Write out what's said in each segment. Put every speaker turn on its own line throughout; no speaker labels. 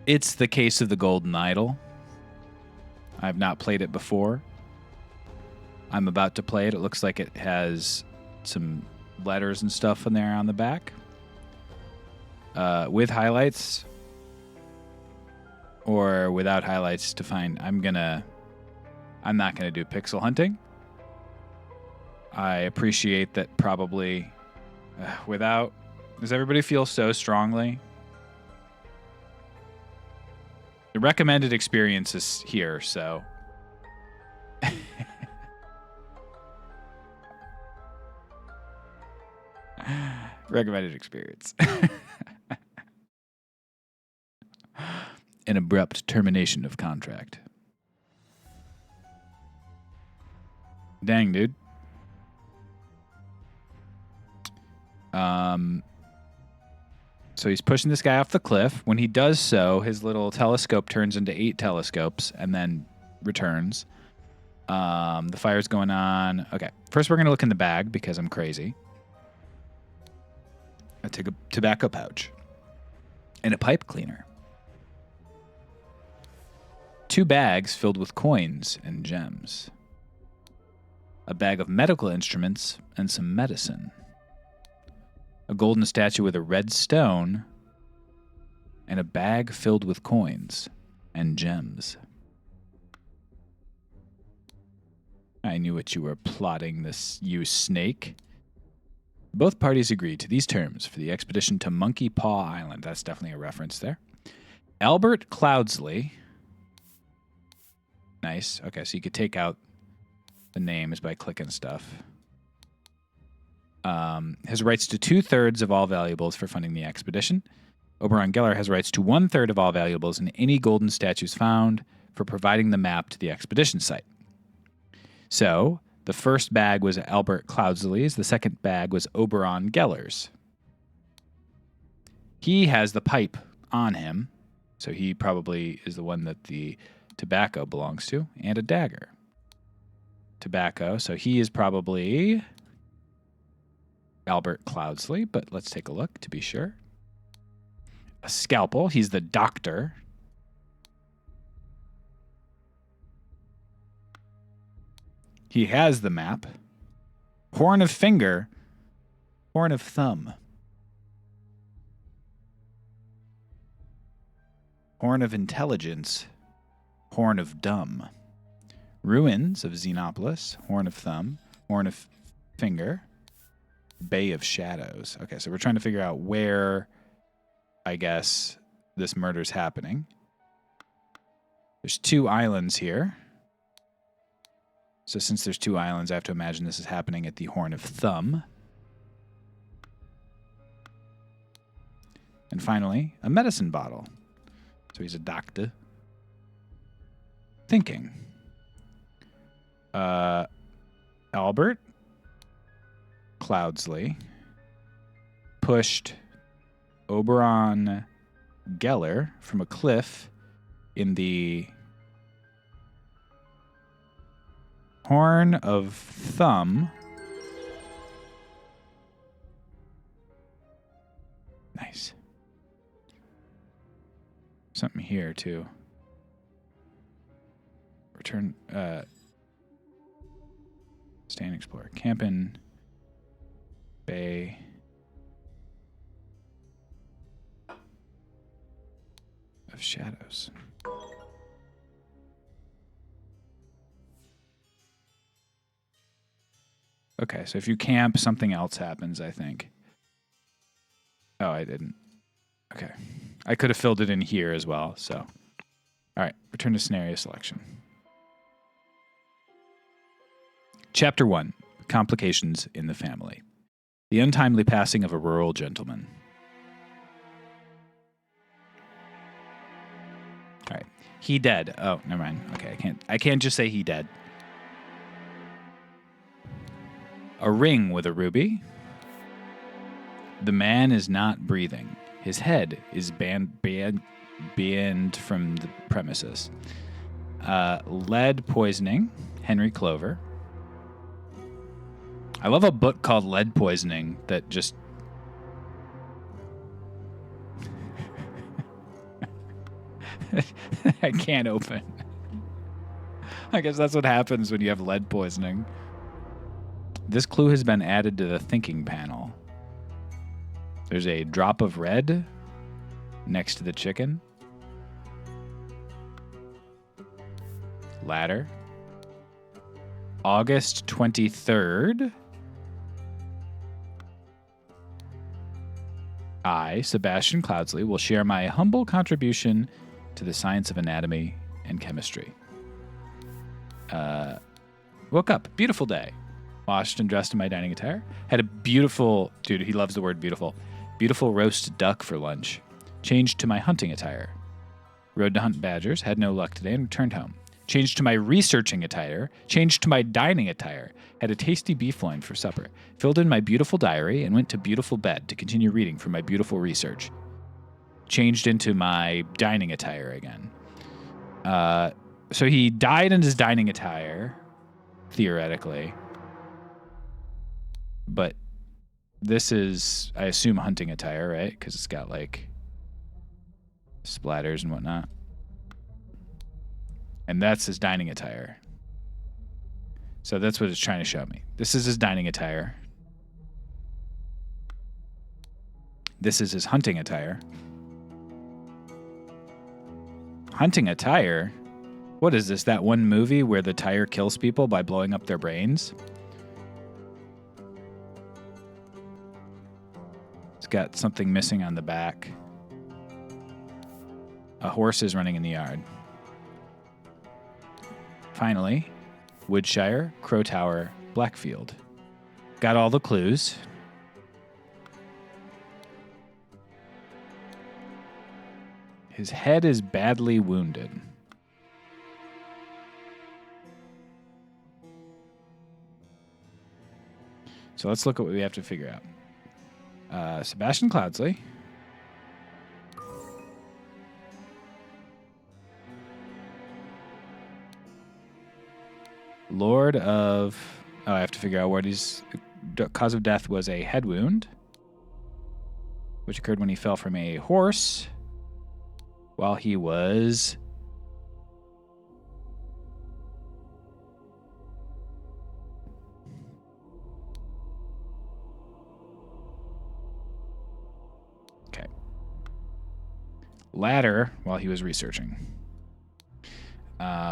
It's the Case of the Golden Idol. I've not played it before. I'm about to play it. It looks like it has some letters and stuff in there on the back. With highlights or without highlights to find. I'm not gonna do pixel hunting. I appreciate that probably without. Does everybody feel so strongly? The recommended experience is here, so. Recommended experience. An abrupt termination of contract. Dang, dude. So he's pushing this guy off the cliff. When he does so, his little telescope turns into 8 telescopes and then returns. The fire's going on. Okay, first we're going to look in the bag because I'm crazy. I take a tobacco pouch and a pipe cleaner. 2 bags filled with coins and gems. A bag of medical instruments and some medicine. A golden statue with a red stone, and a bag filled with coins and gems. I knew what you were plotting, you snake. Both parties agreed to these terms for the expedition to Monkey Paw Island. That's definitely a reference there. Albert Cloudsley. Nice. Okay, so you could take out the names by clicking stuff. Has rights to 2/3 of all valuables for funding the expedition. Oberon Geller has rights to 1/3 of all valuables and any golden statues found for providing the map to the expedition site. So, the first bag was Albert Cloudsley's. The second bag was Oberon Geller's. He has the pipe on him, so he probably is the one that the tobacco belongs to, and a dagger. Tobacco, so he is probably Albert Cloudsley, but let's take a look to be sure. A scalpel, he's the doctor. He has the map. Horn of finger, horn of thumb. Horn of intelligence, horn of dumb. Ruins of Xenopolis, horn of thumb, horn of finger. Bay of Shadows. Okay, so we're trying to figure out where, I guess, this murder's happening. There's 2 islands here. So since there's 2 islands, I have to imagine this is happening at the Horn of Thumb. And finally, a medicine bottle. So he's a doctor. Thinking. Albert Cloudsley pushed Oberon Geller from a cliff in the Horn of Thumb. Nice. Something here, too. Return, stay and explore. Camp in Bay of Shadows. Okay, so if you camp, something else happens, I think. Oh, I didn't. Okay. I could have filled it in here as well, so. All right, return to scenario selection. Chapter 1, Complications in the Family. The untimely passing of a rural gentleman. All right. He dead. Oh, never mind. Okay, I can't just say he dead. A ring with a ruby. The man is not breathing. His head is banned from the premises. Lead poisoning. Henry Clover. I love a book called Lead Poisoning that just... I can't open. I guess that's what happens when you have lead poisoning. This clue has been added to the thinking panel. There's a drop of red next to the chicken. Ladder. August 23rd. I, Sebastian Cloudsley, will share my humble contribution to the science of anatomy and chemistry. Woke up. Beautiful day. Washed and dressed in my dining attire. Had a beautiful, dude, he loves the word beautiful, beautiful roast duck for lunch. Changed to my hunting attire. Rode to hunt badgers. Had no luck today and returned home. Changed to my researching attire. Changed to my dining attire. Had a tasty beef loin for supper. Filled in my beautiful diary and went to beautiful bed to continue reading from my beautiful research. Changed into my dining attire again. So he died in his dining attire, theoretically. But this is, I assume, hunting attire, right? Because it's got, like, splatters and whatnot. And that's his dining attire. So that's what it's trying to show me. This is his dining attire. This is his hunting attire. Hunting attire? What is this? That one movie where the tire kills people by blowing up their brains? It's got something missing on the back. A horse is running in the yard. Finally, Woodshire, Crow Tower, Blackfield. Got all the clues. His head is badly wounded. So let's look at what we have to figure out. Sebastian Cloudsley. Lord of... Oh, I have to figure out what his cause of death was. A head wound, which occurred when he fell from a horse while he was... Okay. Ladder while he was researching.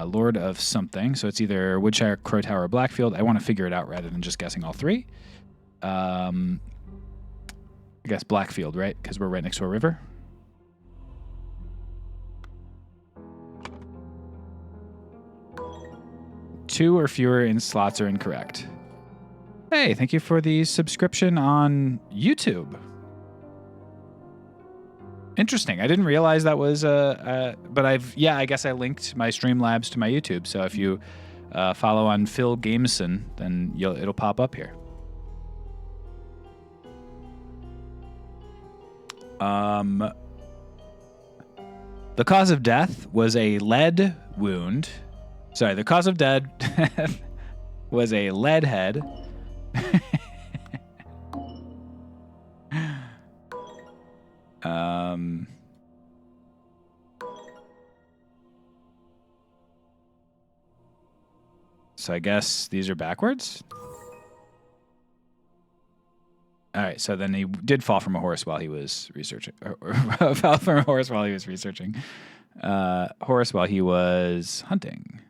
Lord of something. So it's either Woodshire, Crow Tower, or Blackfield. I want to figure it out rather than just guessing all three. I guess Blackfield, right? Because we're right next to a river. Two or fewer in slots are incorrect. Hey, thank you for the subscription on YouTube. Interesting. I didn't realize that was but I guess I linked my Streamlabs to my YouTube. So if you follow on Phil Gameson, then it'll pop up here. The cause of death was a lead wound. Sorry, the cause of death was a lead head. So I guess these are backwards. All right, so then he did fall from a horse while he was researching. Or fell from a horse while he was researching. Horse while he was hunting.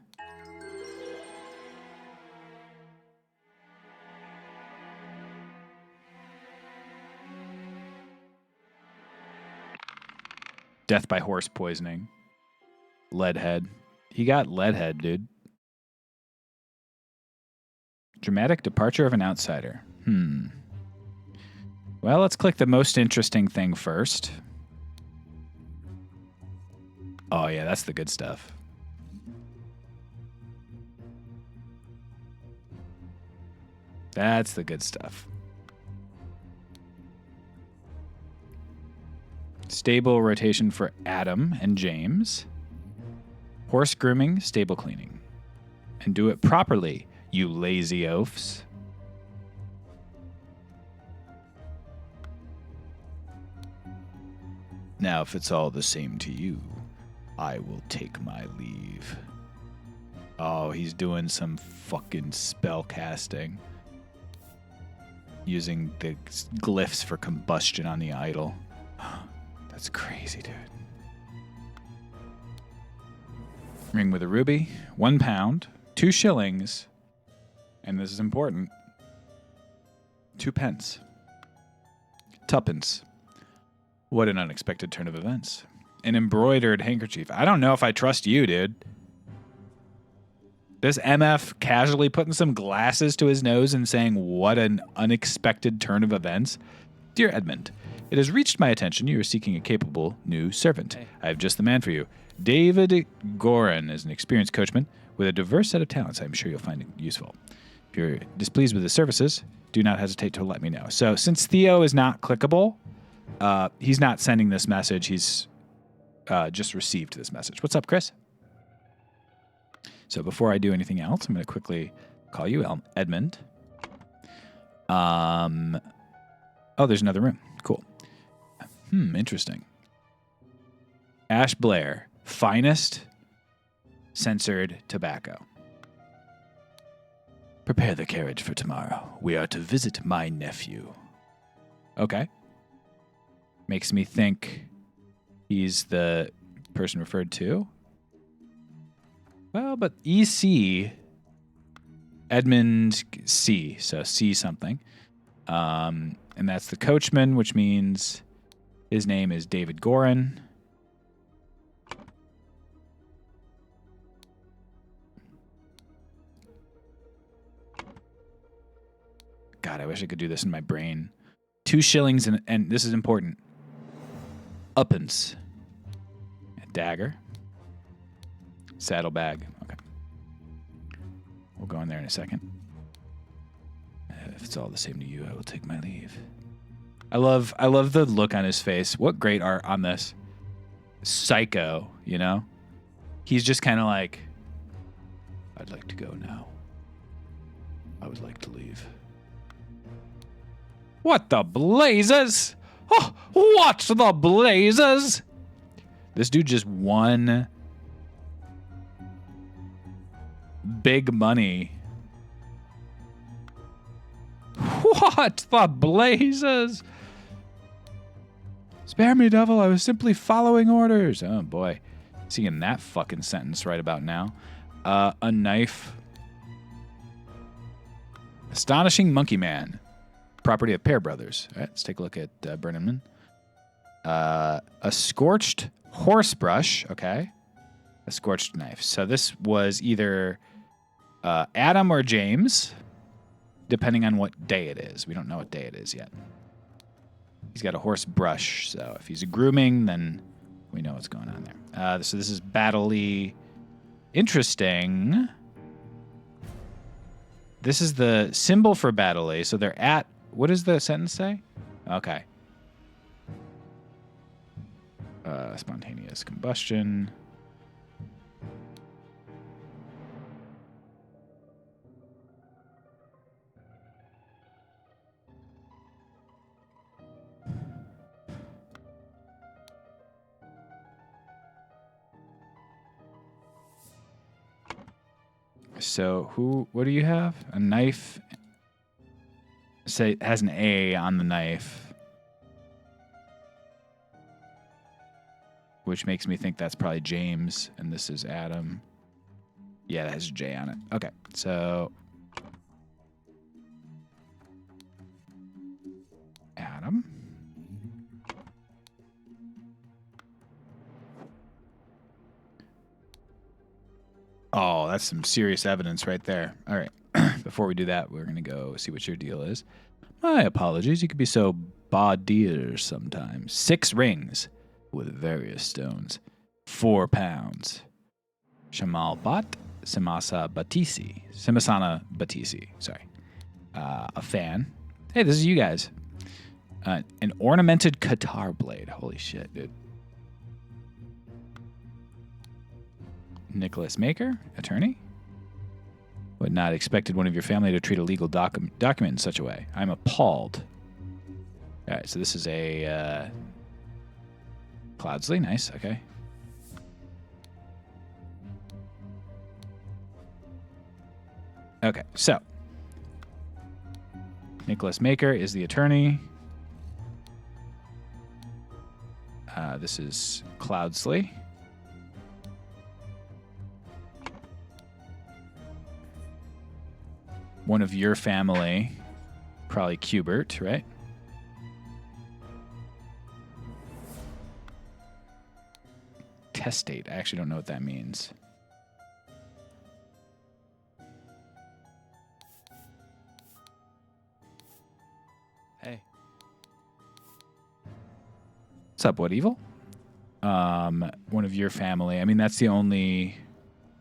Death by horse poisoning. Lead head. He got lead head, dude. Dramatic departure of an outsider. Well, let's click the most interesting thing first. Oh, yeah, that's the good stuff. That's the good stuff. Stable rotation for Adam and James. Horse grooming, stable cleaning. And do it properly, you lazy oafs. Now, if it's all the same to you, I will take my leave. Oh, he's doing some fucking spell casting. Using the glyphs for combustion on the idol. That's crazy, dude. Ring with a ruby, 1 pound, 2 shillings, and this is important, 2 pence. Tuppence. What an unexpected turn of events. An embroidered handkerchief. I don't know if I trust you, dude. This MF casually putting some glasses to his nose and saying, what an unexpected turn of events. Dear Edmund, it has reached my attention you are seeking a capable new servant. Hey. I have just the man for you. David Gorin is an experienced coachman with a diverse set of talents I'm sure you'll find it useful. If you're displeased with his services, do not hesitate to let me know. So since Theo is not clickable, he's not sending this message. He's just received this message. What's up, Chris? So before I do anything else, I'm going to quickly call you Edmund. Oh, there's another room. Cool. Interesting. Ash Blair, finest censored tobacco. Prepare the carriage for tomorrow. We are to visit my nephew. Okay. Makes me think he's the person referred to. Well, but EC, Edmund C, so C something. And that's the coachman, which means his name is David Gorin. God, I wish I could do this in my brain. 2 shillings, and this is important. Uppence. A dagger. Saddlebag. Okay. We'll go in there in a second. If it's all the same to you, I will take my leave. I love the look on his face. What great art on this. Psycho, you know? He's just kind of like, I'd like to go now. I would like to leave. What the blazes? Oh, what the blazes? This dude just won big money. What the blazes? Spare me, devil. I was simply following orders. Oh, boy. Seeing that fucking sentence right about now. A knife. Astonishing Monkey Man. Property of Pear Brothers. All right, let's take a look at Burnham. A scorched horse brush. Okay. A scorched knife. So this was either Adam or James, depending on what day it is. We don't know what day it is yet. He's got a horse brush, so if he's grooming, then we know what's going on there. So this is Battley. Interesting. This is the symbol for Battley. So they're at... What does the sentence say? Okay. Spontaneous combustion. So what do you have? A knife. Say it has an A on the knife, which makes me think that's probably James, and this is Adam. Yeah, that has a J on it. Okay, so Adam. Oh, that's some serious evidence right there. All right. Before we do that, we're going to go see what your deal is. My apologies. You could be so bawdeer sometimes. 6 rings with various stones. 4 pounds. Shamal Bat, Simasana Batisi. Sorry. A fan. Hey, this is you guys. An ornamented Qatar blade. Holy shit, dude. Nicholas Maker, attorney. Would not expected one of your family to treat a legal document in such a way. I'm appalled. All right, so this is a Cloudsley. Nice, okay. Okay, so Nicholas Maker is the attorney. This is Cloudsley. One of your family, probably Cubert, right? Testate. I actually don't know what that means. Hey. What's up, What Evil? One of your family. I mean, that's the only...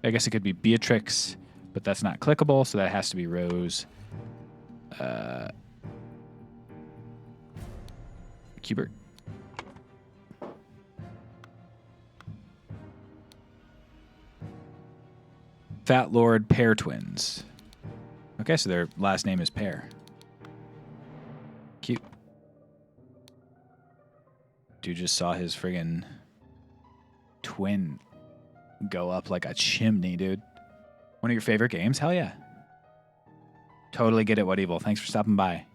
I guess it could be Beatrix, but that's not clickable, so that has to be Rose. Cubert. Fat Lord Pear Twins. Okay, so their last name is Pear. Cute. Dude just saw his friggin' twin go up like a chimney, dude. One of your favorite games? Hell yeah. Totally get it, What Evil. Thanks for stopping by.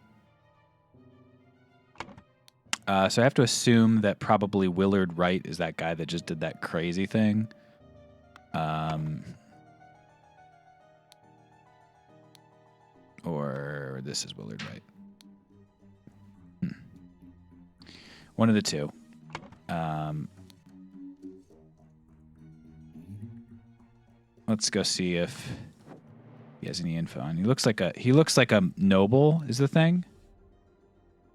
So I have to assume that probably Willard Wright is that guy that just did that crazy thing. Or this is Willard Wright. One of the two. Let's go see if he has any info on. He looks like a noble is the thing.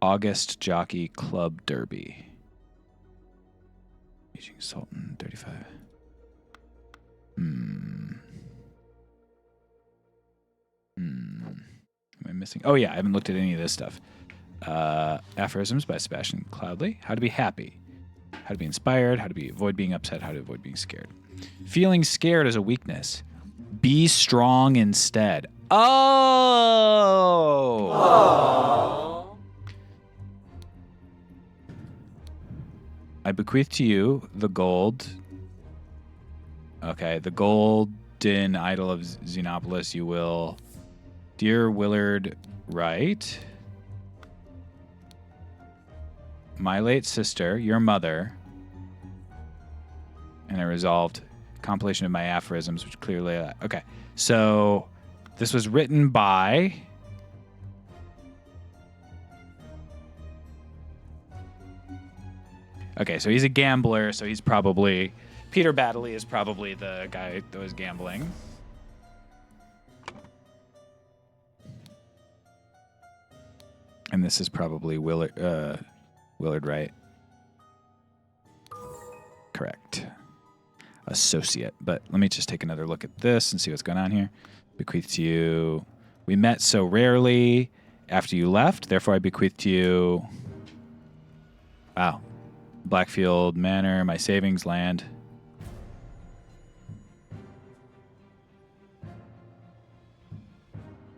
August Jockey Club Derby. Aging Sultan 35. Am I missing? Oh yeah, I haven't looked at any of this stuff. Aphorisms by Sebastian Cloudley. How to be happy. How to be inspired. How to avoid being upset. How to avoid being scared. Feeling scared is a weakness. Be strong instead. Oh! I bequeath to you the gold. Okay, the golden idol of Xenopolis. You will, dear Willard Wright, my late sister, your mother, and I resolved compilation of my aphorisms, which clearly, okay. So this was written by okay, so he's a gambler, so he's probably Peter Baddeley is probably the guy that was gambling. And this is probably Willard Wright. Correct. Associate. But let me just take another look at this and see what's going on here. Bequeath to you. We met so rarely after you left, therefore I bequeath to you. Wow. Blackfield Manor, my savings land.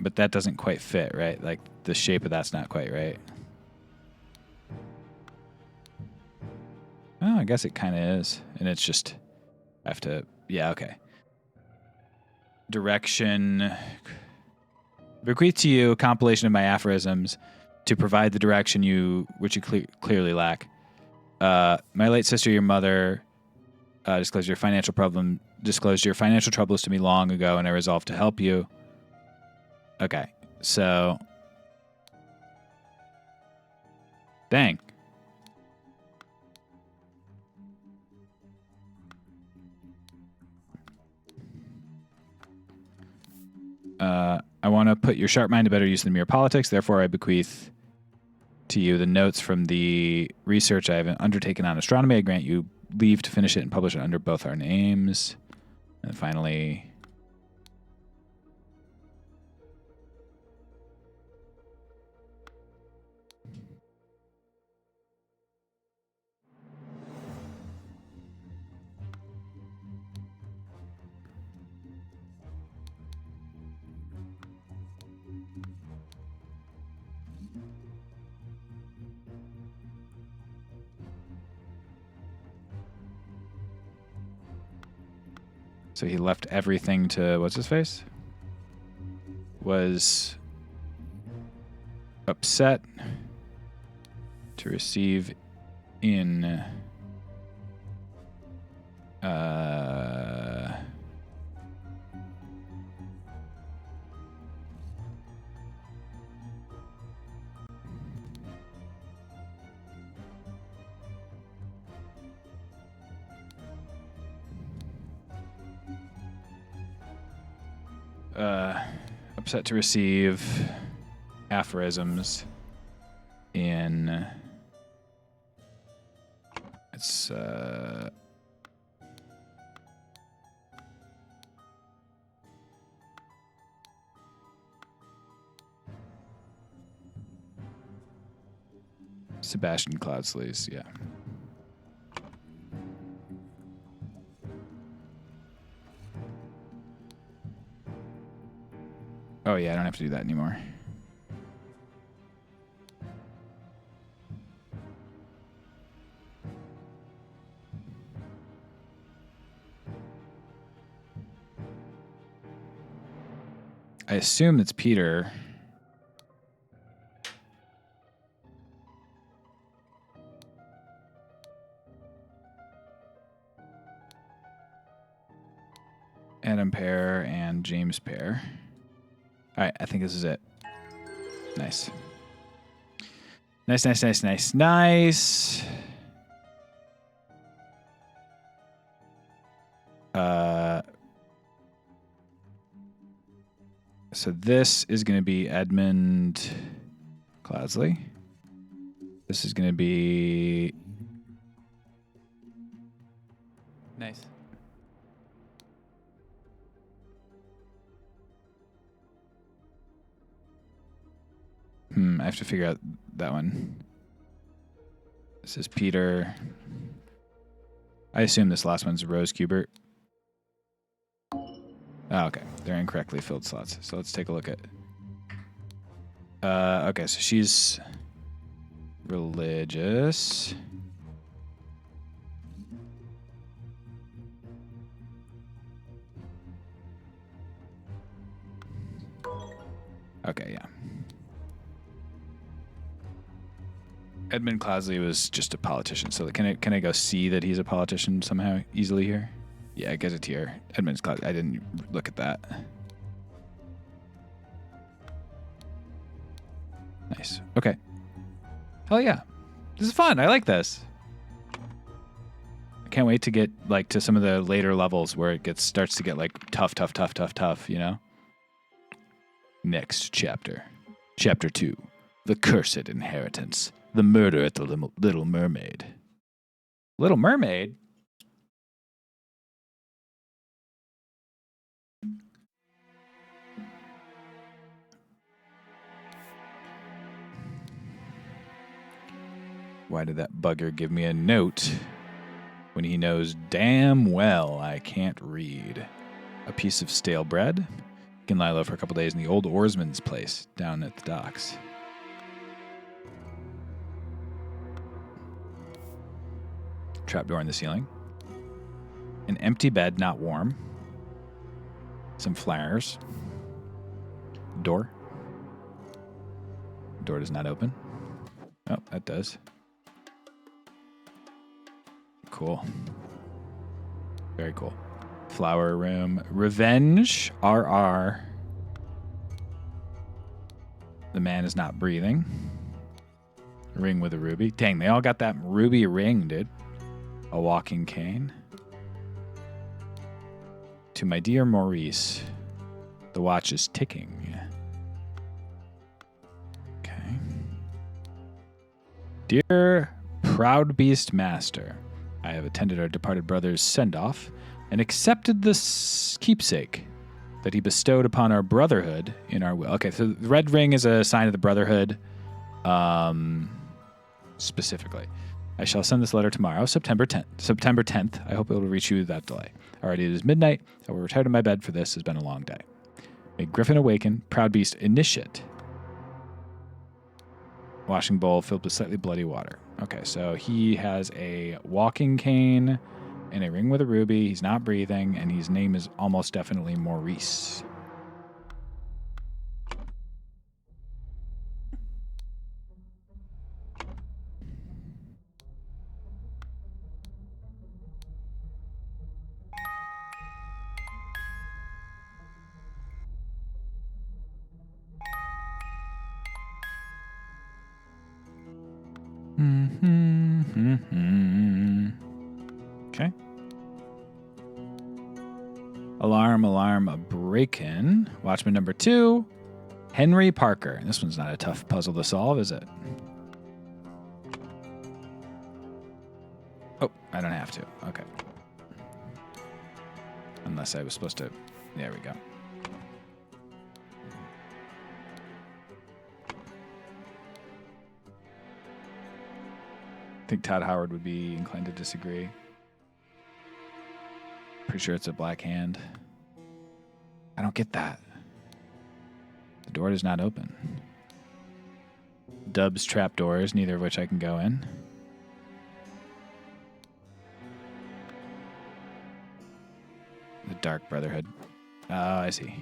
But that doesn't quite fit, right? Like the shape of that's not quite right. Oh, I guess it kind of is. And it's just, I have to, yeah, okay. Direction. Bequeath to you a compilation of my aphorisms to provide the direction which you clearly lack. My late sister, your mother, disclosed your financial troubles to me long ago, and I resolved to help you. Okay, so, dang. I want to put your sharp mind to better use in mere politics. Therefore, I bequeath to you the notes from the research I have undertaken on astronomy. I grant you leave to finish it and publish it under both our names. And finally, so he left everything to what's his face? was upset to receive in upset to receive aphorisms in it's Sebastian Cloudsley's, yeah. Oh yeah, I don't have to do that anymore. I assume it's Peter. Adam Pear and James Pear. All right, I think this is it. Nice. Nice, nice, nice, nice, nice. So this is going to be Edmund Cloudsley. This is going to be...
Nice.
I have to figure out that one. This is Peter. I assume this last one's Rose Kubert. Oh, okay. They're incorrectly filled slots. So let's take a look at... okay, so she's religious. Okay, yeah. Edmund Cloudsley was just a politician. So can I go see that he's a politician somehow easily here? Yeah, gazetteer. Edmund Cloudsley. I didn't look at that. Nice. Okay. Hell yeah. This is fun. I like this. I can't wait to get like to some of the later levels where it starts to get like tough, you know? Next chapter. Chapter 2. The Cursed Inheritance. The Murder at the Little Mermaid. Little Mermaid? Why did that bugger give me a note when he knows damn well I can't read? A piece of stale bread? You can lie low for a couple days in the old oarsman's place down at the docks. Trapdoor in the ceiling. An empty bed, not warm. Some flowers. Door. Door does not open. Oh, that does. Cool. Very cool. Flower room. Revenge. RR. The man is not breathing. Ring with a ruby. Dang, they all got that ruby ring, dude. A walking cane. To my dear Maurice. The watch is ticking. Okay. Dear Proud Beast Master, I have attended our departed brother's send-off and accepted this keepsake that he bestowed upon our brotherhood in our will. Okay, so the red ring is a sign of the brotherhood, specifically. I shall send this letter tomorrow, September 10th. I hope it will reach you without delay. Already it is midnight. I will retire to my bed, for this has been a long day. May Griffin awaken, Proud Beast initiate. Washing bowl filled with slightly bloody water. Okay, so he has a walking cane and a ring with a ruby. He's not breathing, and his name is almost definitely Maurice. Okay. Alarm, a break-in. Watchman number 2, Henry Parker. This one's not a tough puzzle to solve, is it? Oh, I don't have to. Okay. Unless I was supposed to. There we go. I think Todd Howard would be inclined to disagree. Pretty sure it's a black hand. I don't get that. The door does not open. Dub's trapdoors, neither of which I can go in. The Dark Brotherhood. Oh, I see.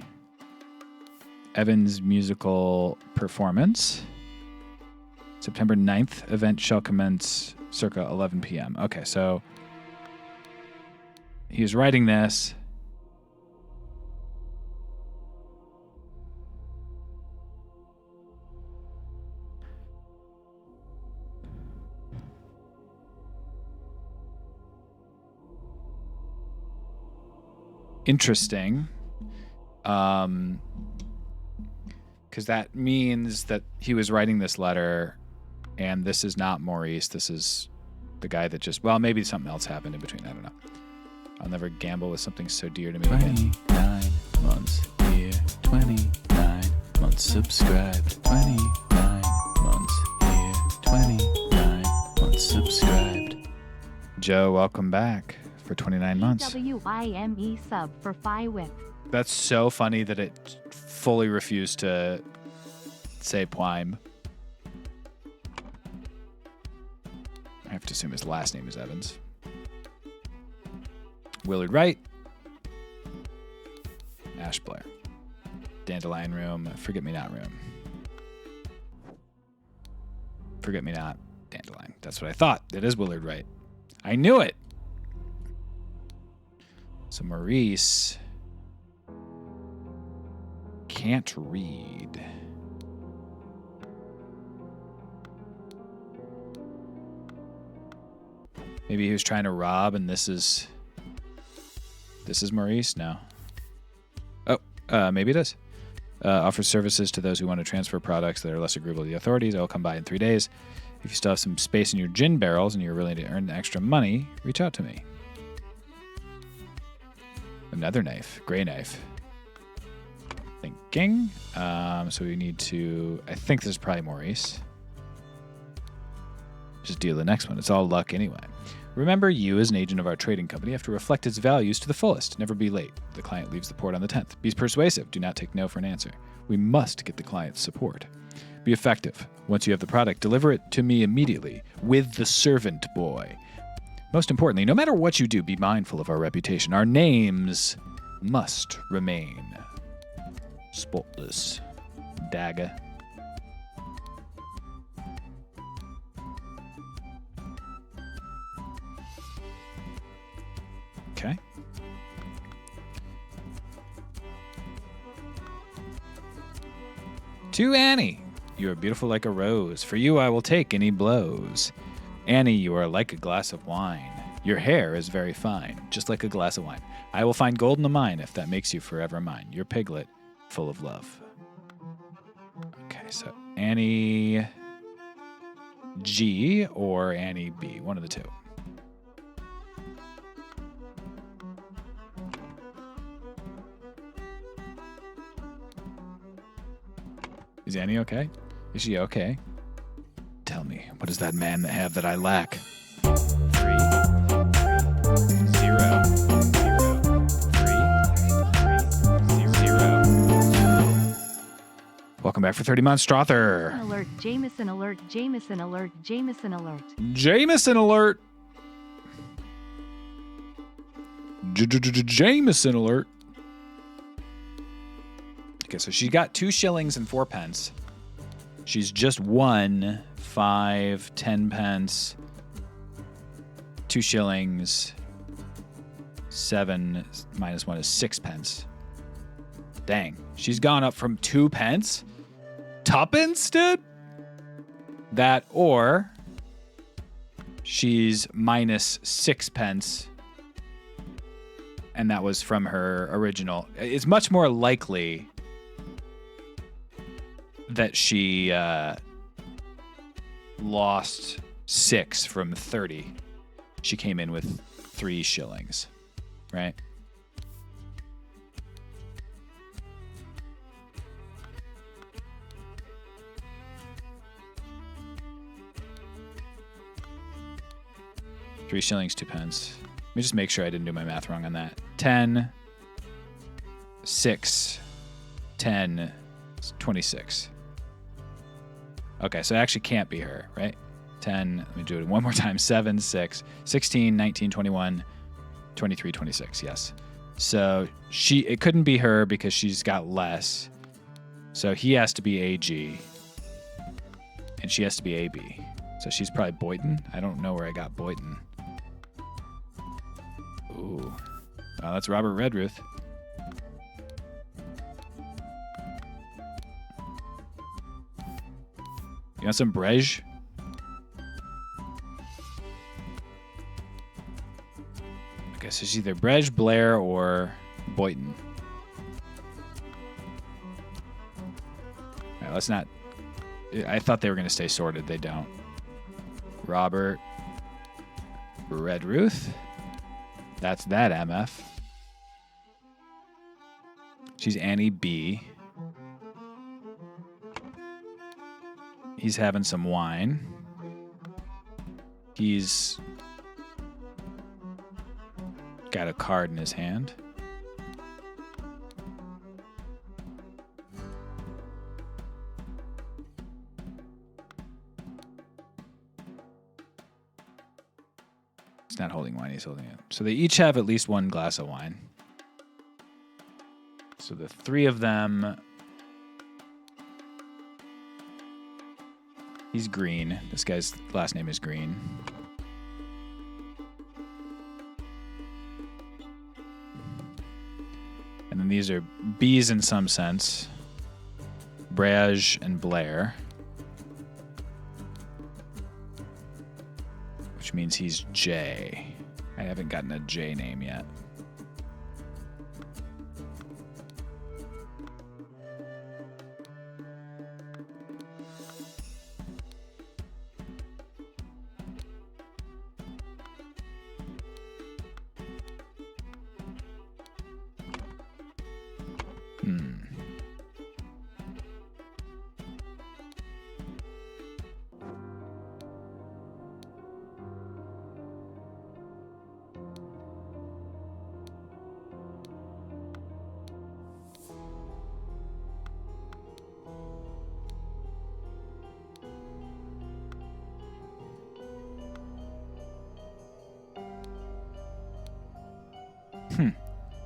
Evan's musical performance. September 9th, event shall commence circa 11 p.m. Okay, so he was writing this. Interesting. Because that means that he was writing this letter, and this is not Maurice. This is the guy that just, well, maybe something else happened in between. I don't know. I'll never gamble with something so dear to me.
29 months here, 29 months subscribed, 29 months here, 29 months subscribed.
Joe, welcome back for 29 months.
WIME sub for Phi-Whip.
That's so funny that it fully refused to say Pwime. I have to assume his last name is Evans. Willard Wright. Ash Blair. Dandelion Room. Forget Me Not Room. Forget Me Not. Dandelion. That's what I thought. It is Willard Wright. I knew it. So Maurice can't read. Maybe he was trying to rob, and this is Maurice? No. Oh, maybe it is. Offers services to those who want to transfer products that are less agreeable to the authorities. I will come by in 3 days. If you still have some space in your gin barrels and you're willing to earn extra money, reach out to me. Another knife. Gray knife. Thinking. So we need to... I think this is probably Maurice. Just deal the next one. It's all luck anyway. Remember, you as an agent of our trading company have to reflect its values to the fullest. Never be late. The client leaves the port on the 10th. Be persuasive. Do not take no for an answer. We must get the client's support. Be effective. Once you have the product, deliver it to me immediately with the servant boy. Most importantly, no matter what you do, be mindful of our reputation. Our names must remain spotless. Dagger. Okay. To Annie. You are beautiful like a rose. For you I will take any blows. Annie, you are like a glass of wine. Your hair is very fine, just like a glass of wine. I will find gold in the mine if that makes you forever mine. Your piglet, full of love. Okay, so Annie G or Annie B, one of the two. Is Annie okay? Is she okay? Tell me, what does that man have that I lack? 3, 0, 0, 3, 0. Welcome back for 30 months, Strother.
Alert, Jameson alert, Jameson alert, Jameson alert.
Jameson alert. Jameson alert. Okay, so she got 2 shillings and 4 pence. She's just won 5, 10 pence, 2 shillings, 7 minus 1 is 6 pence. Dang, she's gone up from 2 pence? Tuppence, dude? That or she's minus 6 pence. And that was from her original. It's much more likely that she lost 6 from 30. She came in with 3 shillings, right? $3 2 pence. Let me just make sure I didn't do my math wrong on that. 10, 6, 10, 26. Okay, so it actually can't be her, right? 10, let me do it one more time. 7, 6, 16, 19, 21, 23, 26, yes. So it couldn't be her because she's got less. So he has to be AG. And she has to be AB. So she's probably Boyton. I don't know where I got Boyton. Ooh. Oh, that's Robert Redruth. You want some Brej? Okay, so it's either Brej, Blair, or Boyton. All right, let's not... I thought they were going to stay sorted. They don't. Robert Redruth. That's that MF. She's Annie B. He's having some wine. He's got a card in his hand. He's not holding wine, he's holding it. So they each have at least 1 glass of wine. So the 3 of them... He's Green. This guy's last name is Green. And then these are B's in some sense. Brej and Blair. Which means he's J. I haven't gotten a J name yet.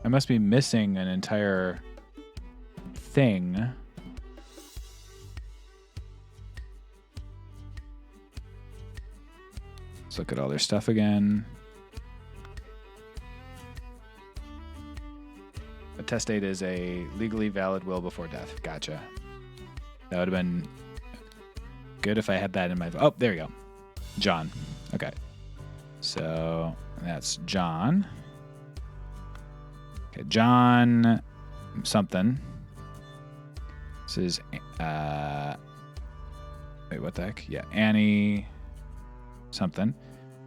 I must be missing an entire thing. Let's look at all their stuff again. A testate is a legally valid will before death. Gotcha. That would have been good if I had that in my... Oh, there you go. John. Okay. So that's John. Okay, John something. This is... wait, what the heck? Yeah, Annie something.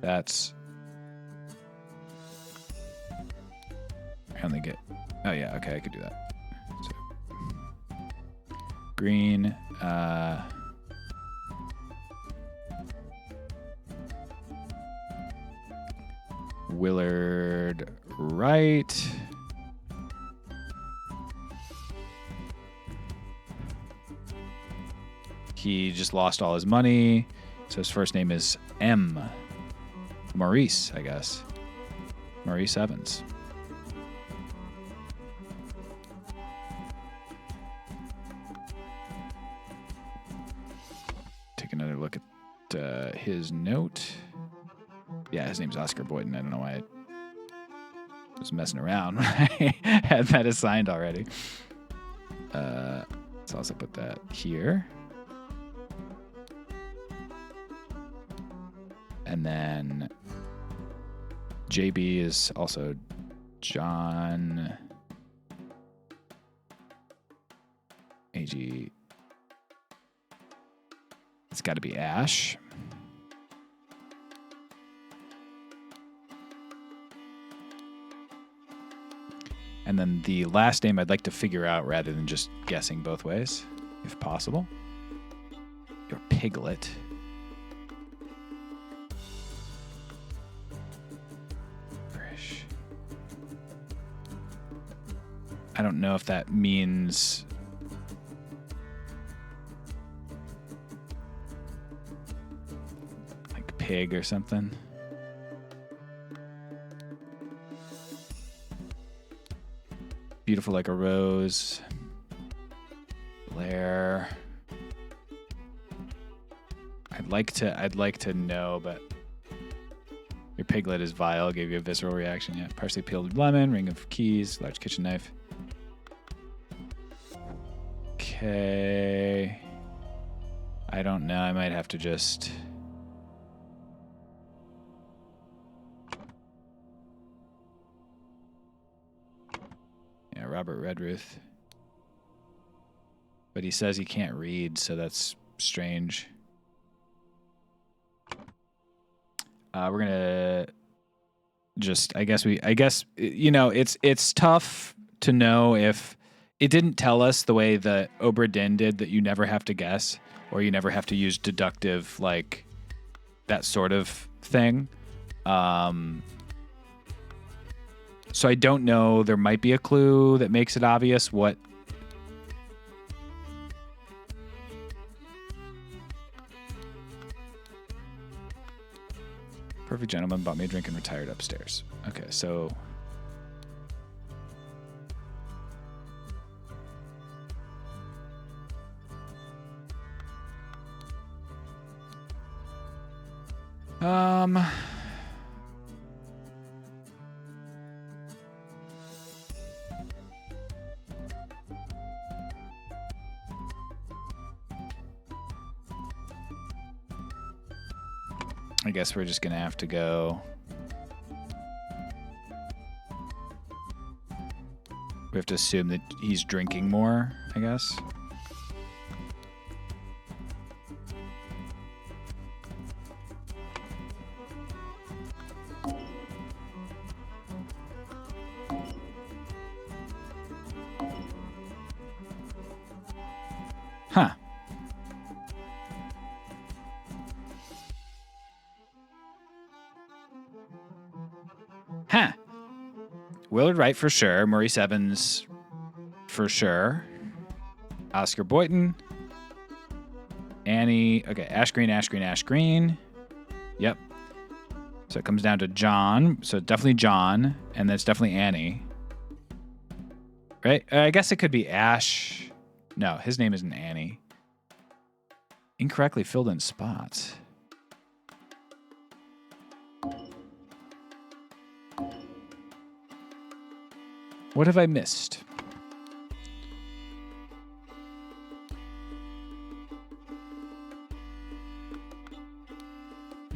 That's... I only get... Oh, yeah, okay, I could do that. So, Green, Willard Wright. He just lost all his money, so his first name is M. Maurice, I guess. Maurice Evans. Take another look at his note. Yeah, his name's Oscar Boyden. I don't know why I was messing around when I had that assigned already. Let's also put that here. And then JB is also John. AG. It's got to be Ash. And then the last name I'd like to figure out rather than just guessing both ways, if possible. Your Piglet. Frish. I don't know if that means like pig or something. Beautiful like a rose. Blair. I'd like to know, but your Piglet is vile. Gave you a visceral reaction. Yeah. Parsley peeled lemon, ring of keys, large kitchen knife. Okay. I don't know. I might have to just. Yeah, Robert Redruth. But he says he can't read, so that's strange. We're gonna just. I guess you know it's tough to know if it didn't tell us the way the Obra Dinn did that you never have to guess or you never have to use deductive like that sort of thing. So I don't know. There might be a clue that makes it obvious what. Perfect gentleman bought me a drink and retired upstairs. Okay, so. I guess we're just going to have to go. We have to assume that he's drinking more, I guess. Huh. Huh. Willard Wright for sure. Maurice Evans for sure. Oscar Boynton. Annie. Okay, Ash Green, Ash Green, Ash Green. Yep. So it comes down to John. So definitely John. And then it's definitely Annie. Right? I guess it could be Ash. No, his name isn't Annie. Incorrectly filled in spots. What have I missed?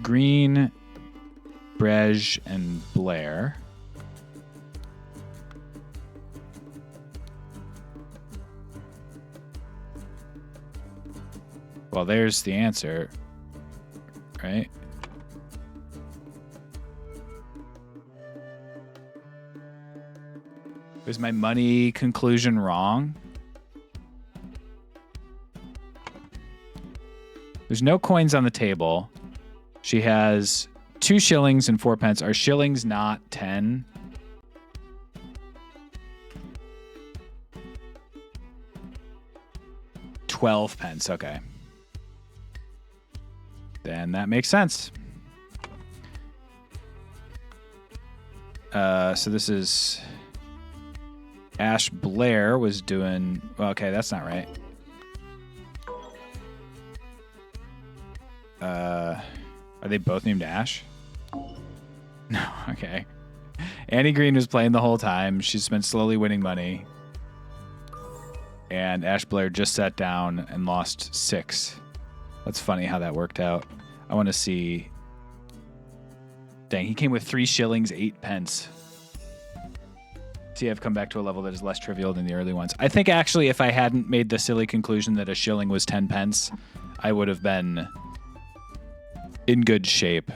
Green, Brej, and Blair. Well, there's the answer, right? Was my money conclusion wrong? There's no coins on the table. She has 2 shillings and 4 pence. Are shillings not 10? £12. Okay. Then that makes sense. So this is Ash Blair was doing. Well, okay, that's not right. Are they both named Ash? No. Okay. Annie Green was playing the whole time. She's been slowly winning money. And Ash Blair just sat down and lost 6. That's funny how that worked out. I want to see Dang, he came with 3 shillings, 8 pence. See, I've come back to a level that is less trivial than the early ones. I think actually if I hadn't made the silly conclusion that a shilling was 10 pence, I would have been in good shape.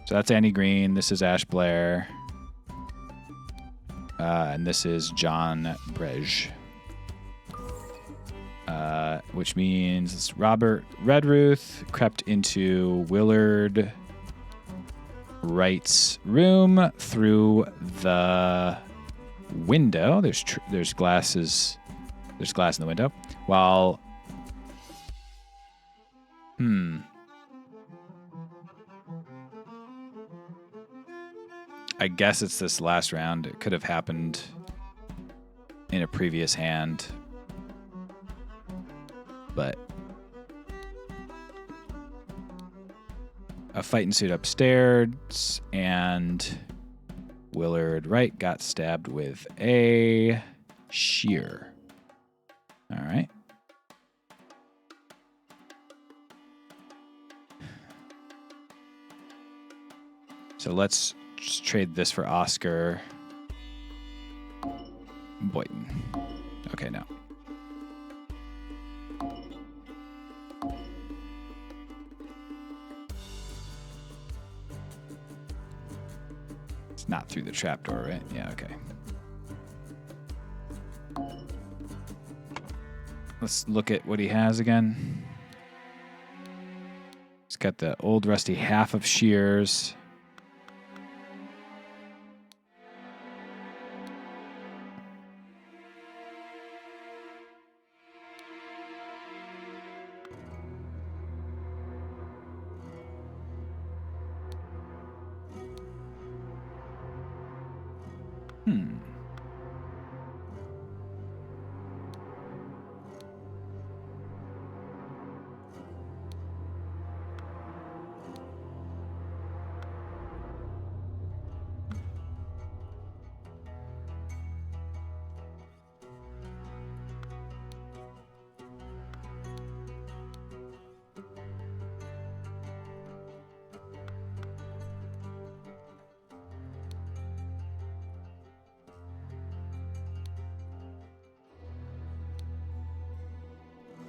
So that's Annie Green. This is Ash Blair. And this is John Brej. Which means Robert Redruth crept into Willard Wright's room through the window. There's glasses. There's glass in the window. While I guess it's this last round. It could have happened in a previous hand. But a fight ensued upstairs, and Willard Wright got stabbed with a shear. All right. So let's just trade this for Oscar Boyton. Okay, no. It's not through the trapdoor, right? Yeah, okay. Let's look at what he has again. He's got the old rusty half of shears.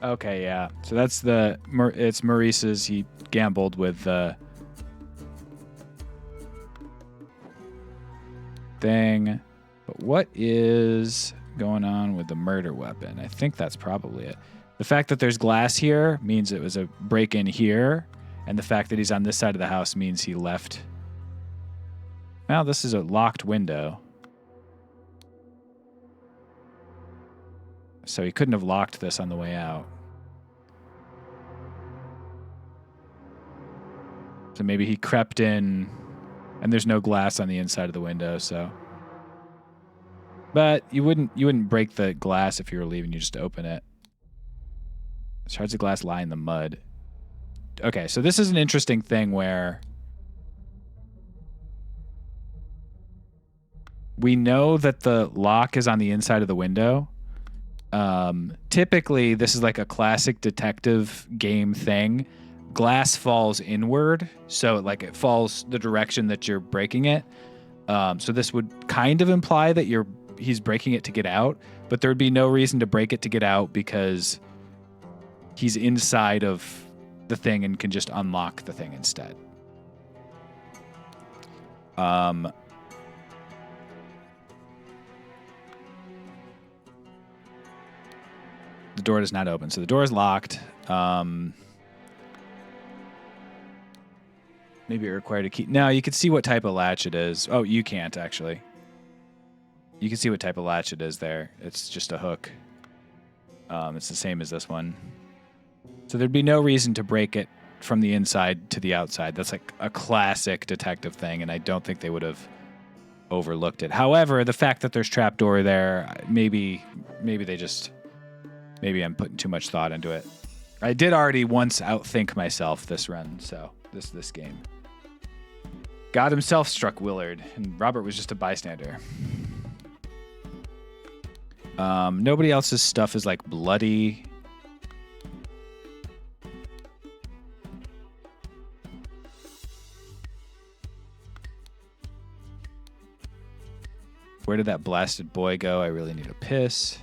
Okay, yeah. So that's it's Maurice's. He gambled with the thing. But what is going on with the murder weapon? I think that's probably it. The fact that there's glass here means it was a break-in here, and the fact that he's on this side of the house means he left. Well, this is a locked window. So he couldn't have locked this on the way out. So maybe he crept in, and there's no glass on the inside of the window, so. But you wouldn't break the glass if you were leaving, you just open it. Shards of glass lie in the mud. Okay, so this is an interesting thing where we know that the lock is on the inside of the window. Typically, this is like a classic detective game thing. Glass falls inward, so it falls the direction that you're breaking it. So this would kind of imply that he's breaking it to get out, but there would be no reason to break it to get out because he's inside of the thing and can just unlock the thing instead. The door does not open, so the door is locked. Maybe it required a key. No, you can see what type of latch it is. Oh, you can't, actually. You can see what type of latch it is there. It's just a hook. It's the same as this one. So there'd be no reason to break it from the inside to the outside. That's like a classic detective thing, and I don't think they would have overlooked it. However, the fact that there's trapdoor there, maybe they just... Maybe I'm putting too much thought into it. I did already once outthink myself this run, so this game. God himself struck Willard, and Robert was just a bystander. Nobody else's stuff is like bloody. Where did that blasted boy go? I really need a piss.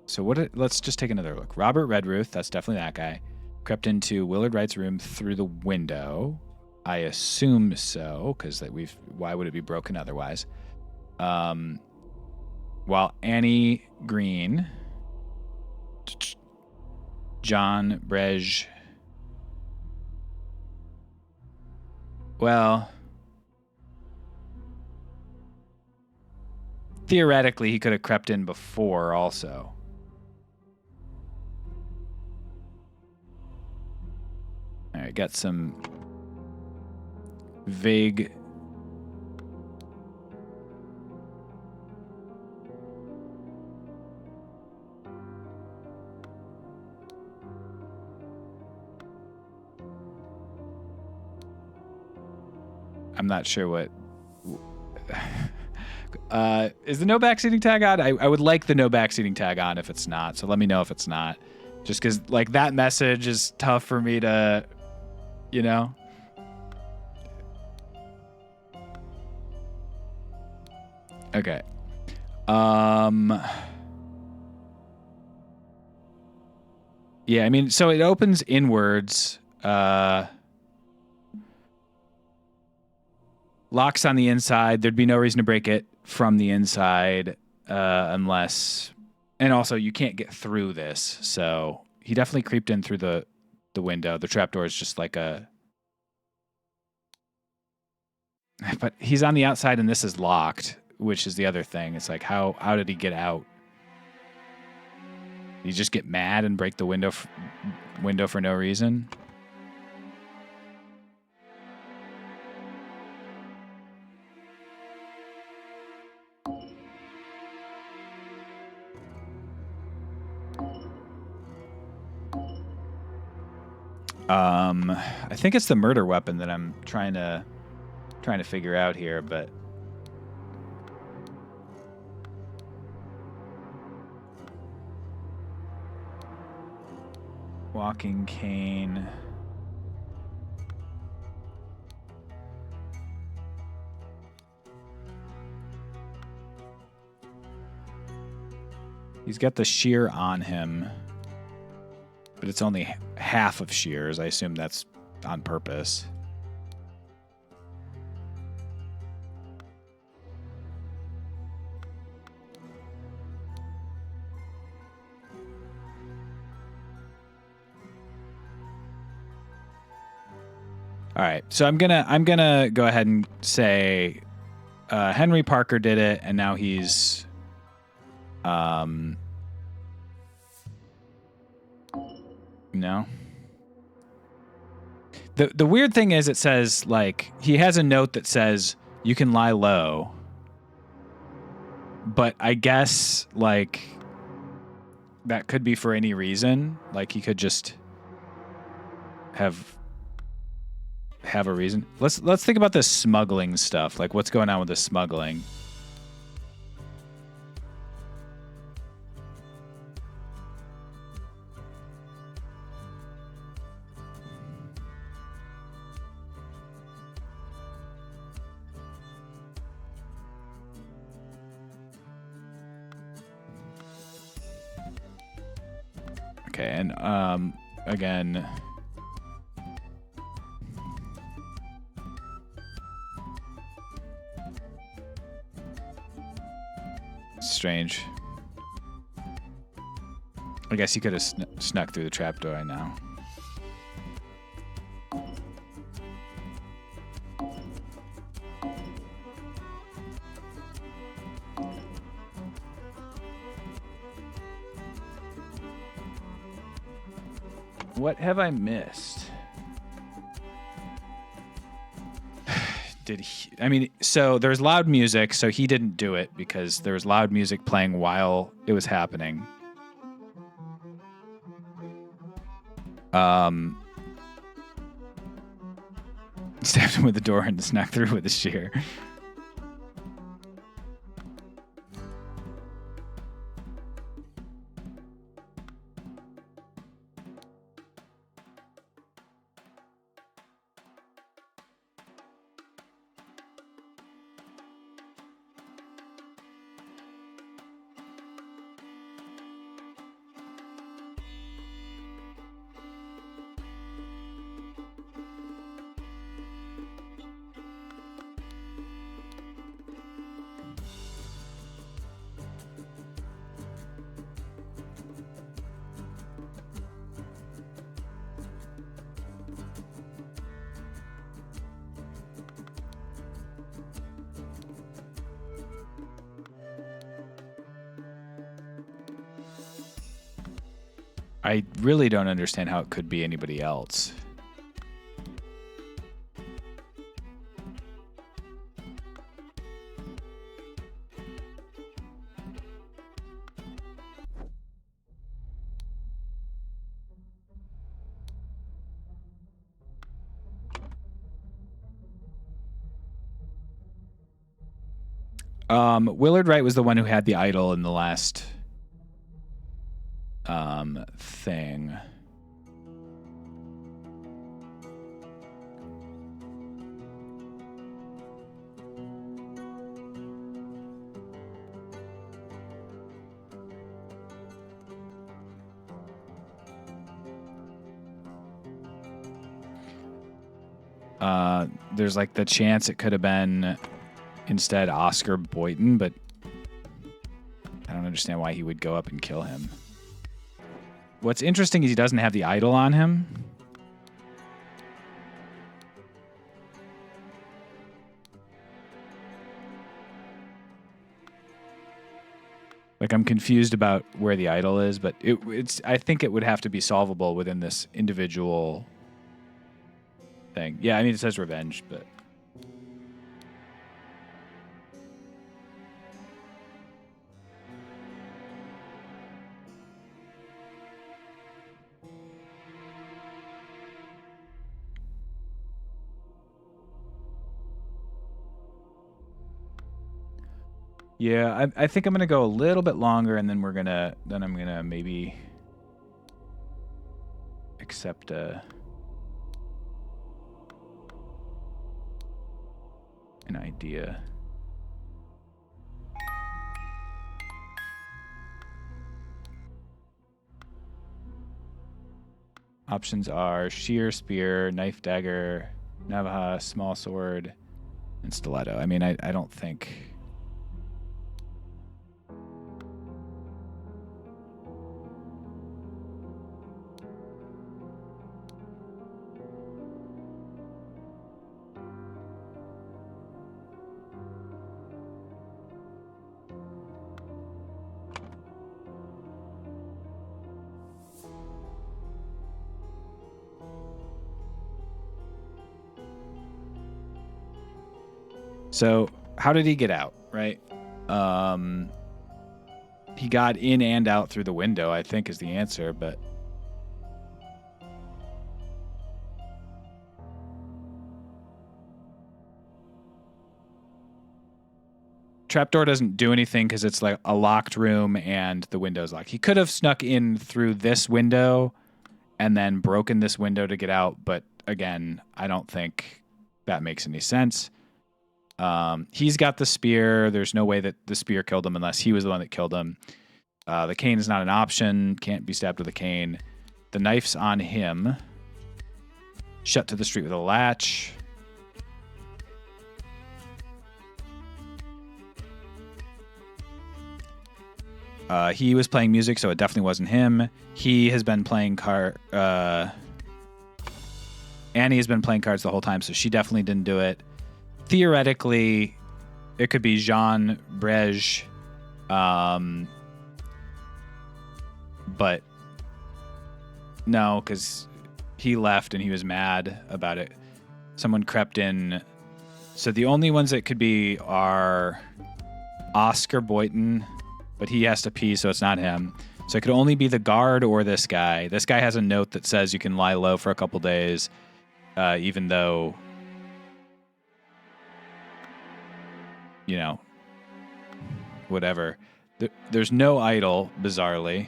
So let's just take another look. Robert Redruth, that's definitely that guy, crept into Willard Wright's room through the window. I assume so, because why would it be broken otherwise? While Annie Green, John Brej, well, theoretically he could have crept in before also. All right, got some vague I'm not sure what is the no backseating tag on? I would like the no backseating tag on if it's not, so let me know if it's not. Just because like that message is tough for me to, you know. Okay. Yeah, I mean, so it opens inwards. Locks on the inside. There'd be no reason to break it from the inside unless... And also, you can't get through this. So he definitely creeped in through the window. The trapdoor is just like a... But he's on the outside and this is locked, which is the other thing. It's like, how did he get out? Did he just get mad and break the window for no reason? I think it's the murder weapon that I'm trying to figure out here, but walking cane. He's got the shear on him, but it's only half of shears. I assume that's on purpose. All right, so I'm gonna go ahead and say Henry Parker did it, and now he's no. The weird thing is it says, like, he has a note that says you can lie low. But I guess, like, that could be for any reason. Like, he could just have a reason. Let's think about this smuggling stuff. Like, what's going on with the smuggling? Okay, and again, strange. I guess he could have snuck through the trapdoor right now. What have I missed? Did he? I mean, so there's loud music, so he didn't do it because there was loud music playing while it was happening. Stabbed him with the door and snuck through with a shear. I really don't understand how it could be anybody else. Willard Wright was the one who had the idol in the last thing. There's like the chance it could have been instead Oscar Boynton, but I don't understand why he would go up and kill him. What's interesting is he doesn't have the idol on him. Like, I'm confused about where the idol is, but it's. I think it would have to be solvable within this individual thing. Yeah, I mean, it says revenge, but... Yeah, I think I'm gonna go a little bit longer, and then I'm gonna maybe accept an idea. Options are sheer, spear, knife, dagger, navaja, small sword, and stiletto. I mean, I don't think... So, how did he get out, right? He got in and out through the window, I think, is the answer, but... Trapdoor doesn't do anything because it's like a locked room and the window's locked. He could have snuck in through this window and then broken this window to get out, but again, I don't think that makes any sense. He's got the spear. There's no way that the spear killed him unless he was the one that killed him. The cane is not an option. Can't be stabbed with a cane. The knife's on him. Shut to the street with a latch. He was playing music, so it definitely wasn't him. He has been playing Annie has been playing cards the whole time, so she definitely didn't do it. Theoretically, it could be Jean Brej, but no, because he left and he was mad about it. Someone crept in. So the only ones that could be are Oscar Boynton, but he has to pee, so it's not him. So it could only be the guard or this guy. This guy has a note that says you can lie low for a couple days, even though... you know, whatever. There's no idol, bizarrely.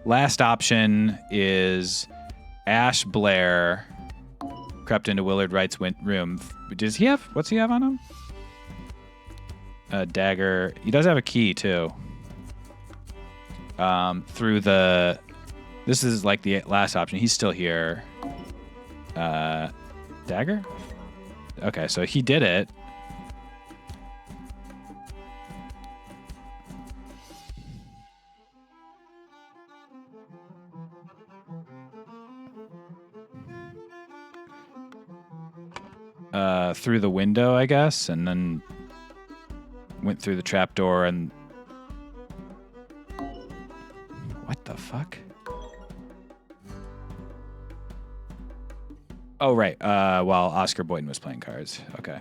Last option is Ash Blair crept into Willard Wright's room. Does he have... what's he have on him? A dagger. He does have a key, too. Through the... This is like the last option. He's still here. Dagger? Okay, so he did it. through the window, I guess, and then went through the trapdoor and... What the fuck? Oh, right. While Oscar Boyden was playing cards. Okay.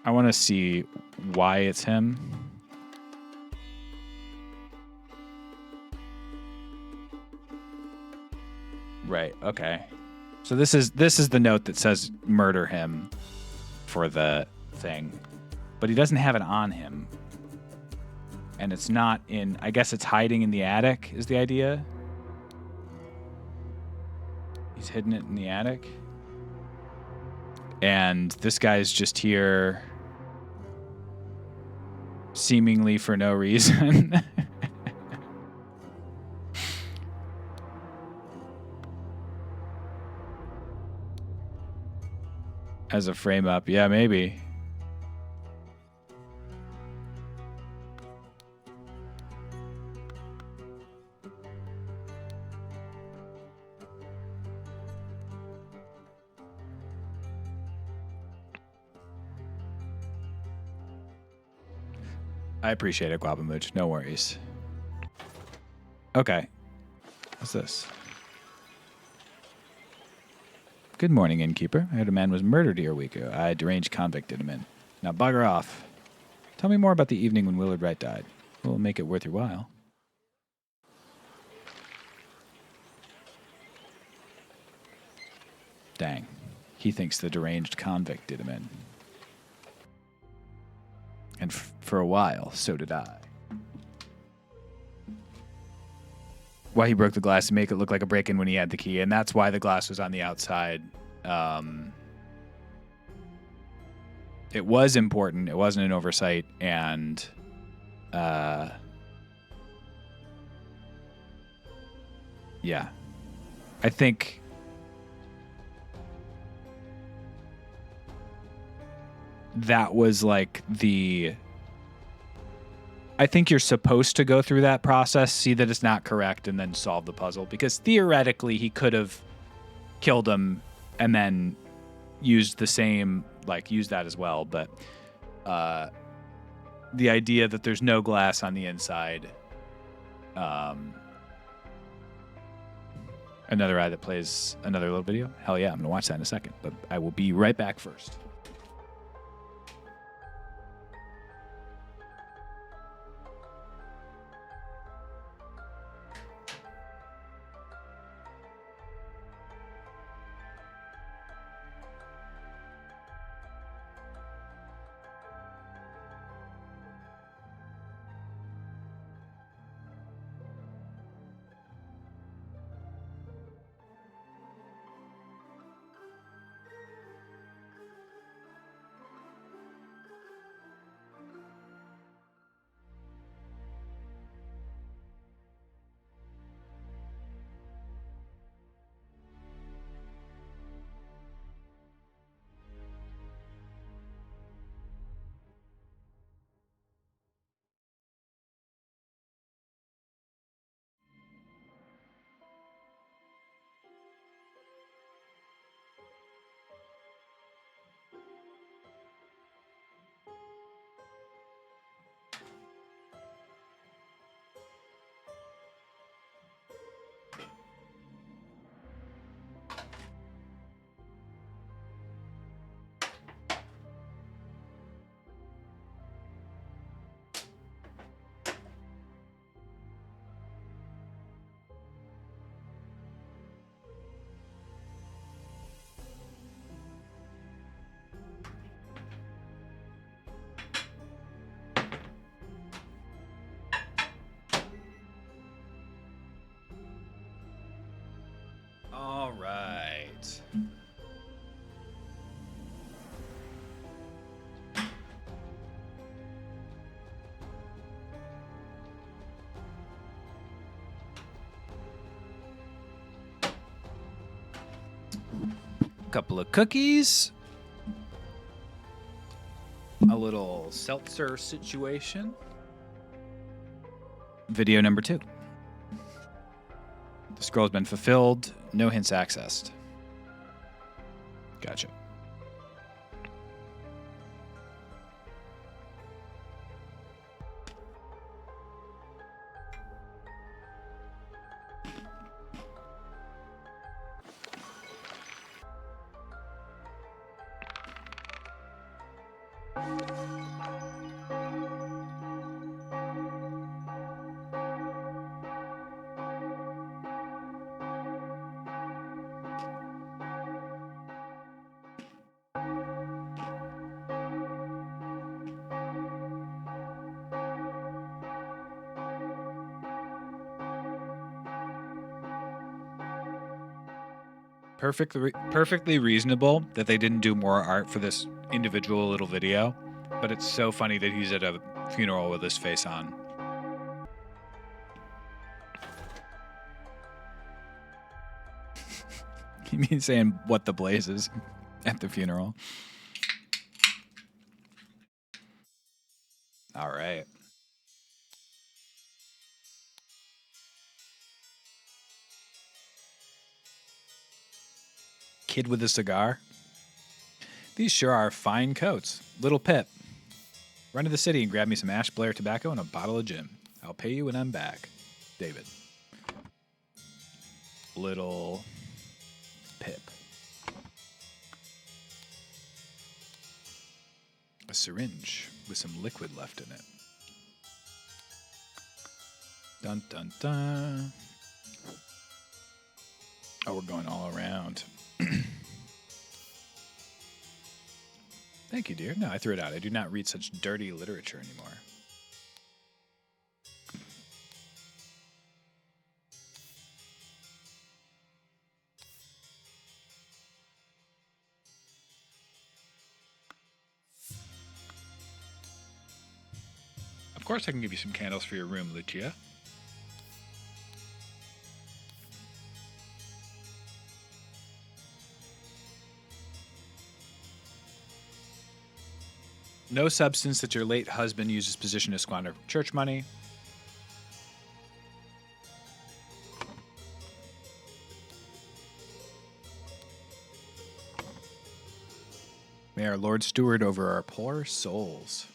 I want to see why it's him. Right. Okay. So this is the note that says murder him for the thing, but he doesn't have it on him, and it's not in. I guess it's hiding in the attic. Is the idea? He's hidden it in the attic, and this guy's just here, seemingly for no reason. As a frame up. Yeah, maybe. I appreciate it, Guapamooch. No worries. Okay. What's this? Good morning, innkeeper. I heard a man was murdered here a week ago. A deranged convict did him in. Now bugger off. Tell me more about the evening when Willard Wright died. We'll make it worth your while. Dang. He thinks the deranged convict did him in. And for a while, so did I. Why he broke the glass to make it look like a break-in when he had the key, and that's why the glass was on the outside. It was important. It wasn't an oversight, and yeah, I think that was like the... I think you're supposed to go through that process, see that it's not correct, and then solve the puzzle. Because theoretically, he could have killed him and then used the same, like, used that as well. But the idea that there's no glass on the inside. Another eye that plays another little video? Hell yeah, I'm going to watch that in a second. But I will be right back first. All right. Couple of cookies. A little seltzer situation. Video number 2. The scroll's been fulfilled. No hints accessed. Gotcha. Perfectly reasonable that they didn't do more art for this individual little video, but it's so funny that he's at a funeral with his face on. You mean saying what the blazes at the funeral? All right. Kid with a cigar. These sure are fine coats. Little Pip. Run to the city and grab me some Ash Blair tobacco and a bottle of gin. I'll pay you when I'm back. David. Little Pip. A syringe with some liquid left in it. Dun dun dun. Oh, we're going all around. Thank you, dear. No, I threw it out. I do not read such dirty literature anymore. Of course I can give you some candles for your room, Lucia. No substance that your late husband used his position to squander church money. May our Lord steward over our poor souls.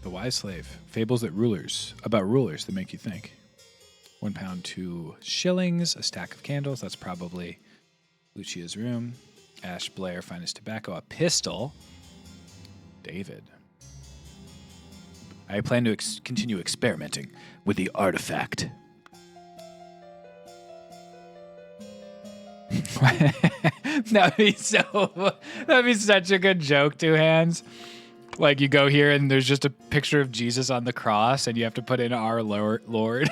The Wise Slave. Fables about rulers that make you think. £1, 2 shillings. A stack of candles. That's probably Lucia's room. Ash Blair, finest tobacco. A pistol. David. I plan to continue experimenting with the artifact. That'd be such a good joke, Two Hands. Like you go here and there's just a picture of Jesus on the cross and you have to put in our Lord.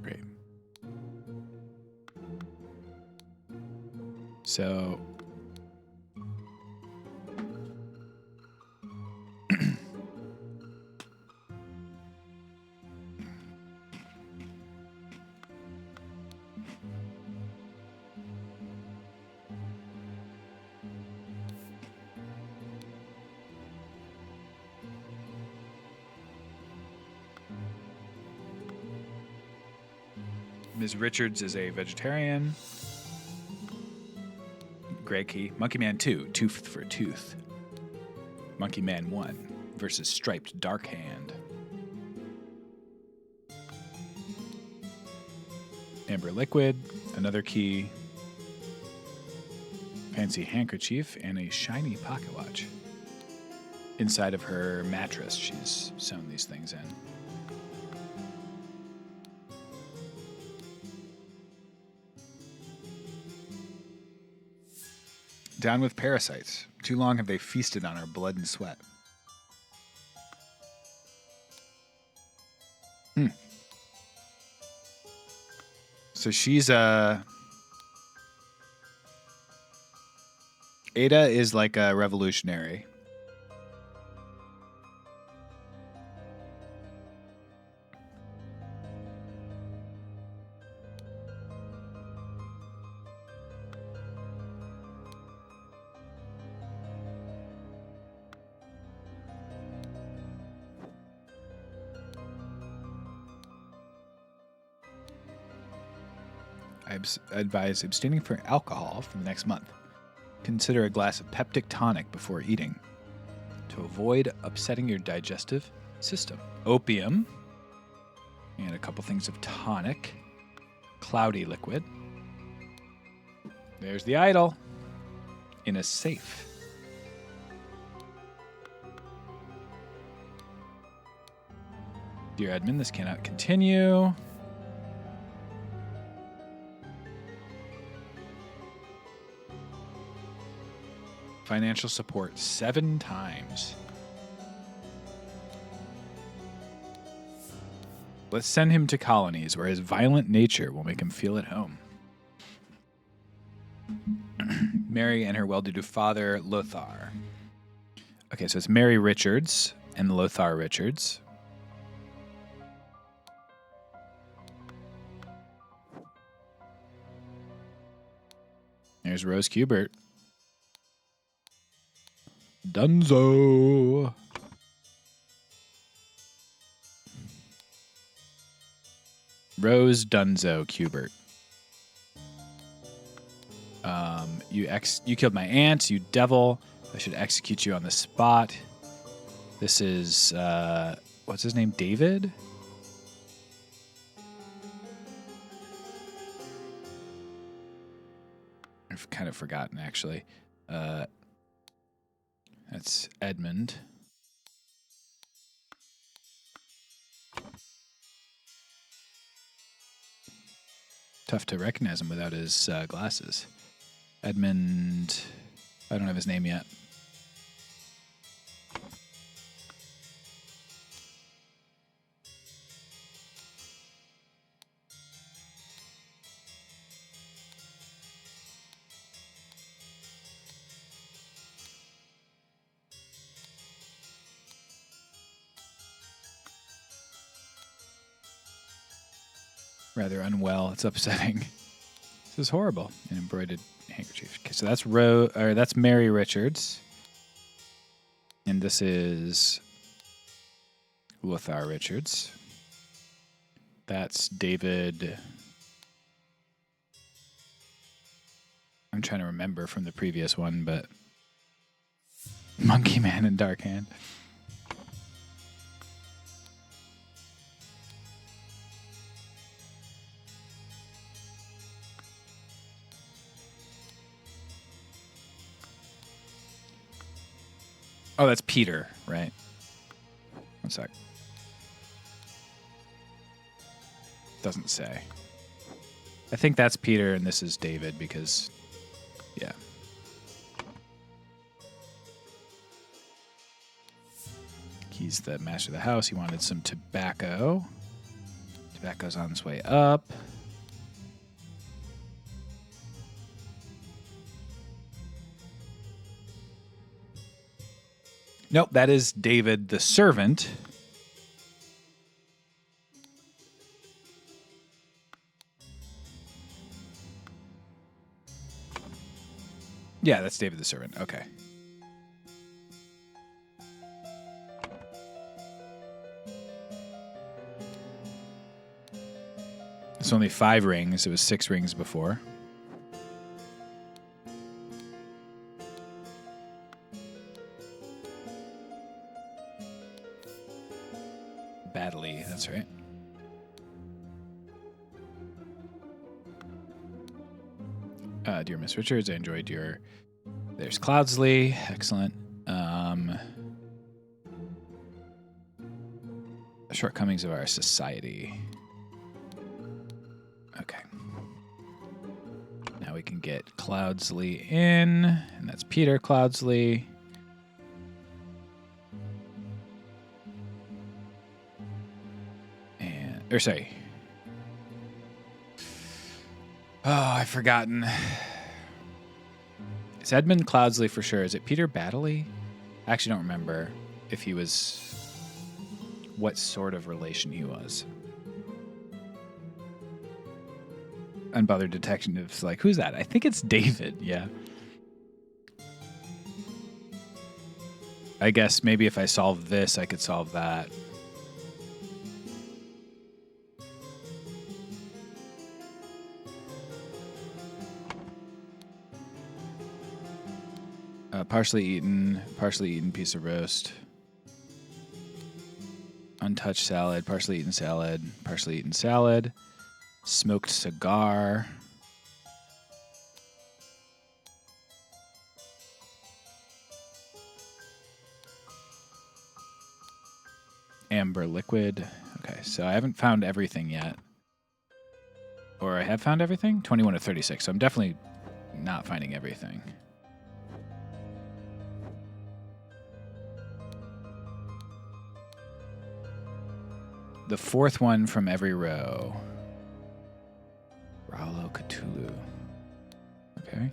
Great. So Ms. Richards is a vegetarian. Gray key. Monkey Man 2, tooth for tooth. Monkey Man 1 versus Striped Dark Hand. Amber Liquid, another key. Fancy handkerchief, and a shiny pocket watch. Inside of her mattress, she's sewn these things in. Down with parasites. Too long have they feasted on our blood and sweat. So she's Ada is like a revolutionary. I advise abstaining from alcohol for the next month. Consider a glass of peptic tonic before eating to avoid upsetting your digestive system. Opium, and a couple things of tonic. Cloudy liquid. There's the idol in a safe. Dear Edmund, this cannot continue. Financial support 7 times. Let's send him to colonies where his violent nature will make him feel at home. Mary and her well-to-do father, Lothar. Okay, so it's Mary Richards and Lothar Richards. There's Rose Kubert. Dunzo. Rose Dunzo Kubert. You killed my aunt, you devil. I should execute you on the spot. This is what's his name? David? I've kind of forgotten actually. That's Edmund. Tough to recognize him without his glasses. Edmund, I don't have his name yet. Rather unwell. It's upsetting. This is horrible. An embroidered handkerchief. Okay, so that's Mary Richards. And this is Lothar Richards. That's David. I'm trying to remember from the previous one, but Monkey Man and Dark Hand. Oh, that's Peter, right? One sec. Doesn't say. I think that's Peter and this is David because, yeah. He's the master of the house. He wanted some tobacco. Tobacco's on its way up. Nope, that is David the servant. Yeah, that's David the servant. Okay. It's only 5 rings. It was 6 rings before. Badly, that's right. Dear Miss Richards, I enjoyed your... There's Cloudsley. Excellent. Shortcomings of our society. Okay. Now we can get Cloudsley in, and that's Peter Cloudsley. Or sorry. Oh, I've forgotten. It's Edmund Cloudsley for sure. Is it Peter Baddeley? I actually don't remember if he was, what sort of relation he was. Unbothered detectives like, who's that? I think it's David. Yeah. I guess maybe if I solve this, I could solve that. Partially eaten piece of roast. Untouched salad, partially eaten salad. Smoked cigar. Amber liquid. Okay, so I haven't found everything yet. Or I have found everything? 21 to 36, so I'm definitely not finding everything. The fourth one from every row. Raulo Cthulhu. Okay.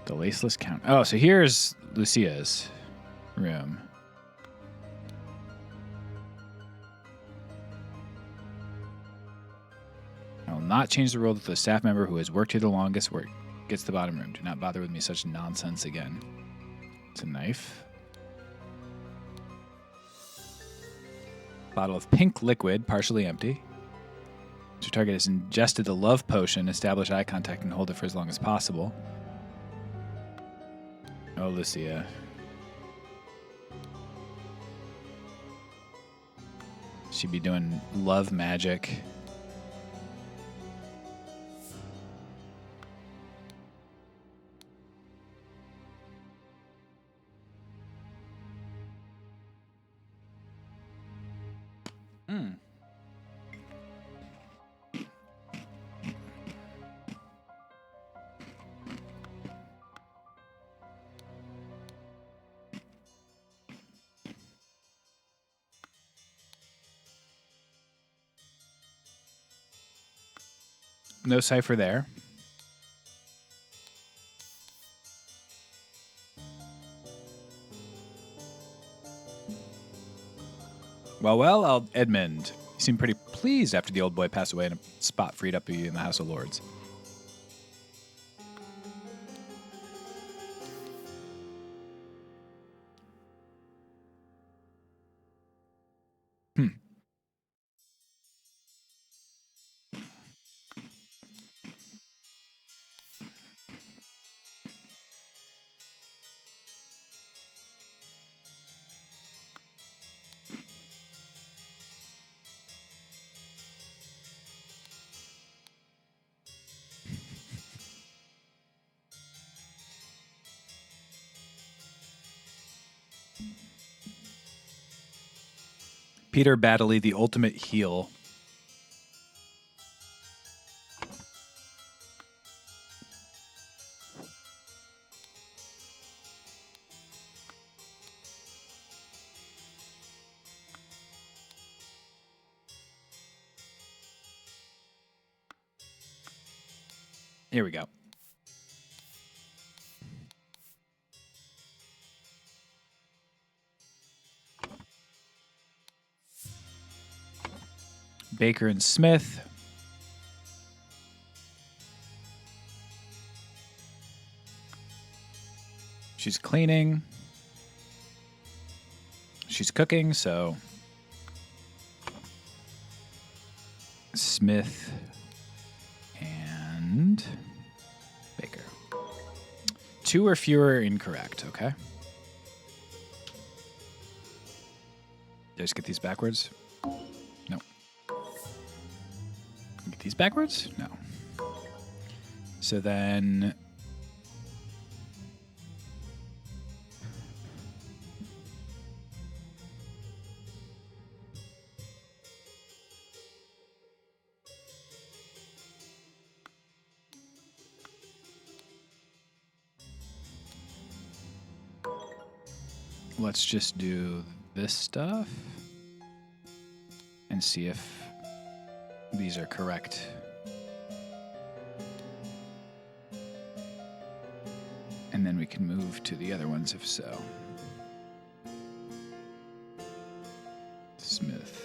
The Laceless Count. Oh, so here's Lucia's room. I will not change the rule that the staff member who has worked here the longest gets the bottom room. Do not bother with me such nonsense again. It's a knife. Bottle of pink liquid, partially empty. Your target has ingested the love potion. Establish eye contact and hold it for as long as possible. Oh, Lucia. She'd be doing love magic. No cipher there. Well, Edmund. You seem pretty pleased after the old boy passed away and a spot freed up for you in the House of Lords. Peter Baddeley, the ultimate heel. Here we go. Baker and Smith. She's cleaning. She's cooking, so Smith and Baker. 2 or fewer incorrect, okay? Did I just get these backwards? No. Get these backwards? No. So then let's just do this stuff and see if these are correct. And then we can move to the other ones if so. Smith.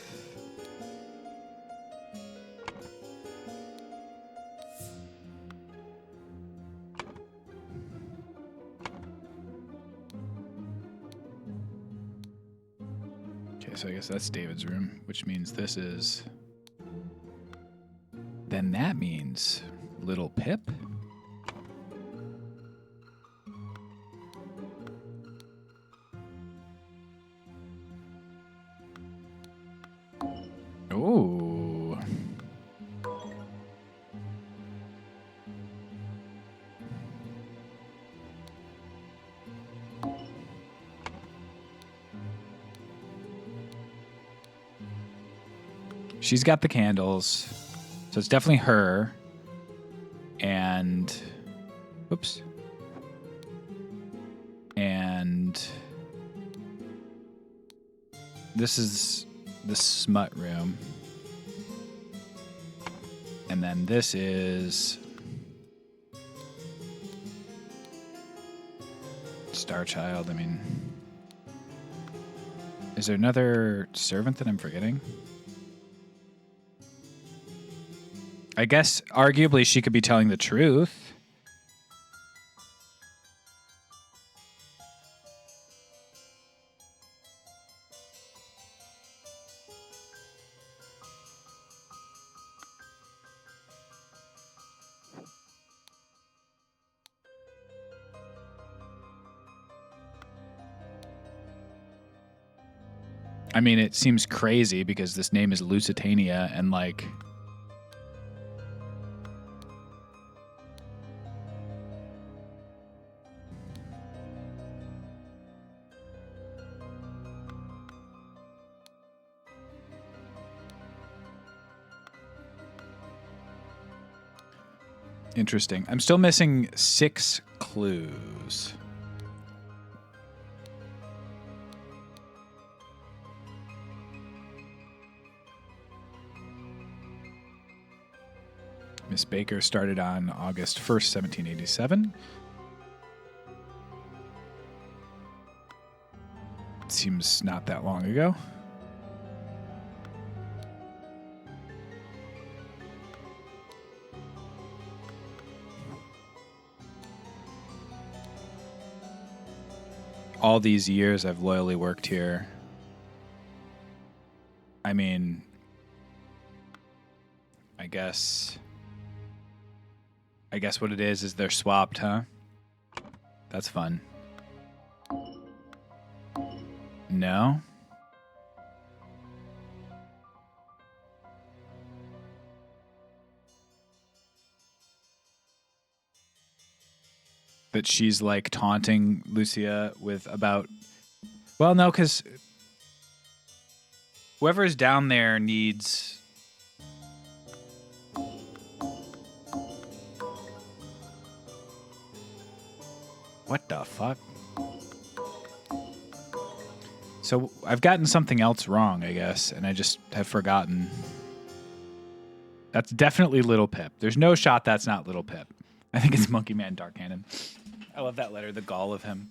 Okay, so I guess that's David's room, which means this is... Then that means Little Pip? Ooh. She's got the candles, so it's definitely her. And, oops. And this is the smut room. And then this is Starchild. I mean, is there another servant that I'm forgetting? I guess arguably she could be telling the truth. I mean, it seems crazy because this name is Lusitania and like... Interesting. I'm still missing 6 clues. Miss Baker started on August 1st, 1787. Seems not that long ago. All these years I've loyally worked here. I mean, I guess what it is they're swapped, huh? That's fun. No? That she's like taunting Lucia with about... Well, no, because whoever is down there needs... What the fuck? So I've gotten something else wrong, I guess, and I just have forgotten. That's definitely Little Pip. There's no shot that's not Little Pip. I think it's Monkey Man Dark Cannon. I love that letter, the gall of him.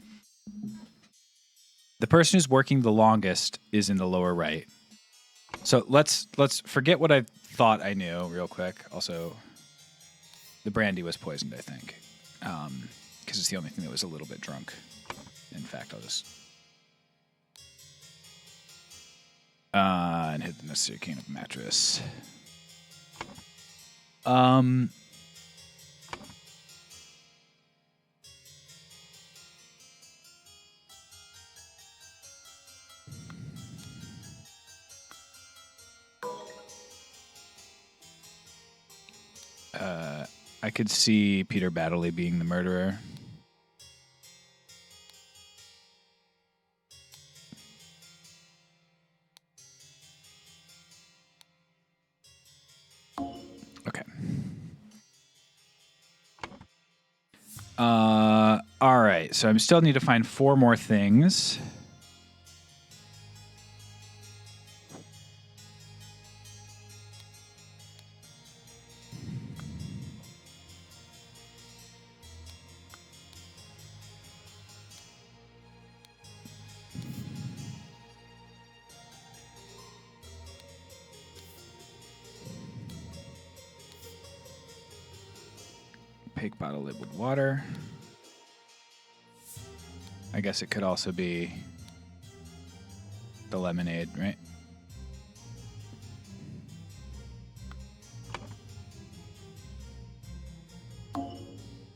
The person who's working the longest is in the lower right. So let's forget what I thought I knew real quick. Also, the brandy was poisoned, I think. Because it's the only thing that was a little bit drunk. In fact, I'll just... and hit the necessary cane of mattress. I could see Peter Baddeley being the murderer. Okay. All right. So I still need to find 4 more things. opaque bottle lid with water. I guess it could also be the lemonade, right?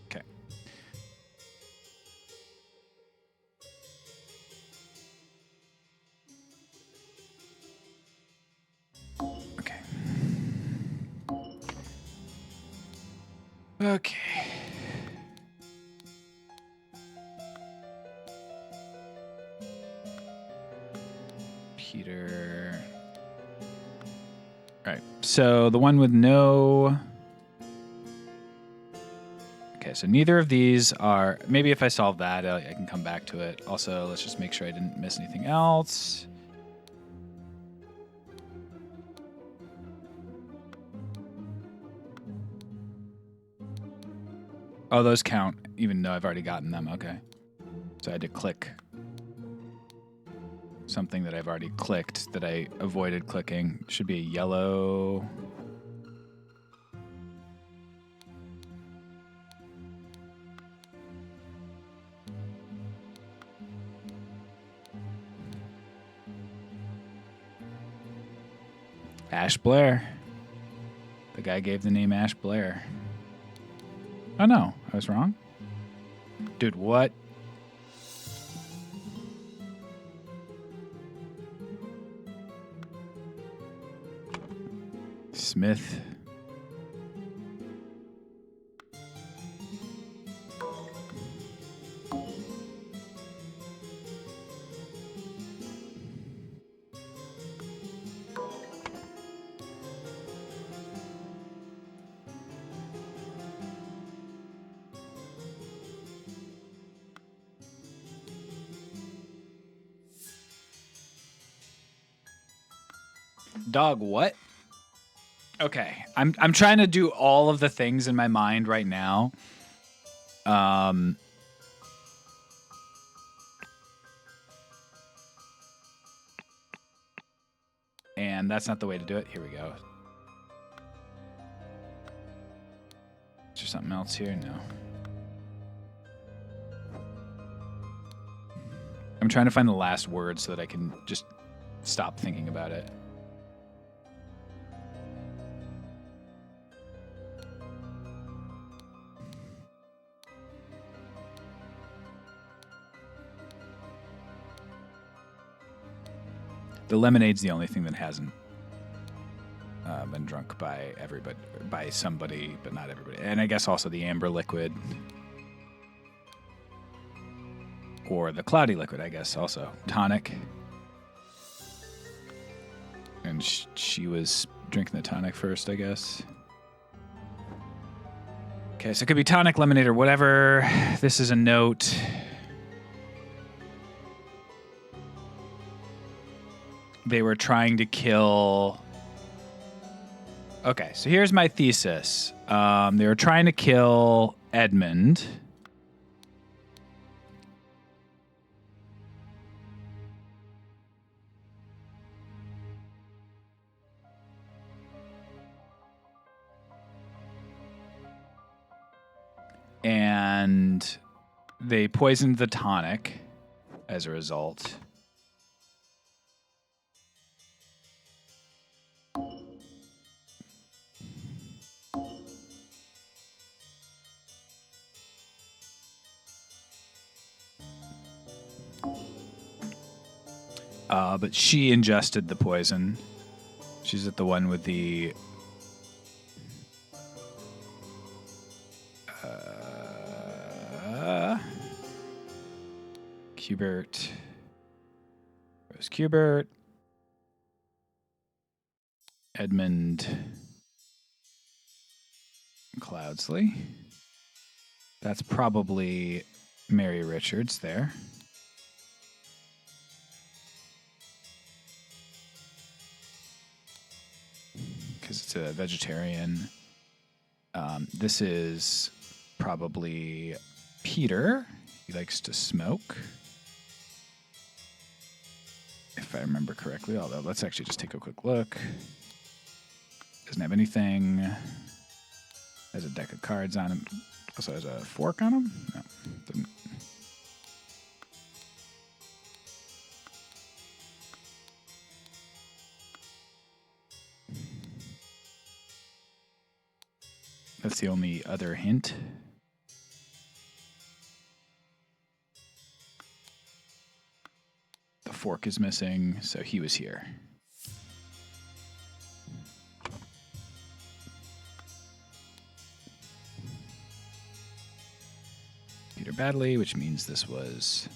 Okay. Okay. Okay. Peter. All right. So the one with no. Okay, so neither of these are. Maybe if I solve that, I can come back to it. Also, let's just make sure I didn't miss anything else. Oh, those count, even though I've already gotten them. Okay. So I had to click something that I've already clicked that I avoided clicking. Should be a yellow. Ash Blair. The guy gave the name Ash Blair. Oh no, I was wrong. Dude, what? Smith. Dog, what? Okay, I'm trying to do all of the things in my mind right now. And that's not the way to do it. Here we go. Is there something else here? No. I'm trying to find the last word so that I can just stop thinking about it. The lemonade's the only thing that hasn't been drunk by everybody, by somebody, but not everybody. And I guess also the amber liquid. Or the cloudy liquid, I guess, also. Tonic. And she was drinking the tonic first, I guess. Okay, so it could be tonic, lemonade, or whatever. This is a note. They were trying to kill... Okay, so here's my thesis. They were trying to kill Edmund. And they poisoned the tonic as a result. But she ingested the poison. She's at the one with the... Cubert. Rose Cubert. Edmund Cloudsley. That's probably Mary Richards there. Because it's a vegetarian. This is probably Peter. He likes to smoke. If I remember correctly, although let's actually just take a quick look. Doesn't have anything. Has a deck of cards on him. Also has a fork on him? No. Didn't. That's the only other hint. The fork is missing, so he was here. Peter Baddeley, which means this was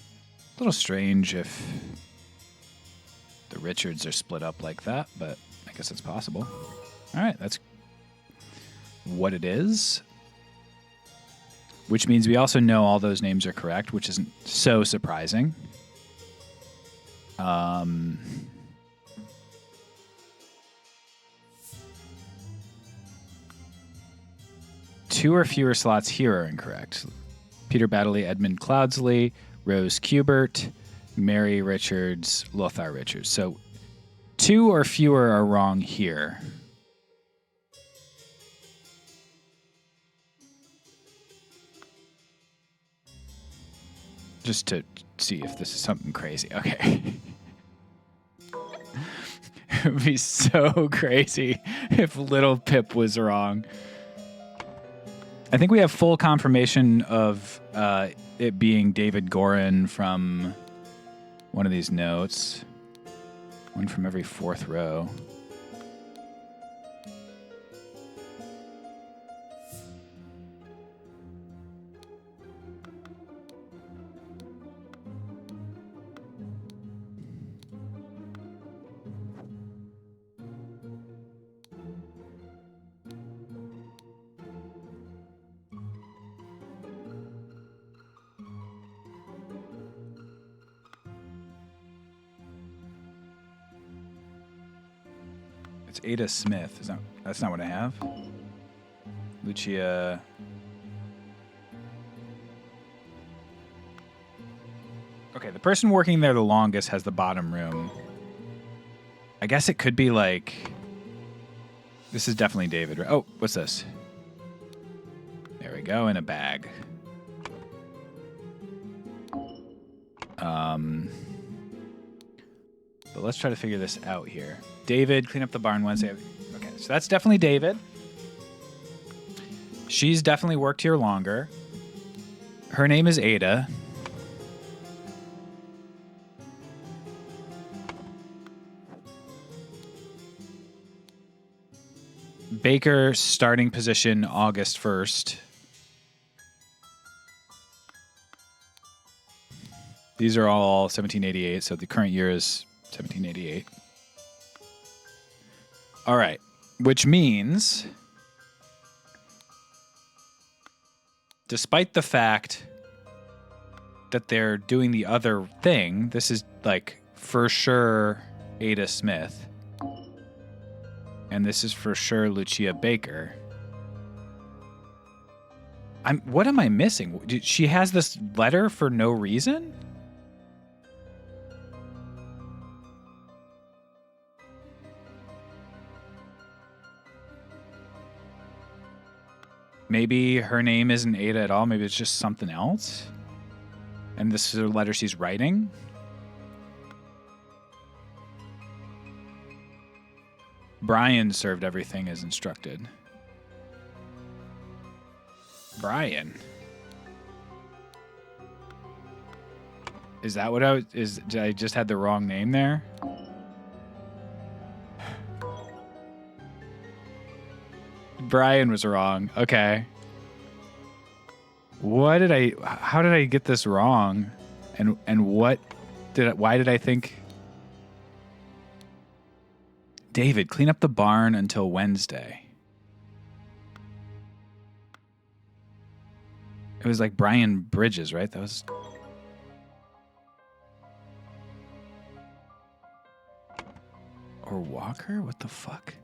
a little strange if the Richards are split up like that, but I guess it's possible. All right, that's what it is. Which means we also know all those names are correct, which isn't so surprising. Two or fewer slots here are incorrect. Peter Baddeley, Edmund Cloudsley, Rose Kubert, Mary Richards, Lothar Richards. So two or fewer are wrong here. Just to see if this is something crazy. Okay. It would be so crazy if Little Pip was wrong. I think we have full confirmation of it being David Gorin from one of these notes. One from every fourth row. It's Ada Smith. That's not what I have. Lucia. Okay, the person working there the longest has the bottom room. I guess it could be like... This is definitely David. Oh, what's this? There we go, in a bag. But let's try to figure this out here. David, clean up the barn Wednesday. Okay, so that's definitely David. She's definitely worked here longer. Her name is Ada. Baker, starting position August 1st. These are all 1788, so the current year is 1788. All right, which means, despite the fact that they're doing the other thing, this is like for sure Ada Smith. And this is for sure Lucia Baker. What am I missing? She has this letter for no reason? Maybe her name isn't Ada at all. Maybe it's just something else. And this is a letter she's writing. Brian served everything as instructed. Brian. Is that what did I just had the wrong name there? Brian was wrong. Okay. How did I get this wrong? And why did I think David, clean up the barn until Wednesday? It was like Brian Bridges, right? That was or Walker? What the fuck?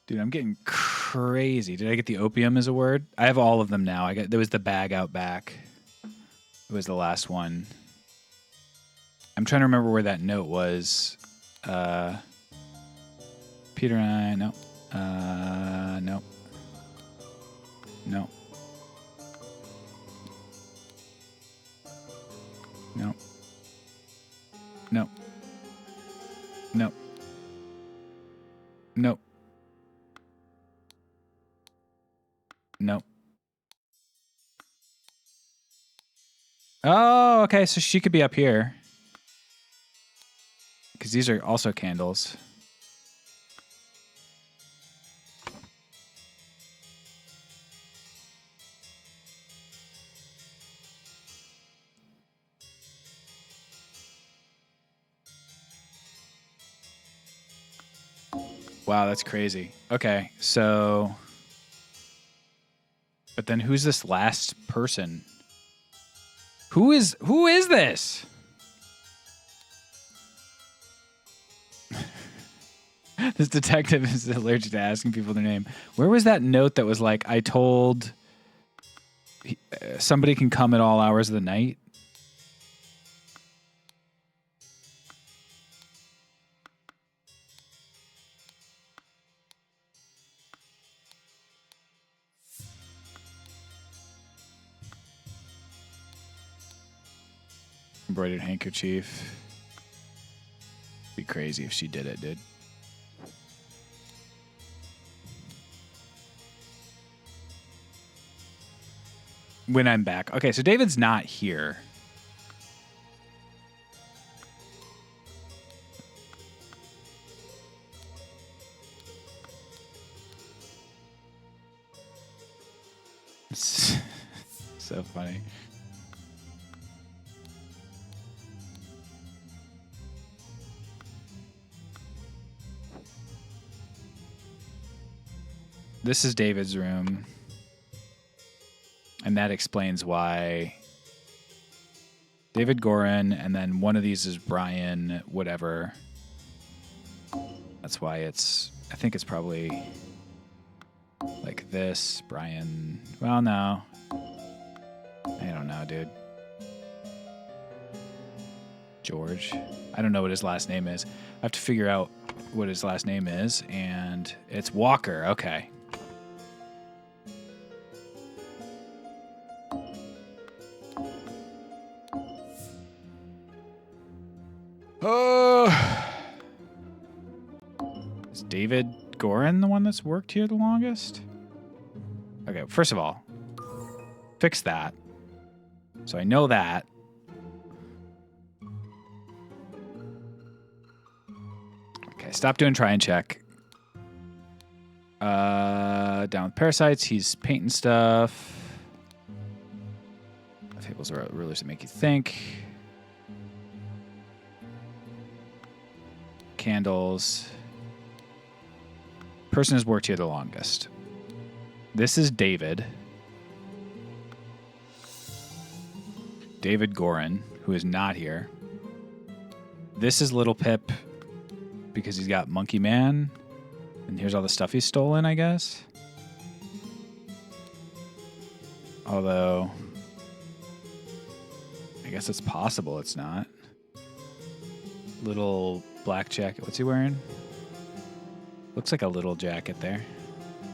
Dude, I'm getting crazy. Did I get the opium as a word? I have all of them now. There was the bag out back. It was the last one. I'm trying to remember where that note was. Peter and I, no. No. No. No. No. No. No. No. Oh, okay. So she could be up here. Because these are also candles. Wow, that's crazy. Okay, so... But then who's this last person? Who is this? This detective is allergic to asking people their name. Where was that note that was like, I told somebody can come at all hours of the night? Embroidered handkerchief. Be crazy if she did it, dude. When I'm back. Okay, so David's not here. So funny. This is David's room. And that explains why David Gorin, and then one of these is Brian, whatever. That's why it's, I think it's probably like this, Brian. Well, no. I don't know, dude. George. I don't know what his last name is. I have to figure out what his last name is, and it's Walker. Okay. Is David Gorin the one that's worked here the longest? Okay, first of all, fix that. So I know that. Okay, stop doing try and check. Down with parasites, he's painting stuff. Fables are rulers that make you think. Candles. Person has worked here the longest. This is David. David Gorin, who is not here. This is Little Pip because he's got Monkey Man. And here's all the stuff he's stolen, I guess. Although, I guess it's possible it's not. Little black jacket. What's he wearing? Looks like a little jacket there.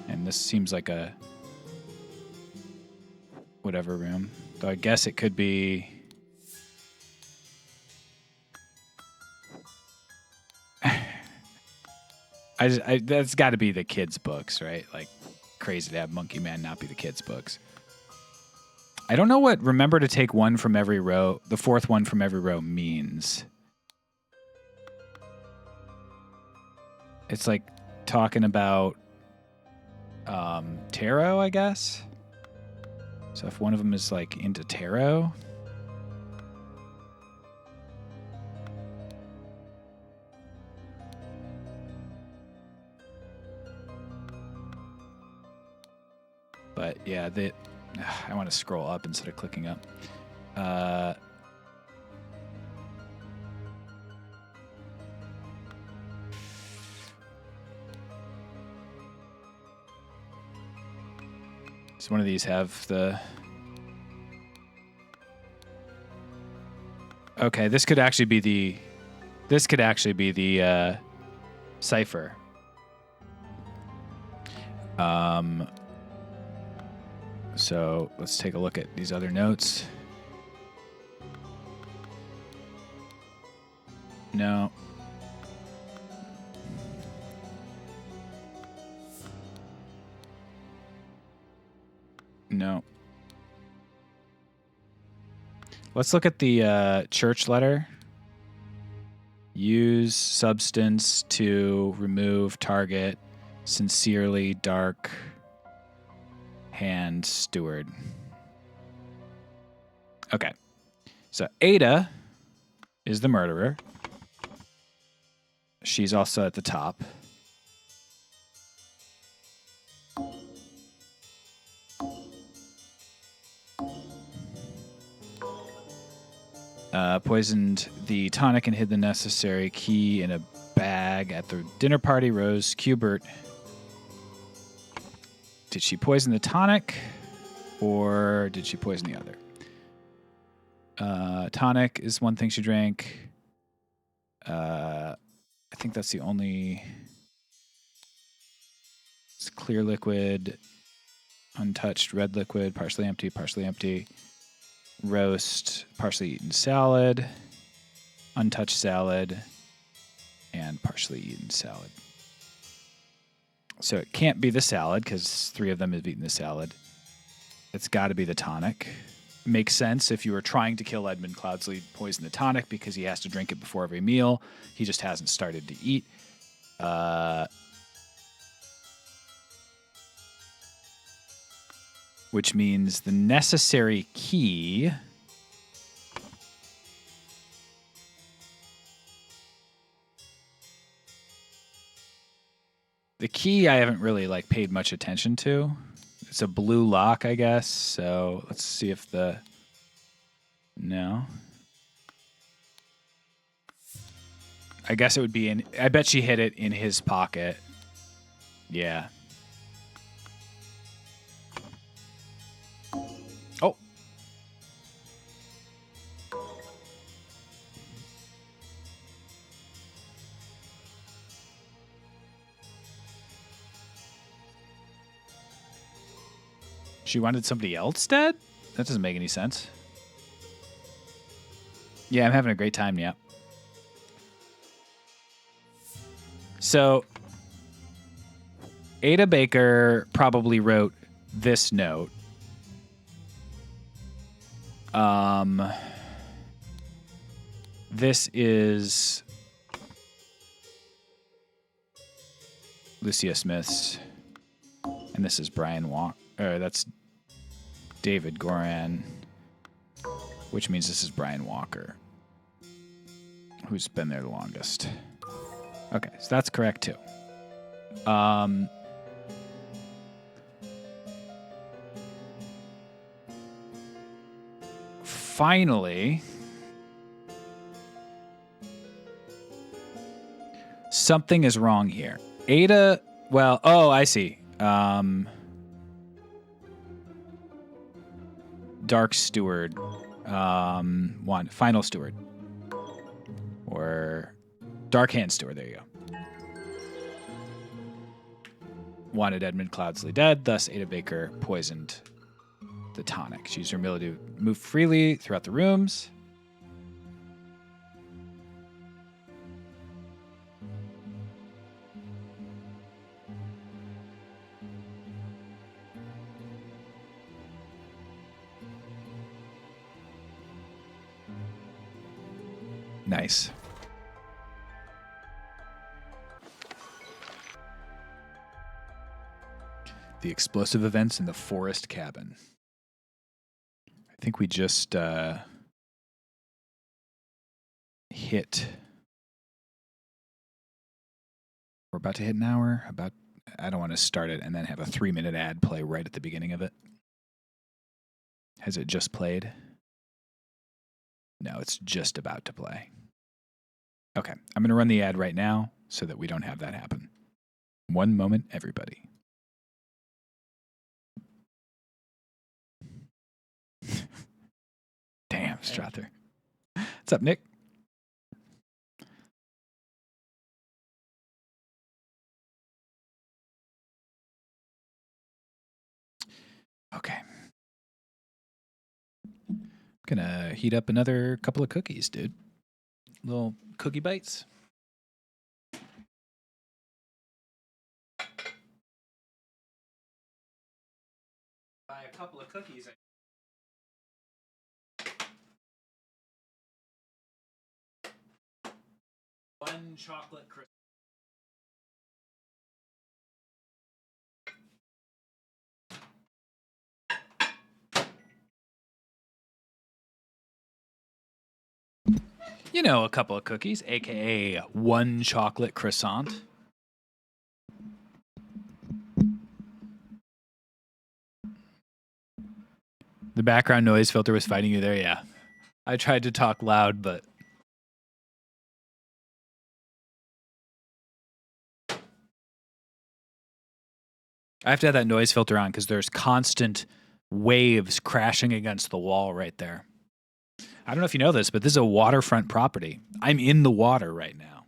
And this seems like a whatever room. Though I guess it could be... that's got to be the kids' books, right? Like, crazy to have Monkey Man not be the kids' books. I don't know what remember to take one from every row, the fourth one from every row means. It's like talking about tarot, I guess. So if one of them is like into tarot. But yeah, I want to scroll up instead of clicking up. Does one of these have the... Okay, this could actually be the... This could actually be the cipher. So let's take a look at these other notes. No. No. Let's look at the church letter. Use substance to remove target. Sincerely, Dark Hand Steward. Okay. So Ada is the murderer. She's also at the top. Poisoned the tonic and hid the necessary key in a bag at the dinner party. Rose Kubert. Did she poison the tonic or did she poison the other? Tonic is one thing she drank. I think that's the only. It's clear liquid, untouched red liquid, partially empty, partially empty. Roast, partially eaten salad, untouched salad, and partially eaten salad. So it can't be the salad because 3 of them have eaten the salad. It's got to be the tonic. Makes sense if you were trying to kill Edmund Cloudsley, poison the tonic because he has to drink it before every meal. He just hasn't started to eat. Which means the necessary key I haven't really paid much attention to. It's a blue lock, I guess. So let's see if no. I guess it would be I bet she hid it in his pocket. Yeah. Oh. She wanted somebody else dead? That doesn't make any sense. Yeah, I'm having a great time, yeah. So, Ada Baker probably wrote this note. This is Lucia Smith's, and this is Brian Walker. That's David Goran, which means this is Brian Walker, who's been there the longest. Okay, so that's correct too. Finally, something is wrong here. Ada, well, oh, I see. Dark Steward, Final Steward, or Dark Hand Steward. There you go. Wanted Edmund Cloudsley dead, thus Ada Baker poisoned the tonic. She used her ability to move freely throughout the rooms. Nice. The explosive events in the forest cabin. I think we just hit. We're about to hit an hour. I don't want to start it and then have a 3-minute ad play right at the beginning of it. Has it just played? No, it's just about to play. Okay, I'm going to run the ad right now so that we don't have that happen. One moment, everybody. Damn, Strother. What's up, Nick? Okay, Gonna heat up another couple of cookies, dude. Little cookie bites. Buy a couple of cookies. One chocolate crisp. You know, a couple of cookies, aka one chocolate croissant. The background noise filter was fighting you there, yeah. I tried to talk loud, but I have to have that noise filter on because there's constant waves crashing against the wall right there. I don't know if you know this, but this is a waterfront property. I'm in the water right now.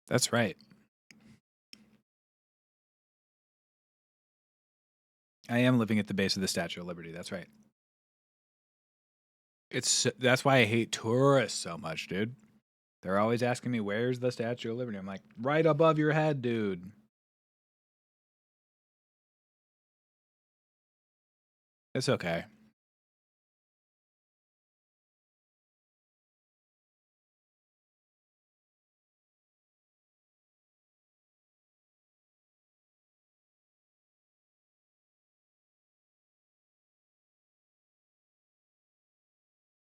That's right. I am living at the base of the Statue of Liberty. That's right. That's why I hate tourists so much, dude. They're always asking me, where's the Statue of Liberty? I'm like, right above your head, dude. It's okay.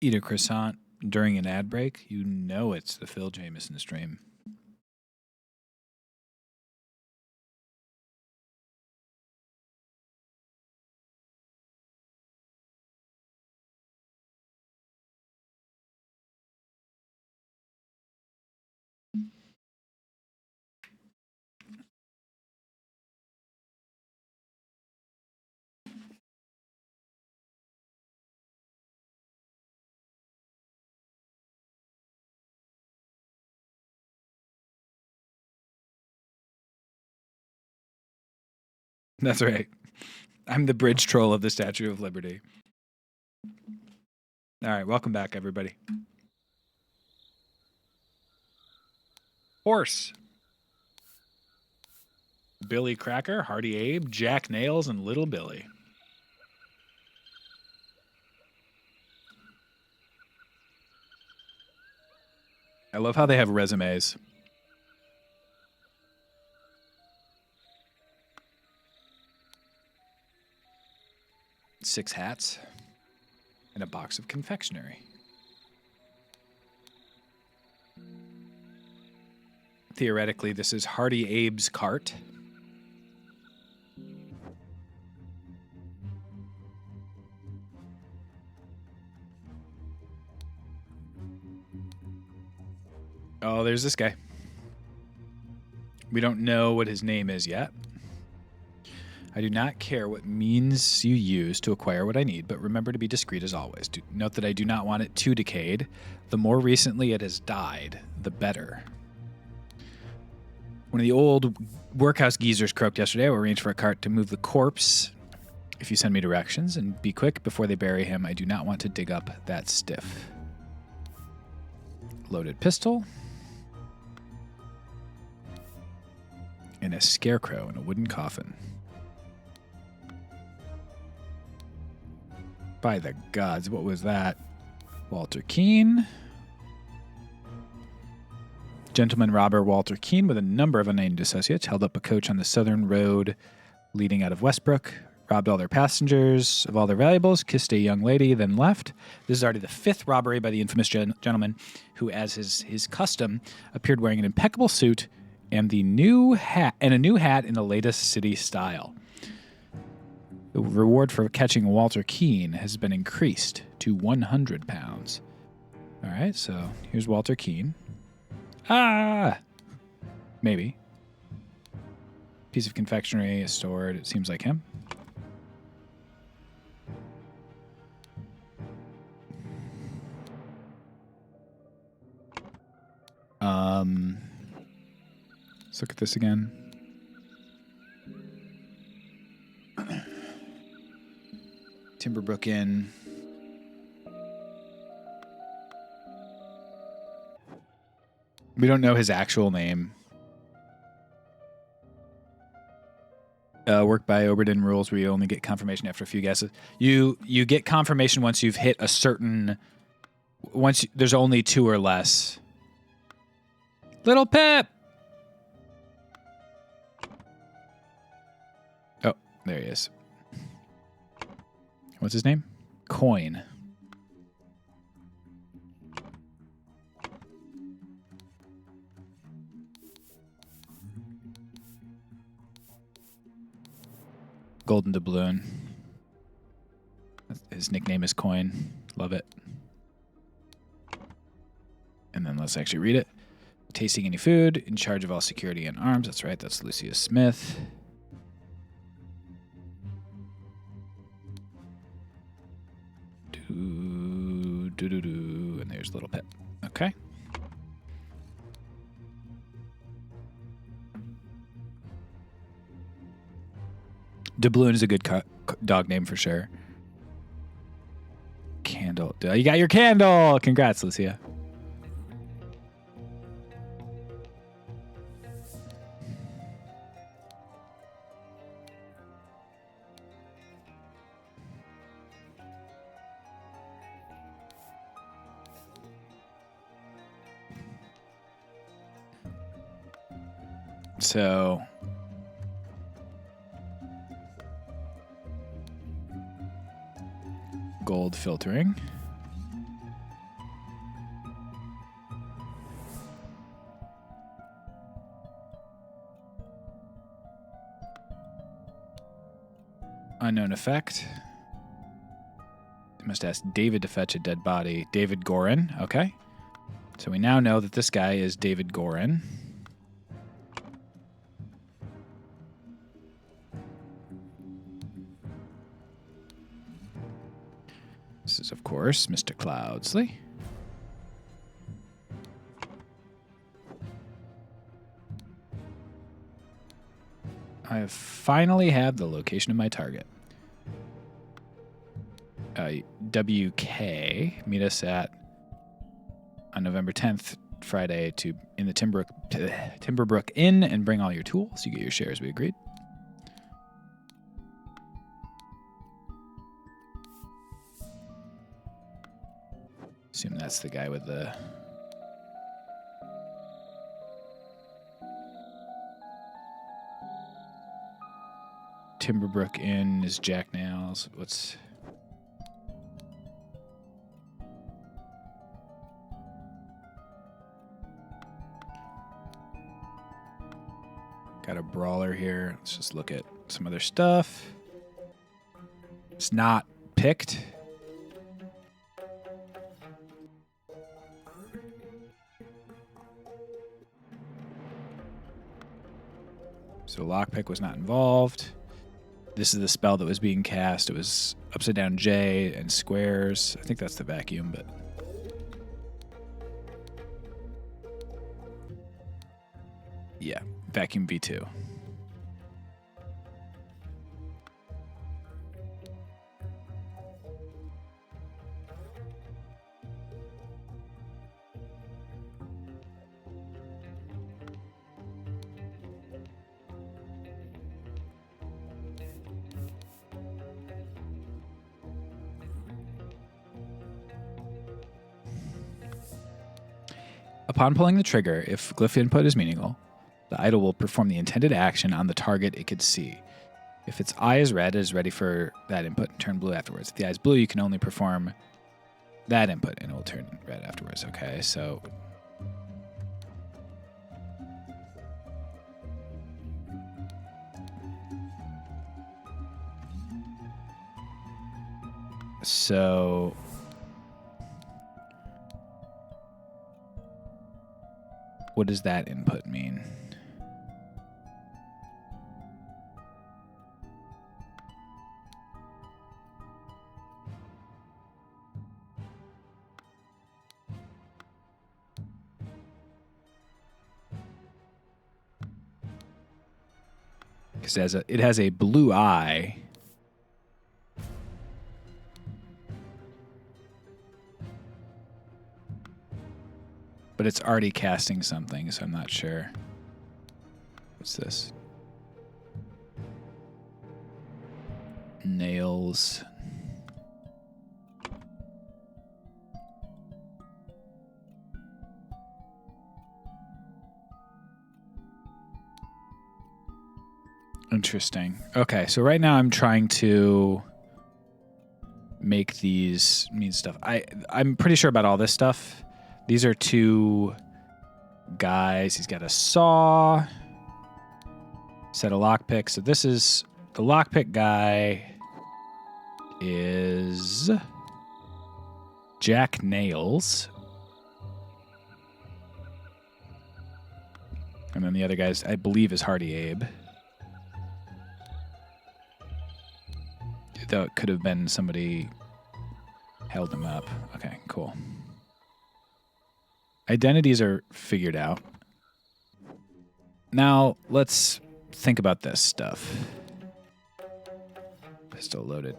Eat a croissant during an ad break, you know it's the Phil Jameson stream. That's right. I'm the bridge troll of the Statue of Liberty. All right, welcome back, everybody. Horse. Billy Cracker, Hardy Abe, Jack Nails, and Little Billy. I love how they have resumes. Six hats and a box of confectionery. Theoretically, this is Hardy Abe's cart. Oh, there's this guy. We don't know what his name is yet. I do not care what means you use to acquire what I need, but remember to be discreet as always. Note that I do not want it too decayed. The more recently it has died, the better. One of the old workhouse geezers croaked yesterday. I will arrange for a cart to move the corpse if you send me directions, and be quick before they bury him. I do not want to dig up that stiff. Loaded pistol. And a scarecrow in a wooden coffin. By the gods, what was that? Walter Keane. Gentleman robber Walter Keane, with a number of unnamed associates, held up a coach on the southern road leading out of Westbrook, robbed all their passengers of all their valuables, kissed a young lady, then left. This is already the fifth robbery by the infamous gentleman who, as his custom, appeared wearing an impeccable suit and a new hat in the latest city style. The reward for catching Walter Keane has been increased to 100 pounds. All right, so here's Walter Keane. Ah! Maybe. Piece of confectionery is stored. It seems like him. Let's look at this again. Timberbrook Inn. We don't know his actual name. Work by Oberdin rules where you only get confirmation after a few guesses. You get confirmation once you've hit a certain... there's only 2 or less. Little Pip! Oh, there he is. What's his name? Coin. Golden doubloon. His nickname is Coin. Love it. And then let's actually read it. Tasting any food, in charge of all security and arms. That's right, that's Lucius Smith. And there's Little Pip. Okay. Doubloon is a good dog name for sure. Candle. You got your candle! Congrats, Lucia. So, gold filtering. Unknown effect. Must ask David to fetch a dead body. David Gorin. Okay. So we now know that this guy is David Gorin. This is, of course, Mr. Cloudsley. I finally have the location of my target. WK. Meet us on November 10th, Friday, in the Timberbrook Inn, and bring all your tools. You get your shares. We agreed. Assume that's the guy with the... Timberbrook Inn is Jack Nails. What's... Got a brawler here. Let's just look at some other stuff. It's not picked. So lockpick was not involved. This is the spell that was being cast. It was upside down J and squares. I think that's the vacuum, but... Yeah, vacuum V2. Upon pulling the trigger, if glyph input is meaningful, the idol will perform the intended action on the target it could see. If its eye is red, it is ready for that input and turn blue afterwards. If the eye is blue, you can only perform that input and it will turn red afterwards. Okay, so... What does that input mean? Because it has a blue eye. But it's already casting something, so I'm not sure. What's this? Nails. Interesting. Okay, so right now I'm trying to make these mean stuff. I'm pretty sure about all this stuff. These are two guys. He's got a saw, set of lockpick. So this is the lockpick guy is Jack Nails. And then the other guys, I believe, is Hardy Abe. Though it could have been somebody held him up. Okay, cool. Identities are figured out. Now, let's think about this stuff. Pistol loaded.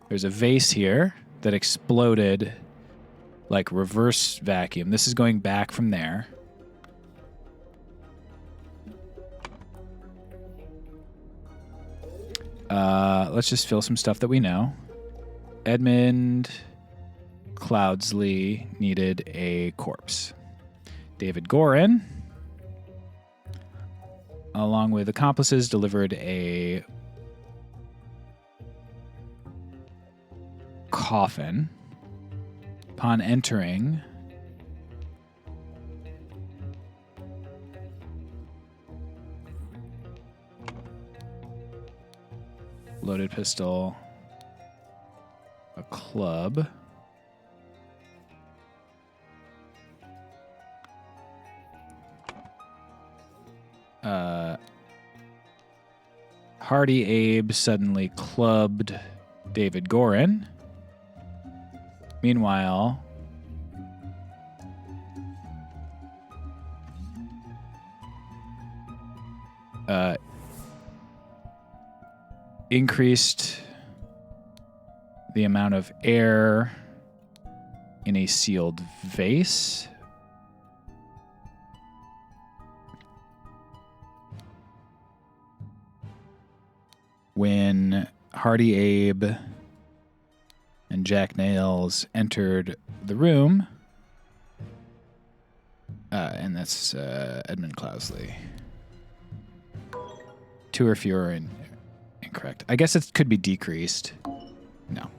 There's a vase here that exploded like reverse vacuum. This is going back from there. Let's just fill some stuff that we know. Edmund Cloudsley needed a corpse. David Gorin, along with accomplices, delivered a coffin. Upon entering, loaded pistol, a club, Hardy Abe suddenly clubbed David Gorin. Meanwhile, increased the amount of air in a sealed vase. When Hardy Abe and Jack Nails entered the room, and that's Edmund Cloudsley. Two or fewer and incorrect. I guess it could be decreased. No.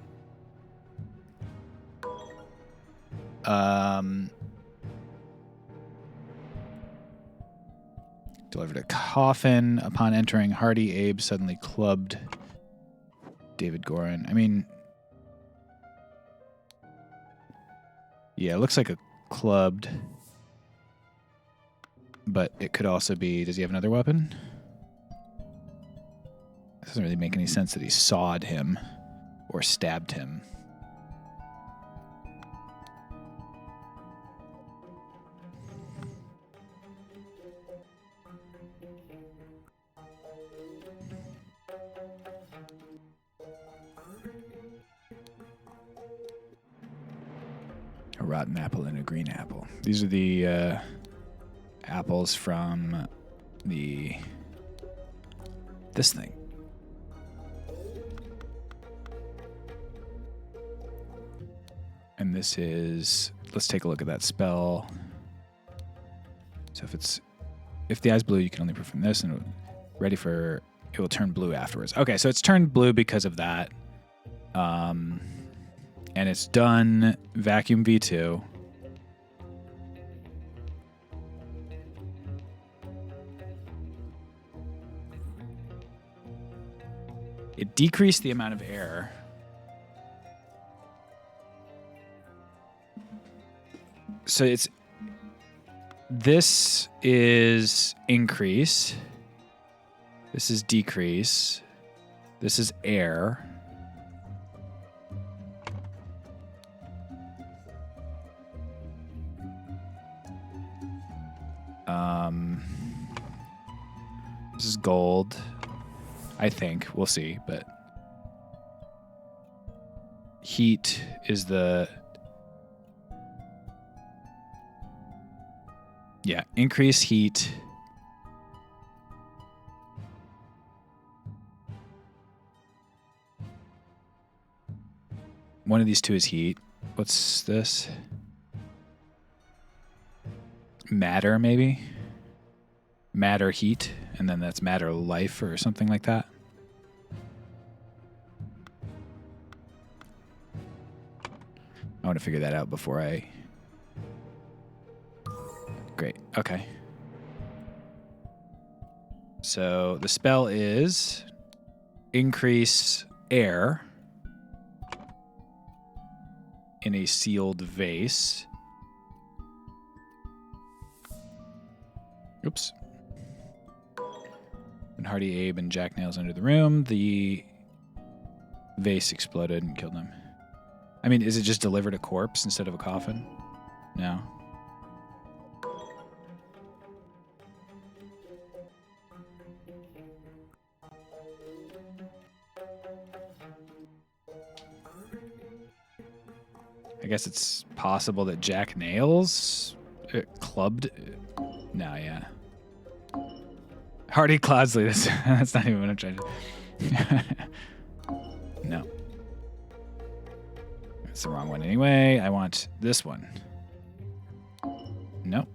Delivered a coffin. Upon entering, Hardy Abe suddenly clubbed David Gorin. I mean, yeah, it looks like a clubbed, but it could also be, does he have another weapon? It doesn't really make any sense that he sawed him or stabbed him. A rotten apple and a green apple. These are the apples from this thing. And this is, let's take a look at that spell. So if the eye's blue, you can only perform this, and it will turn blue afterwards. Okay, so it's turned blue because of that. And it's done vacuum V2. It decreased the amount of air. So this is increase. This is decrease. This is air. This is gold. I think. We'll see, but heat is the... Yeah, increase heat. One of these two is heat. What's this? Matter, maybe? Matter heat, and then that's matter life or something like that. I want to figure that out before I... Great, okay. So the spell is increase air in a sealed vase. Oops. When Hardy, Abe, and Jack Nails entered the room, the vase exploded and killed them. I mean, is it just delivered a corpse instead of a coffin? No. I guess it's possible that Jack Nails clubbed. No, yeah. Hardy Cloudsley. That's not even what I'm trying to. No. That's the wrong one anyway. I want this one. Nope.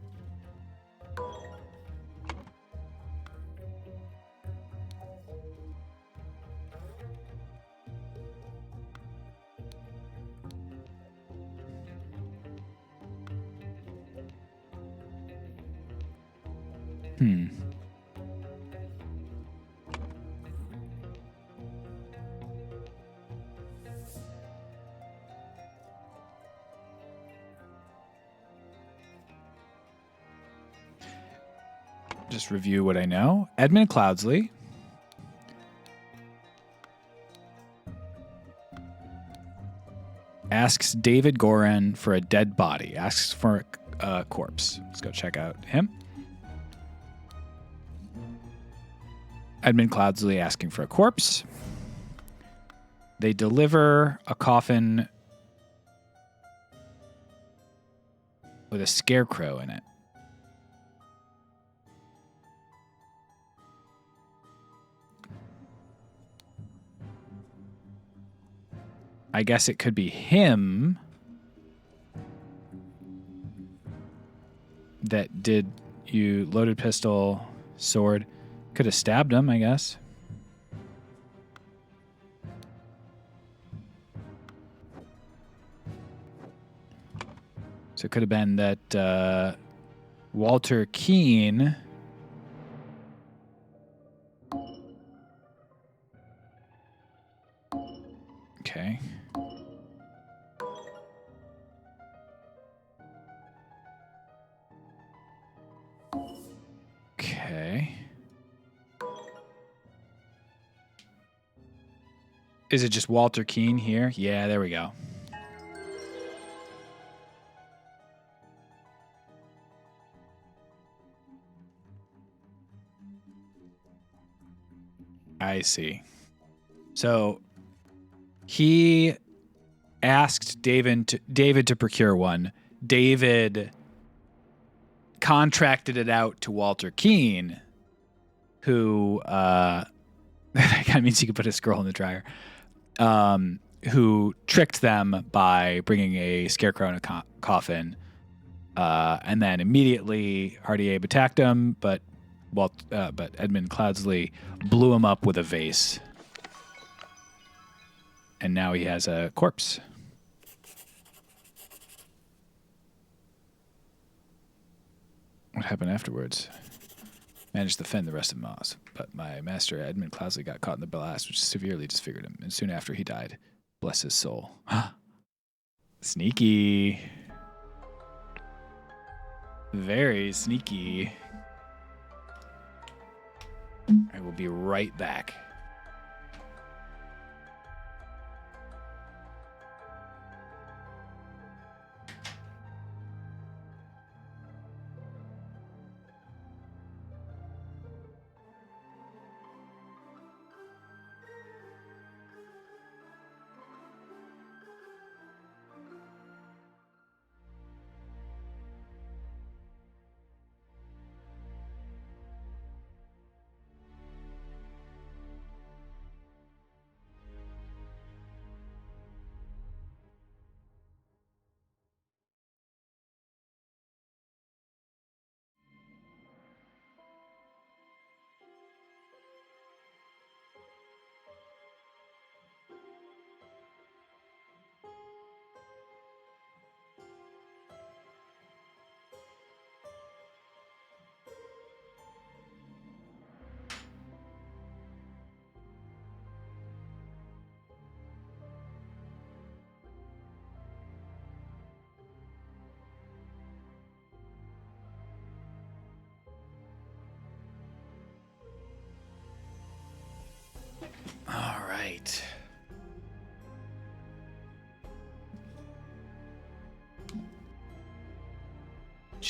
Just review what I know. Edmund Cloudsley. Asks David Goran for a dead body. Asks for a corpse. Let's go check out him. Edmund Cloudsley asking for a corpse. They deliver a coffin with a scarecrow in it. I guess it could be him that did you loaded pistol, sword. Could have stabbed him, I guess. So it could have been that Walter Keane okay. Okay. Is it just Walter Keane here? Yeah, there we go. I see. So he asked David to procure one. David contracted it out to Walter Keane, who that kind of means he could put a scroll in the dryer. Who tricked them by bringing a scarecrow in a coffin, and then immediately Hardy Abe attacked him, but Edmund Cloudsley blew him up with a vase, and now he has a corpse. What happened afterwards? Managed to fend the rest of Moss, but my master Edmund Cloudsley got caught in the blast, which severely disfigured him, and soon after he died. Bless his soul. Sneaky. Very sneaky. I will be right back.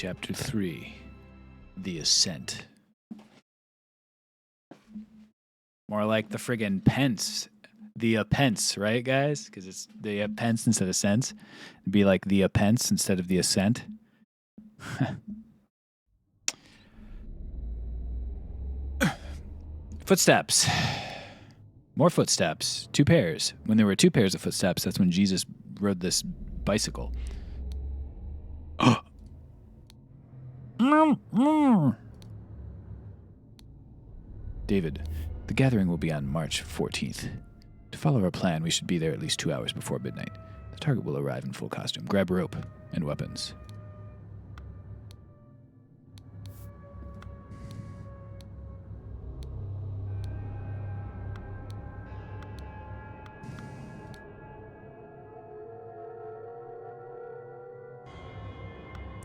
Chapter 3. The Ascent. More like the friggin' pence. The pence, right, guys? Because it's the pence instead of cents. It'd be like the pence instead of the ascent. Footsteps. More footsteps. 2 pairs. When there were 2 pairs of footsteps, that's when Jesus rode this bicycle. David, the gathering will be on March 14th. To follow our plan, we should be there at least 2 hours before midnight. The target will arrive in full costume. Grab rope and weapons.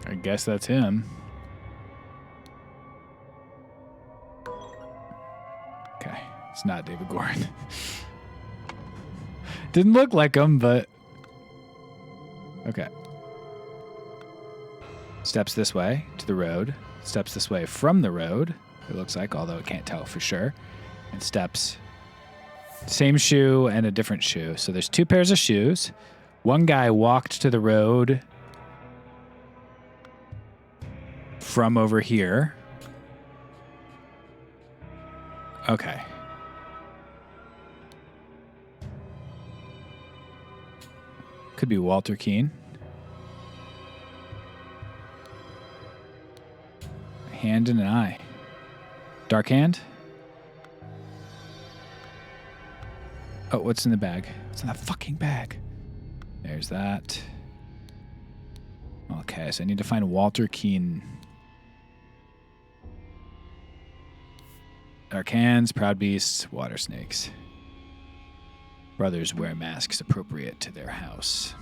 I guess that's him. Okay, it's not David Gorin. Didn't look like him, but okay. Steps this way to the road. Steps this way from the road, it looks like, although I can't tell for sure. And steps same shoe and a different shoe. So there's 2 pairs of shoes. One guy walked to the road from over here. Okay. Could be Walter Keane. A hand and an eye. Dark hand. Oh, what's in the bag? What's in that fucking bag? There's that. Okay, so I need to find Walter Keane. Dark hands, proud beasts, water snakes. Brothers wear masks appropriate to their house.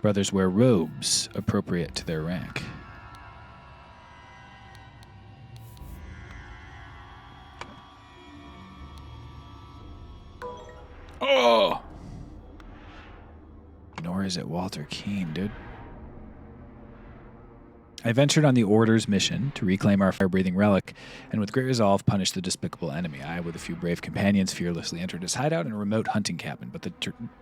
Brothers wear robes appropriate to their rank. Oh! Nor is it Walter Keane, dude. I ventured on the Order's mission to reclaim our fire-breathing relic, and with great resolve punish the despicable enemy. I, with a few brave companions, fearlessly entered his hideout in a remote hunting cabin, but the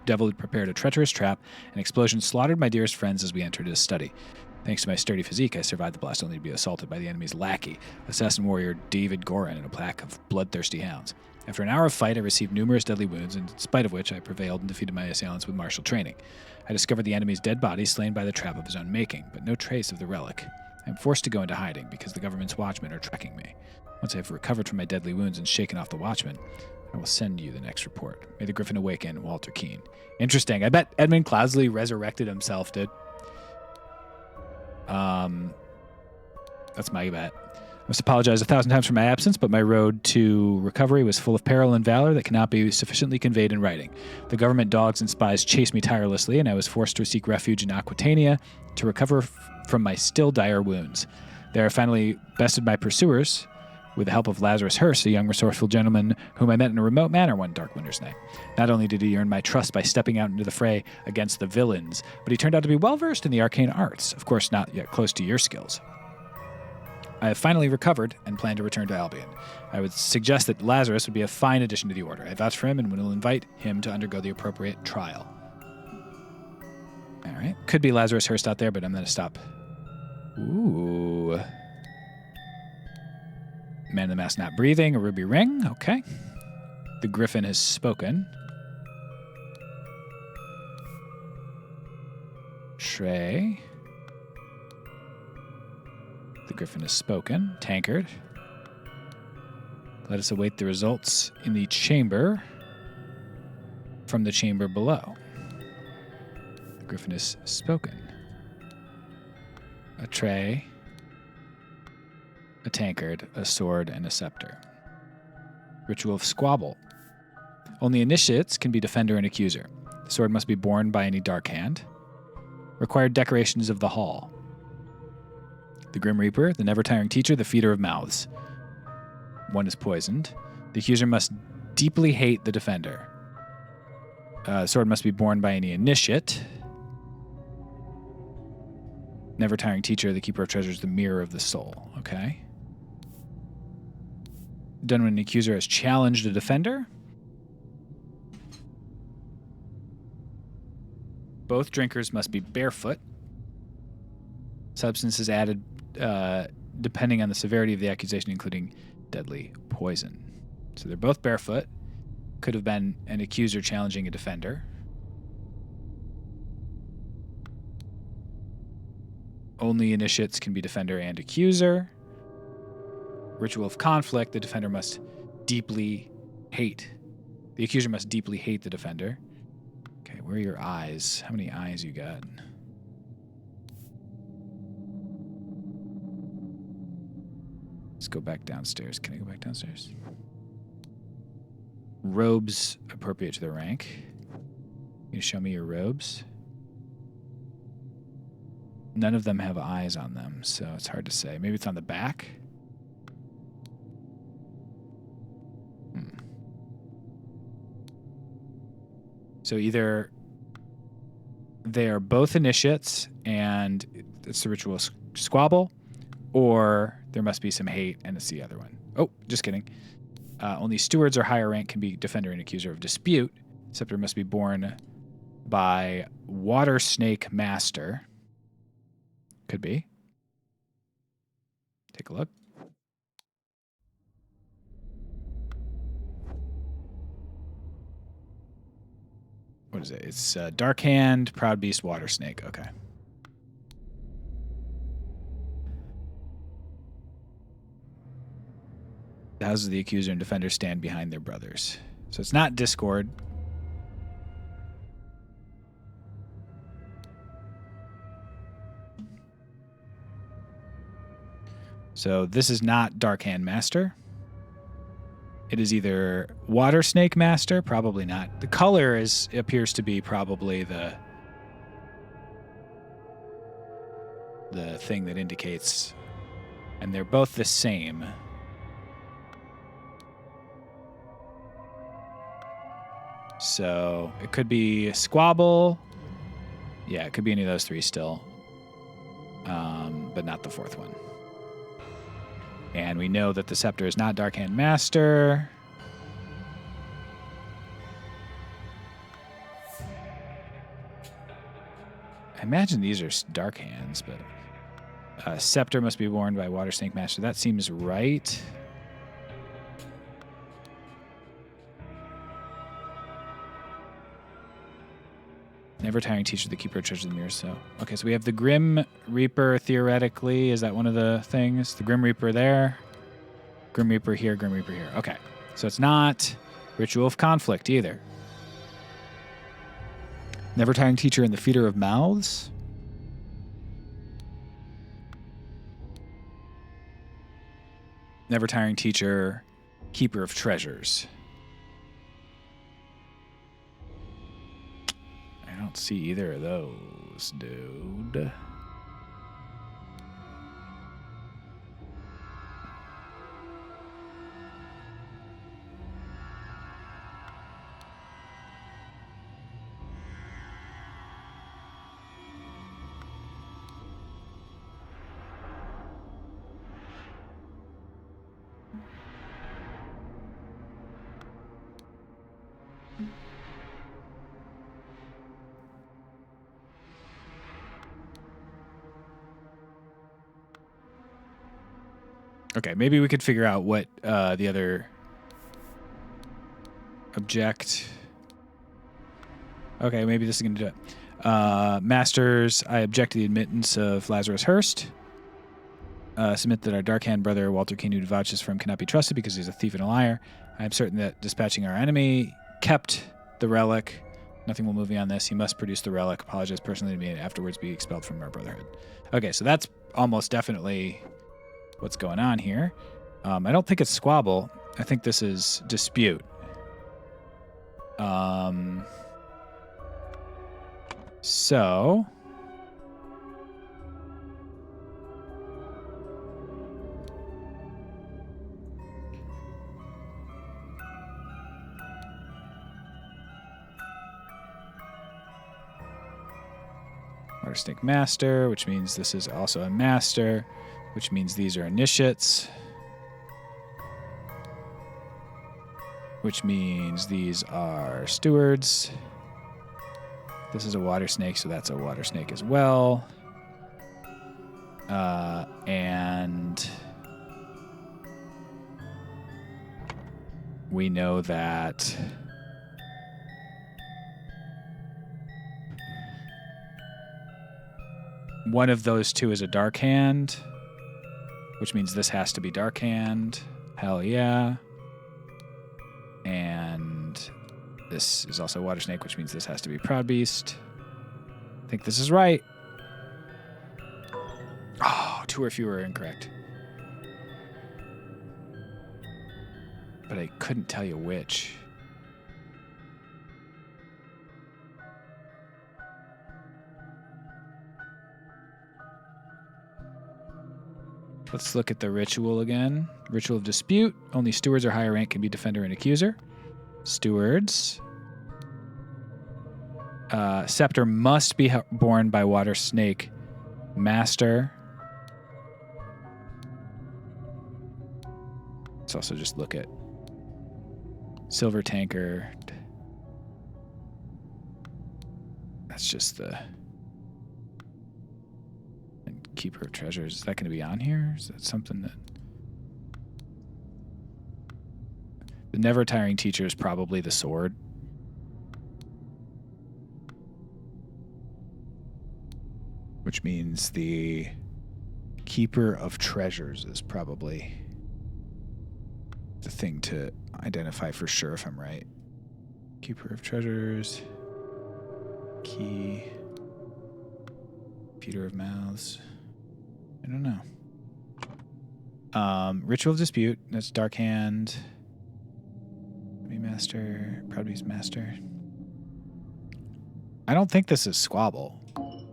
devil had prepared a treacherous trap, and explosion slaughtered my dearest friends as we entered his study. Thanks to my sturdy physique, I survived the blast only to be assaulted by the enemy's lackey, assassin warrior David Gorin, and a pack of bloodthirsty hounds. After an hour of fight, I received numerous deadly wounds, in spite of which I prevailed and defeated my assailants with martial training. I discovered the enemy's dead body slain by the trap of his own making, but no trace of the relic. I am forced to go into hiding because the government's watchmen are tracking me. Once I have recovered from my deadly wounds and shaken off the watchmen, I will send you the next report. May the Griffin awaken, Walter Keane. Interesting. I bet Edmund Cloudesley resurrected himself, dude. That's my bet. I must apologize 1,000 times for my absence, but my road to recovery was full of peril and valor that cannot be sufficiently conveyed in writing. The government dogs and spies chased me tirelessly, and I was forced to seek refuge in Aquitania to recover from my still dire wounds. There I finally bested my pursuers with the help of Lazarus Hearst, a young resourceful gentleman whom I met in a remote manor one dark winter's night. Not only did he earn my trust by stepping out into the fray against the villains, but he turned out to be well-versed in the arcane arts, of course not yet close to your skills. I have finally recovered and plan to return to Albion. I would suggest that Lazarus would be a fine addition to the Order. I vouch for him and will invite him to undergo the appropriate trial. All right. Could be Lazarus Hearst out there, but I'm going to stop. Ooh. Man in the Mask not breathing, a ruby ring. Okay. The Griffin has spoken. Trey. The Griffin has spoken. Tankard. Let us await the results in the chamber from the chamber below. The Griffin has spoken. A tray, a tankard, a sword, and a scepter. Ritual of Squabble. Only initiates can be defender and accuser. The sword must be borne by any dark hand. Required decorations of the hall. The Grim Reaper, the never-tiring teacher, the feeder of mouths. One is poisoned. The accuser must deeply hate the defender. Sword must be borne by any initiate. Never tiring teacher, the keeper of treasures, the mirror of the soul. Okay. Done when an accuser has challenged a defender. Both drinkers must be barefoot. Substances added depending on the severity of the accusation, including deadly poison. So they're both barefoot. Could have been an accuser challenging a defender. Only initiates can be defender and accuser. Ritual of conflict, the defender must deeply hate. The accuser must deeply hate the defender. Okay, where are your eyes? How many eyes you got? Let's go back downstairs. Can I go back downstairs? Robes appropriate to their rank. Can you show me your robes? None of them have eyes on them, so it's hard to say. Maybe it's on the back? So either they are both initiates and it's the ritual squabble, or there must be some hate and it's the other one. Oh, just kidding. Only stewards or higher rank can be defender and accuser of dispute. Scepter must be borne by water snake master. Could be. Take a look. What is it? It's Dark Hand, Proud Beast, Water Snake. Okay. The houses of the accuser and defender stand behind their brothers. So it's not Discord. So this is not Dark Hand Master. It is either Water Snake Master, probably not. The color appears to be probably the thing that indicates, and they're both the same. So it could be Squabble. Yeah, it could be any of those three still, but not the fourth one. And we know that the Scepter is not Dark Hand Master. I imagine these are Dark Hands, but Scepter must be worn by Water Snake Master. That seems right. Never tiring teacher, the keeper of treasures of the mirror. So, okay, so we have the Grim Reaper theoretically. Is that one of the things? The Grim Reaper there. Grim Reaper here, Grim Reaper here. Okay, so it's not Ritual of Conflict either. Never tiring teacher and the feeder of mouths. Never tiring teacher, keeper of treasures. I don't see either of those, dude. Okay, maybe we could figure out what the other object. Okay, maybe this is going to do it. Masters, I object to the admittance of Lazarus Hurst. Submit that our Dark Hand brother, Walter King, who vouches for him, cannot be trusted because he's a thief and a liar. I am certain that dispatching our enemy kept the relic. Nothing will move me on this. He must produce the relic, apologize personally to me, and afterwards be expelled from our brotherhood. Okay, so that's almost definitely what's going on here. I don't think it's squabble. I think this is dispute. So Water Snake Master, which means this is also a Master, which means these are Initiates, which means these are Stewards. This is a Water Snake, so that's a Water Snake as well. And we know that one of those two is a Dark Hand, which means this has to be Dark Hand. Hell yeah. And this is also Water Snake, which means this has to be Proud Beast. I think this is right. Oh, 2 or fewer are incorrect. But I couldn't tell you which. Let's look at the ritual again. Ritual of Dispute. Only stewards or higher rank can be defender and accuser. Stewards. Scepter must be borne by Water Snake Master. Let's also just look at Silver Tankard. That's just the... And Keeper of Treasures. Is that going to be on here? Is that something that... The Never Tiring Teacher is probably the sword. Which means the Keeper of Treasures is probably the thing to identify for sure if I'm right. Keeper of Treasures. Key. Feeder of Mouths. I don't know. Ritual of Dispute. That's Dark Hand. Master. Proud Beast Master. I don't think this is Squabble.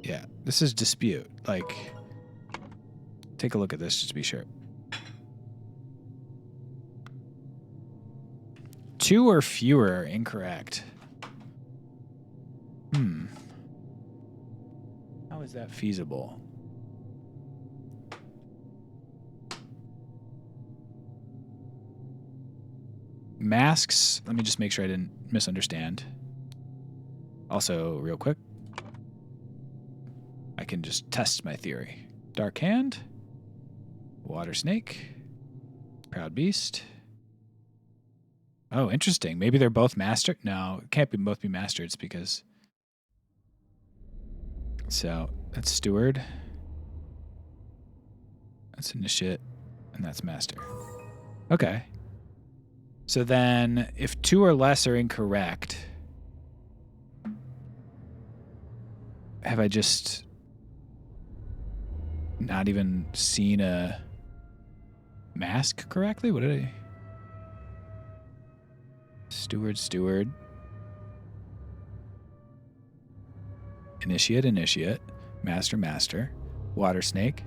Yeah, this is Dispute. Like, take a look at this just to be sure. 2 or fewer are incorrect. How is that feasible? Masks. Let me just make sure I didn't misunderstand. Also, real quick, I can just test my theory. Dark Hand, Water Snake, Proud Beast. Oh, interesting. Maybe they're both mastered. No, it can't be both be mastered because... So, that's Steward. That's Initiate. And that's Master. Okay. So then, if 2 or less are incorrect, have I just not even seen a mask correctly? What did I... Steward. Initiate. Master. Water Snake.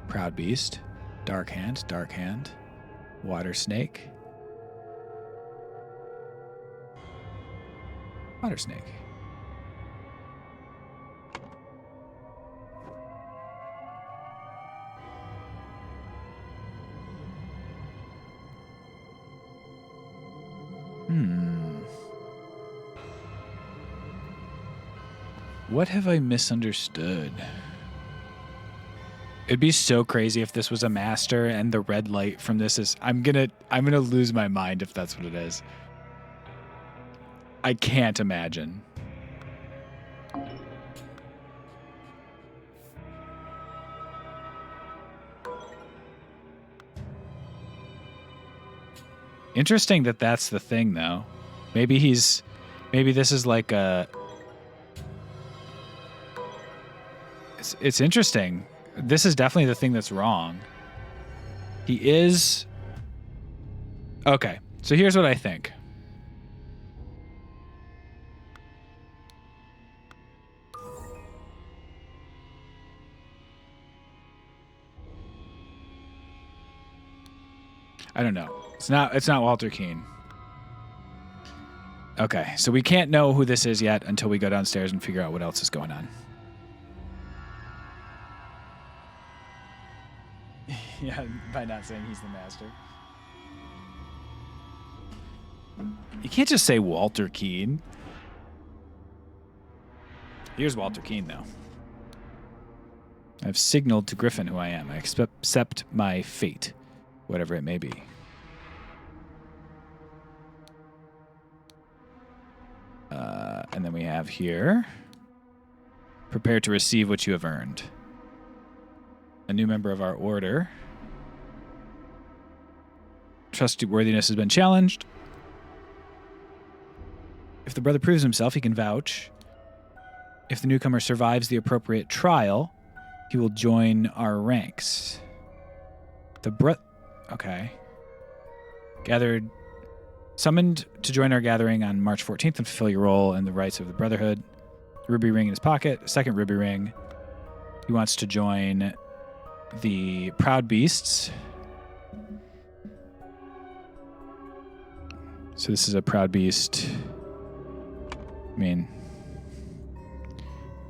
Proud Beast. Dark Hand. Water Snake. Water Snake. What have I misunderstood? It'd be so crazy if this was a master and the red light from this is... I'm gonna lose my mind if that's what it is. I can't imagine. Interesting that that's the thing, though. Maybe this is like a... It's interesting. This is definitely the thing that's wrong. He is... Okay, so here's what I think. I don't know. It's not Walter Keane. Okay, so we can't know who this is yet until we go downstairs and figure out what else is going on. Yeah, by not saying he's the master. You can't just say Walter Keane. Here's Walter Keane, though. I've signaled to Griffin who I am. I accept my fate, whatever it may be. And then we have here, prepare to receive what you have earned. A new member of our order. Trustworthiness has been challenged. If the brother proves himself, he can vouch. If the newcomer survives the appropriate trial, he will join our ranks. Okay. Summoned to join our gathering on March 14th and fulfill your role in the rites of the Brotherhood. Ruby ring in his pocket. Second ruby ring. He wants to join the Proud Beasts. So this is a Proud Beast.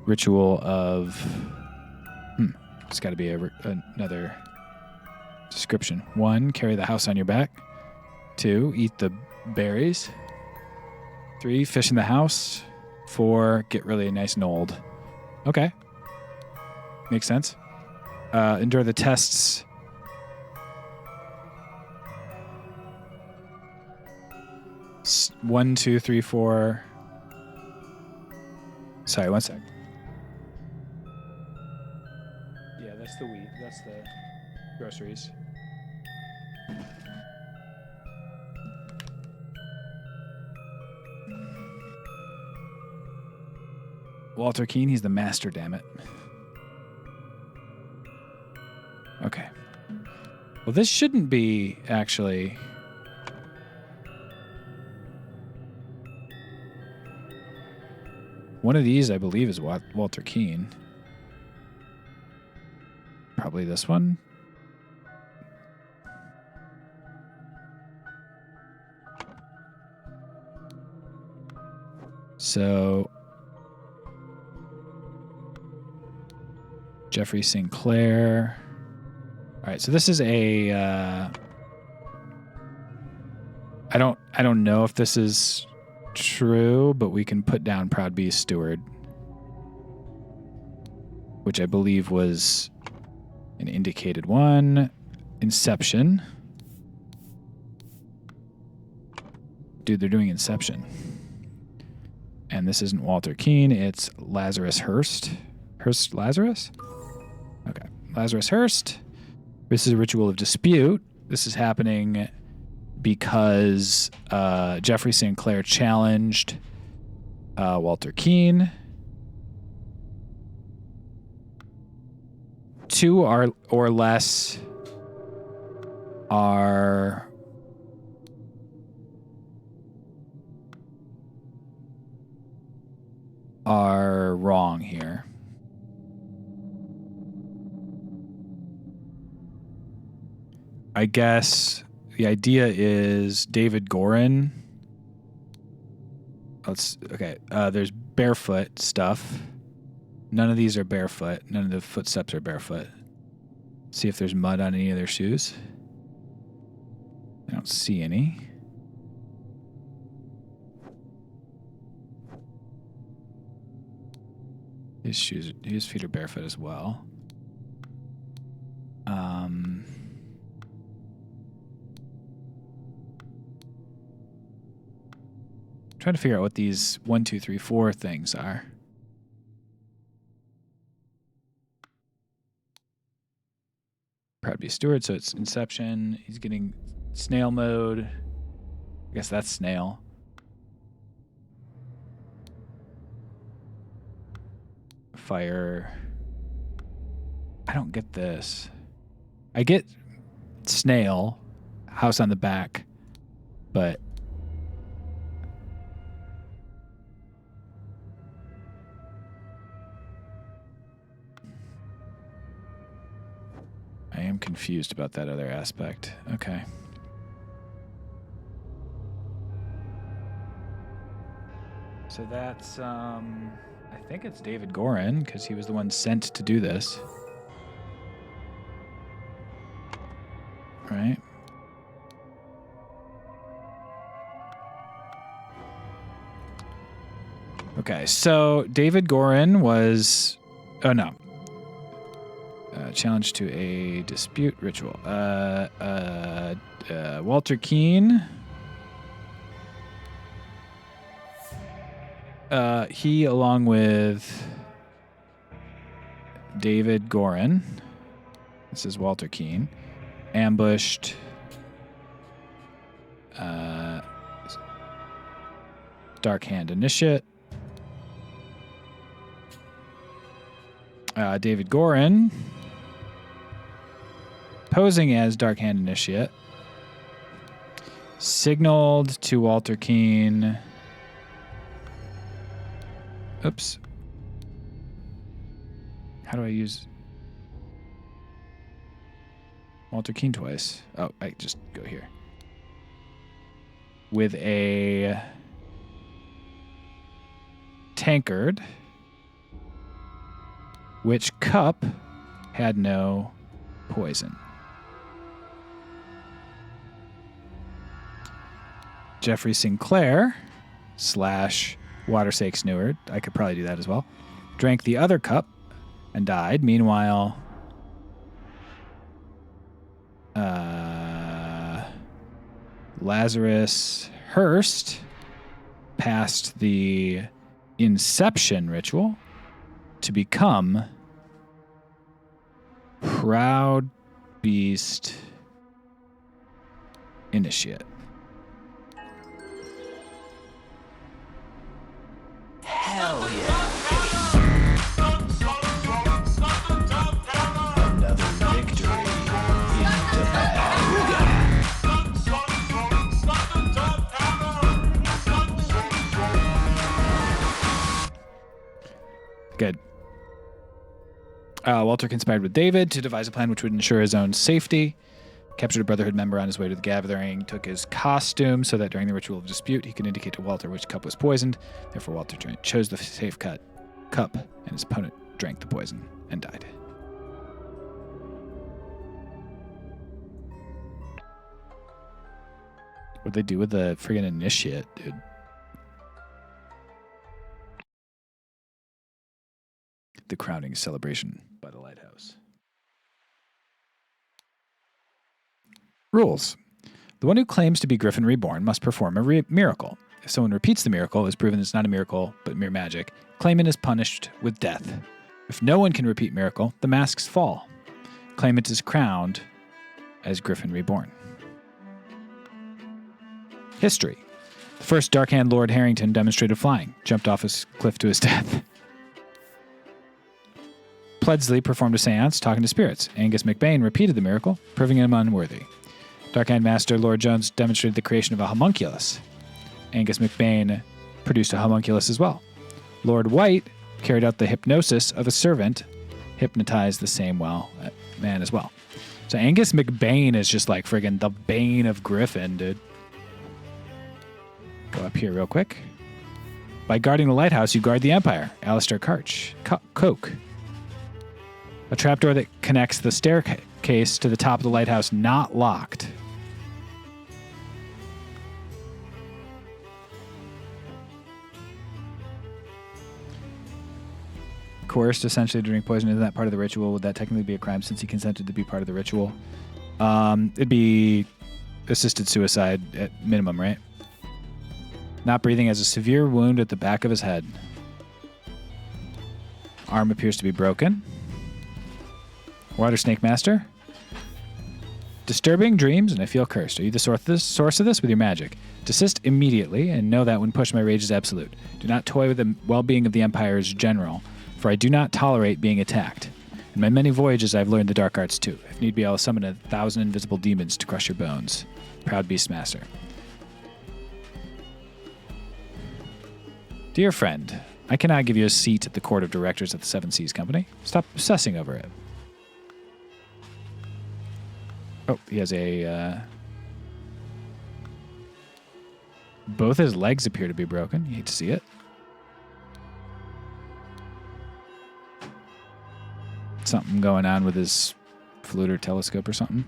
Ritual of... It's got to be another description. 1, carry the house on your back. 2, eat the berries. 3, fish in the house. 4, get really nice and old. Okay. Makes sense. Endure the tests. One, 2, 3, 4. Sorry, 1 sec. Yeah, that's the wheat. That's the groceries. Walter Keane, he's the master, damn it. Okay. Well, this shouldn't be, actually... One of these, I believe, is Walter Keane. Probably this one. So... Jeffrey Sinclair. All right, so this is a... I don't know if this is true, but we can put down Proud Beast Steward, which I believe was an indicated one. Inception. Dude, they're doing Inception. And this isn't Walter Keane, it's Lazarus Hurst. Lazarus? Okay. Lazarus Hurst. This is a ritual of dispute. This is happening because Jeffrey Sinclair challenged Walter Keane. 2 or less are wrong here. I guess the idea is David Gorin. There's barefoot stuff. None of these are barefoot. None of the footsteps are barefoot. See if there's mud on any of their shoes. I don't see any. His feet are barefoot as well. Trying to figure out what these 1, 2, 3, 4 things are. Proud Beast Steward, so it's Inception. He's getting snail mode. I guess that's snail. Fire. I don't get this. I get snail, house on the back, but I am confused about that other aspect. Okay. So that's, I think it's David Gorin, because he was the one sent to do this. right? Okay, so David Gorin was... Oh, no. Challenge to a dispute ritual. Walter Keane. He, along with David Gorin, this is Walter Keane, ambushed Dark Hand Initiate. David Gorin, posing as Dark Hand Initiate, signaled to Walter Keane. Oops. How do I use Walter Keane twice? Oh, I just go here. With a tankard, which cup had no poison. Jeffrey Sinclair / Watersake Sneward, I could probably do that as well, drank the other cup and died. Meanwhile, Lazarus Hurst passed the Inception ritual to become Proud Beast Initiate.
Hell yeah. Another victory in Topanga.
Good. Walter conspired with David to devise a plan which would ensure his own safety. Captured a Brotherhood member on his way to the gathering, took his costume so that during the ritual of dispute he could indicate to Walter which cup was poisoned. Therefore, Walter chose the safe cup, and his opponent drank the poison and died. What'd they do with the friggin' initiate, dude? The crowning celebration by the lighthouse. Rules. The one who claims to be Griffin Reborn must perform a miracle. If someone repeats the miracle, it is proven it's not a miracle, but mere magic. Claimant is punished with death. If no one can repeat miracle, the masks fall. Claimant is crowned as Griffin Reborn. History. The first Darkhand Lord Harrington demonstrated flying, jumped off a cliff to his death. Pledsley performed a seance talking to spirits. Angus McBain repeated the miracle, proving him unworthy. Darkhand Master Lord Jones demonstrated the creation of a homunculus. Angus McBain produced a homunculus as well. Lord White carried out the hypnosis of a servant, hypnotized the same man as well. So Angus McBain is just like friggin' the bane of Griffin, dude. Go up here real quick. By guarding the lighthouse, you guard the Empire. Alistair Coke. A trapdoor that connects the staircase to the top of the lighthouse not locked. Coerced essentially to drink poison into that part of the ritual. Would that technically be a crime since he consented to be part of the ritual? It'd be assisted suicide at minimum, right? Not breathing has a severe wound at the back of his head. Arm appears to be broken. Water Snake Master. Disturbing dreams, and I feel cursed. Are you the source of this with your magic? Desist immediately, and know that when pushed, my rage is absolute. Do not toy with the well-being of the Empire's general, for I do not tolerate being attacked. In my many voyages, I have learned the dark arts too. If need be, I will summon 1,000 invisible demons to crush your bones. Proud Beast Master. Dear friend, I cannot give you a seat at the court of directors of the Seven Seas Company. Stop obsessing over it. Oh, he has a... Both his legs appear to be broken. You hate to see it. Something going on with his flute or telescope or something.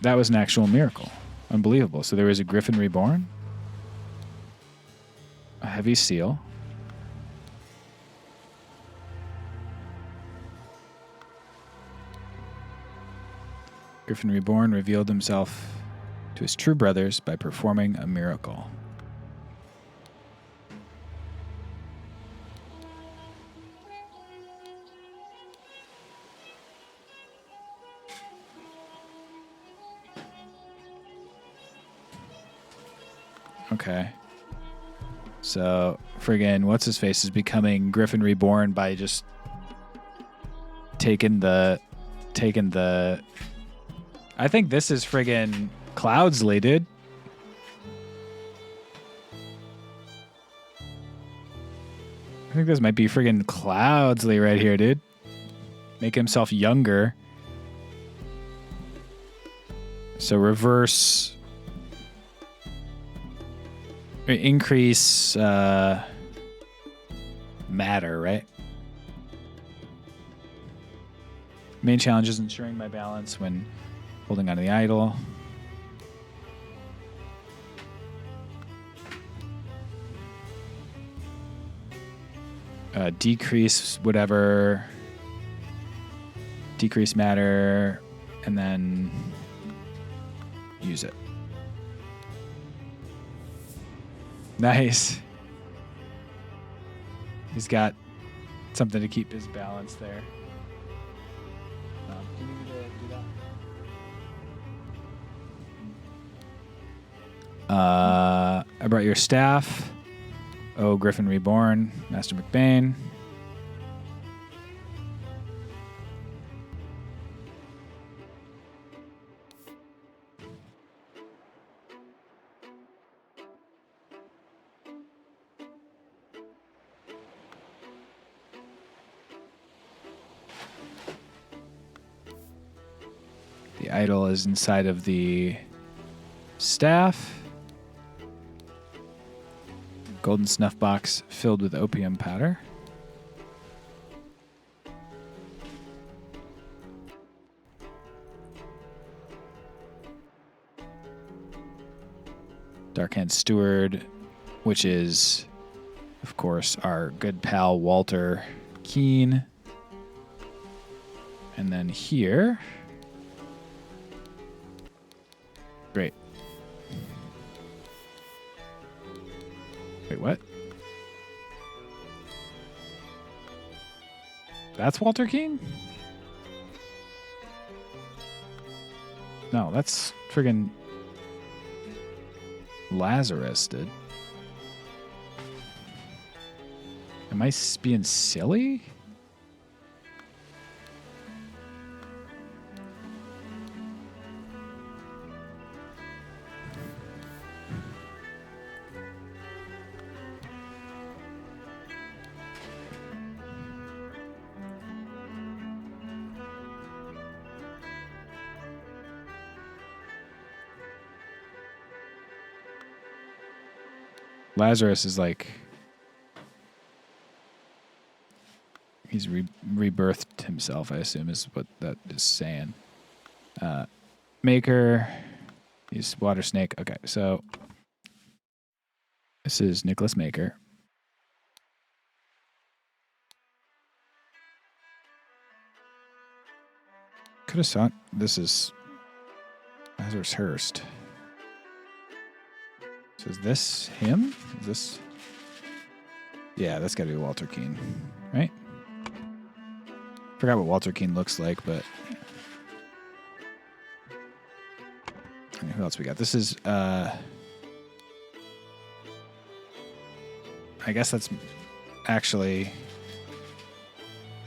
That was an actual miracle. Unbelievable. So there was a Griffin Reborn, a Heavy Seal, Griffin Reborn revealed himself to his true brothers by performing a miracle. Okay. So, friggin' what's-his-face is becoming Griffin Reborn by just taking the... I think this is friggin' Cloudsley, dude. I think this might be friggin' Cloudsley right here, dude. Make himself younger. So reverse... increase matter, right? Main challenge is ensuring my balance when holding onto the idol. Decrease whatever. Decrease matter, and then use it. Nice. He's got something to keep his balance there. Can you do that? I brought your staff. Oh, Griffin Reborn. Master McBain. The idol is inside of the staff. Golden snuff box filled with opium powder. Darkhand Steward, which is, of course, our good pal Walter Keene. And then here... Great. Wait, what? That's Walter Keene? No, that's friggin' Lazarus, dude. Am I being silly? Lazarus is like... He's rebirthed himself, I assume, is what that is saying. Maker. He's Water Snake. Okay, so... This is Nicholas Maker. Could have saw... This is... Lazarus Hearst. So is this him? Is this... Yeah, that's got to be Walter Keene, right? Forgot what Walter Keene looks like, but... And who else we got? This is... I guess that's actually...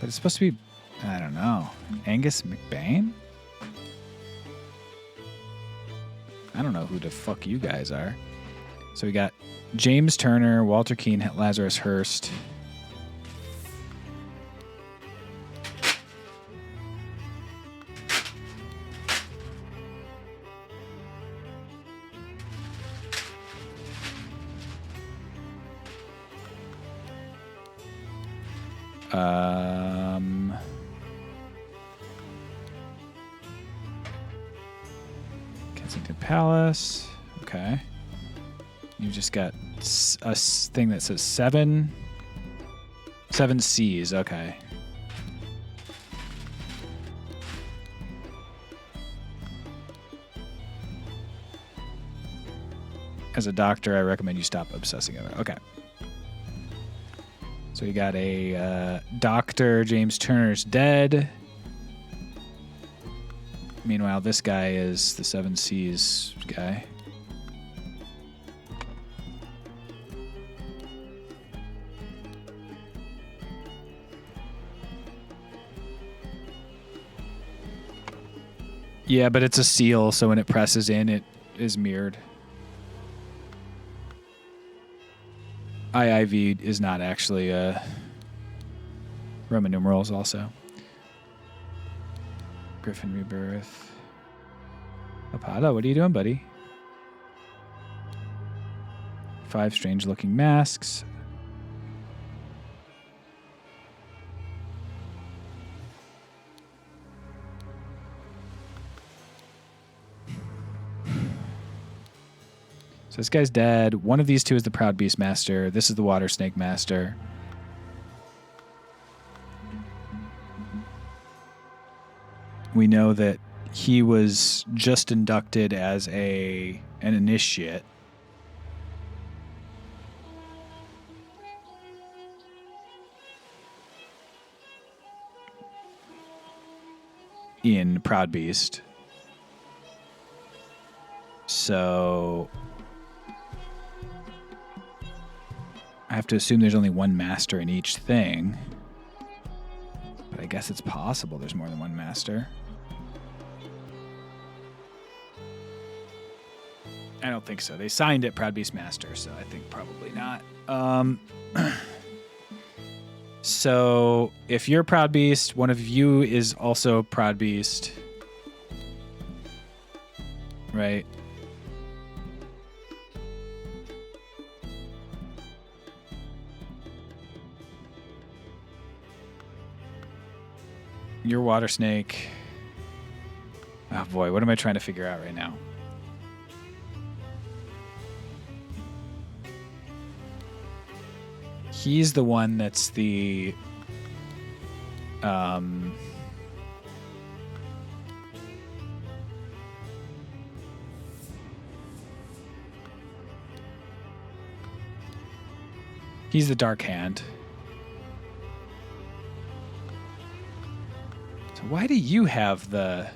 But it's supposed to be... I don't know. Angus McBain? I don't know who the fuck you guys are. So we got James Turner, Walter Keene, Lazarus Hearst. Kensington Palace. Okay. You've just got a thing that says 7 C's. Okay. As a doctor, I recommend you stop obsessing over it. Okay. So you got a Dr. James Turner's dead. Meanwhile, this guy is the 7 C's guy. Yeah, but it's a seal, so when it presses in, it is mirrored. IIV is not actually Roman numerals also. Griffin Rebirth. Apata, what are you doing, buddy? 5 strange-looking masks. So this guy's dead. One of these two is the Proud Beast Master. This is the Water Snake Master. We know that he was just inducted as an initiate. In Proud Beast. So I have to assume there's only one master in each thing. But I guess it's possible there's more than one master. I don't think so. They signed it Proud Beast Master, so I think probably not. So if you're Proud Beast, one of you is also Proud Beast. Right? You're Water Snake. Oh boy, what am I trying to figure out right now? He's the one that's the he's the Dark Hand. So why do you have the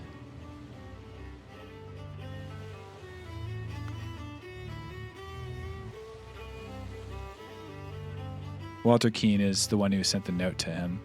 Walter Keane is the one who sent the note to him.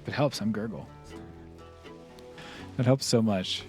If it helps, I'm Gurgle. That helps so much.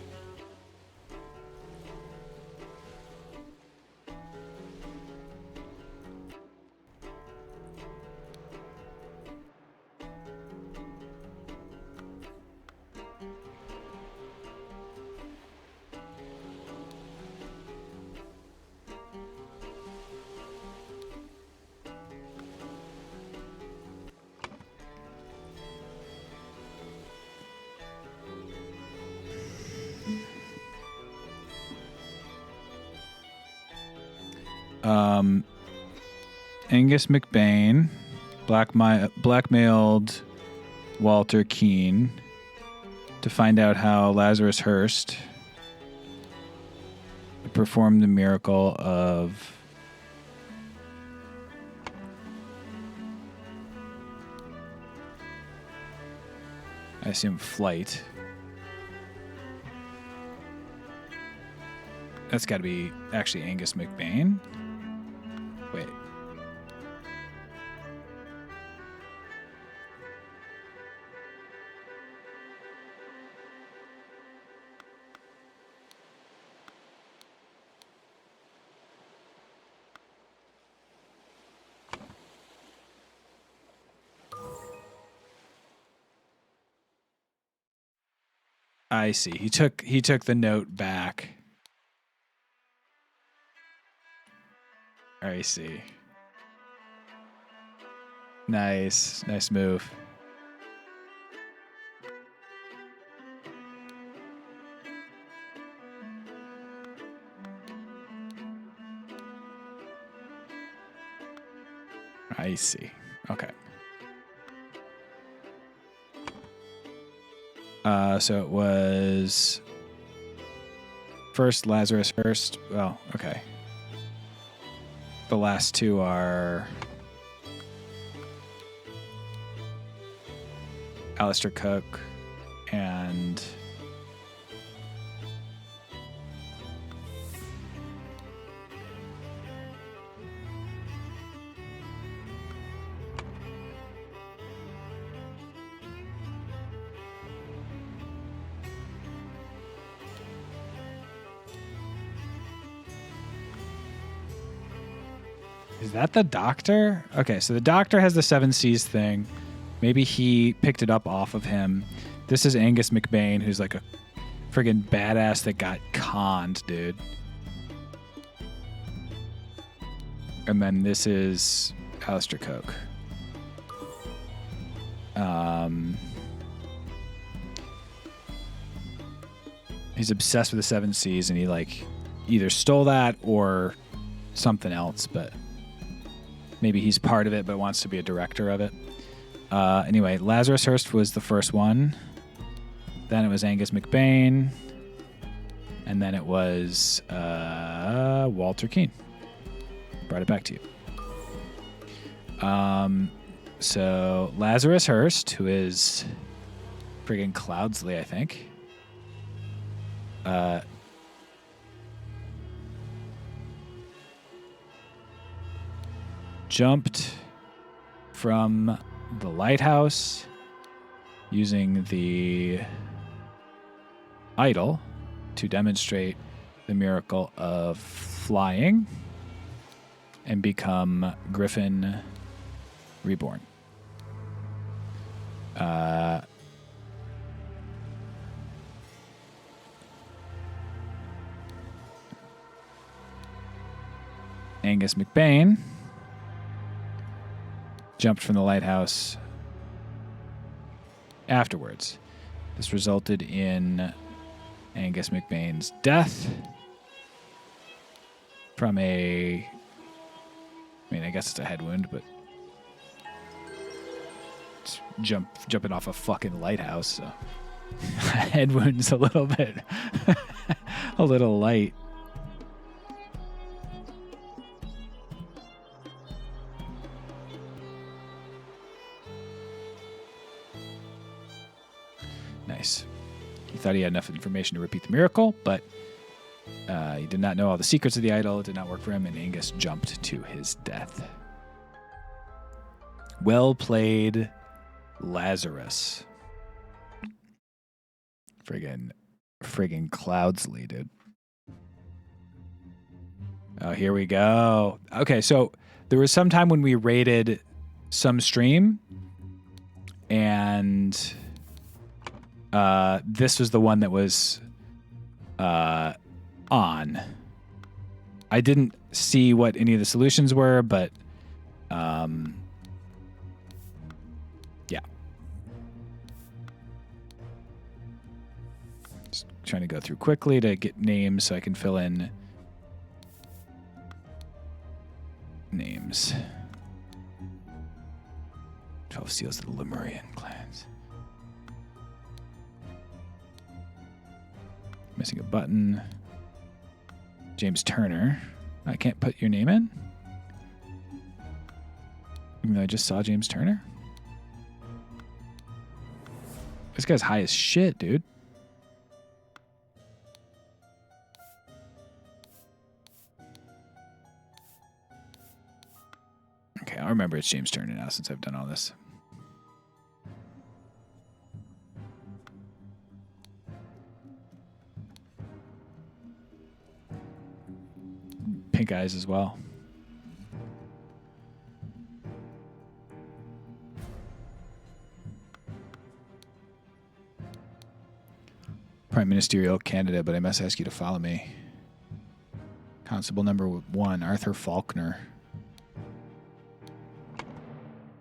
Angus McBain blackmailed Walter Keane to find out how Lazarus Hearst performed the miracle of I assume flight. That's got to be actually Angus McBain. Wait. I see. He took the note back. I see. Nice move. I see. Okay. So it was first Lazarus Hearst. Well, okay. The last two are Alistair Cook and is that the doctor? Okay, so the doctor has the Seven Seas thing. Maybe he picked it up off of him. This is Angus McBain, who's like a friggin' badass that got conned, dude. And then this is Alistair Coke. He's obsessed with the Seven Seas, and he like either stole that or something else, but maybe he's part of it but wants to be a director of it. Anyway, Lazarus Hearst was the first one. Then it was Angus McBain. And then it was Walter Keane. Brought it back to you. So Lazarus Hearst, who is friggin' Cloudsley, I think. Jumped from the lighthouse using the idol to demonstrate the miracle of flying and become Griffin Reborn. Angus McBain jumped from the lighthouse afterwards. This resulted in Angus McBain's death from I guess it's a head wound, but it's jumping off a fucking lighthouse, so head wound's a little bit a little light. Nice. He thought he had enough information to repeat the miracle, but he did not know all the secrets of the idol. It did not work for him, and Angus jumped to his death. Well played, Lazarus. Friggin' Cloudsley, dude. Oh, here we go. Okay, so there was some time when we rated some stream, and this was the one that was on. I didn't see what any of the solutions were, but yeah. Just trying to go through quickly to get names so I can fill in names. 12 Seals of the Lemurian clans. Missing a button. James Turner. I can't put your name in? Even though I just saw James Turner? This guy's high as shit, dude. Okay, I'll remember it's James Turner now since I've done all this. Pink eyes as well. prime ministerial candidate, but I must ask you to follow me. Constable number 1, Arthur Faulkner.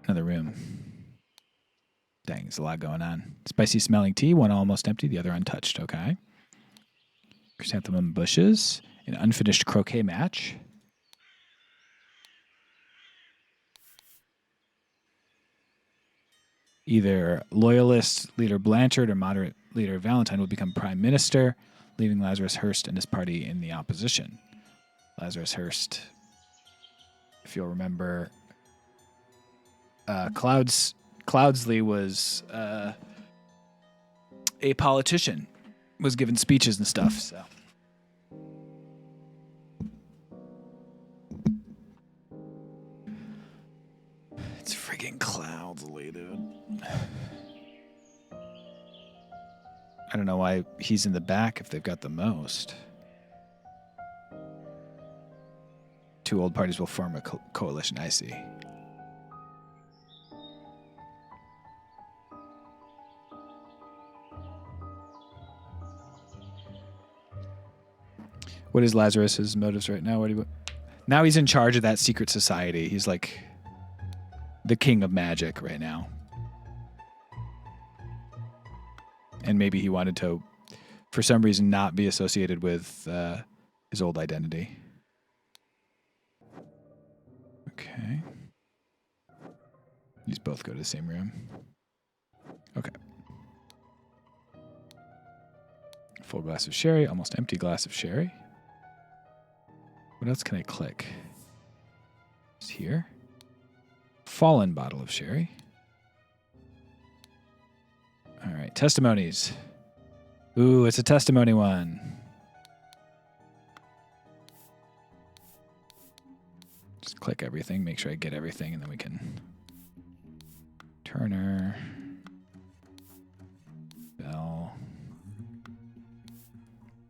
Another room. Dang, there's a lot going on. Spicy smelling tea, one almost empty, the other untouched. Okay. Chrysanthemum bushes, an unfinished croquet match. Either loyalist leader Blanchard or moderate leader Valentine will become prime minister, leaving Lazarus Hearst and his party in the opposition. Lazarus Hearst, if you'll remember, Cloudsley was a politician, was given speeches and stuff. So it's freaking Cloudsley, dude. I don't know why he's in the back if they've got the most. Two old parties will form a coalition. I see. What is Lazarus's motives right now? Now he's in charge of that secret society. He's like the king of magic right now. And maybe he wanted to, for some reason, not be associated with his old identity. Okay. These both go to the same room. Okay. Full glass of sherry, almost empty glass of sherry. What else can I click? It's here. Fallen bottle of sherry. All right, testimonies. Ooh, it's a testimony one. Just click everything, make sure I get everything, and then we can... Turner. Bell.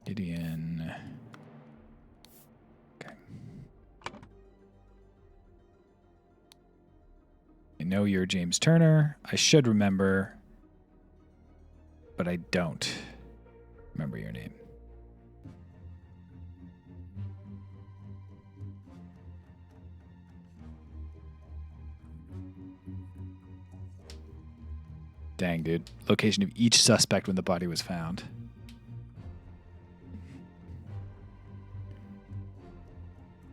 Gideon. Okay. I know you're James Turner. I should remember, but I don't remember your name. Dang, dude. Location of each suspect when the body was found.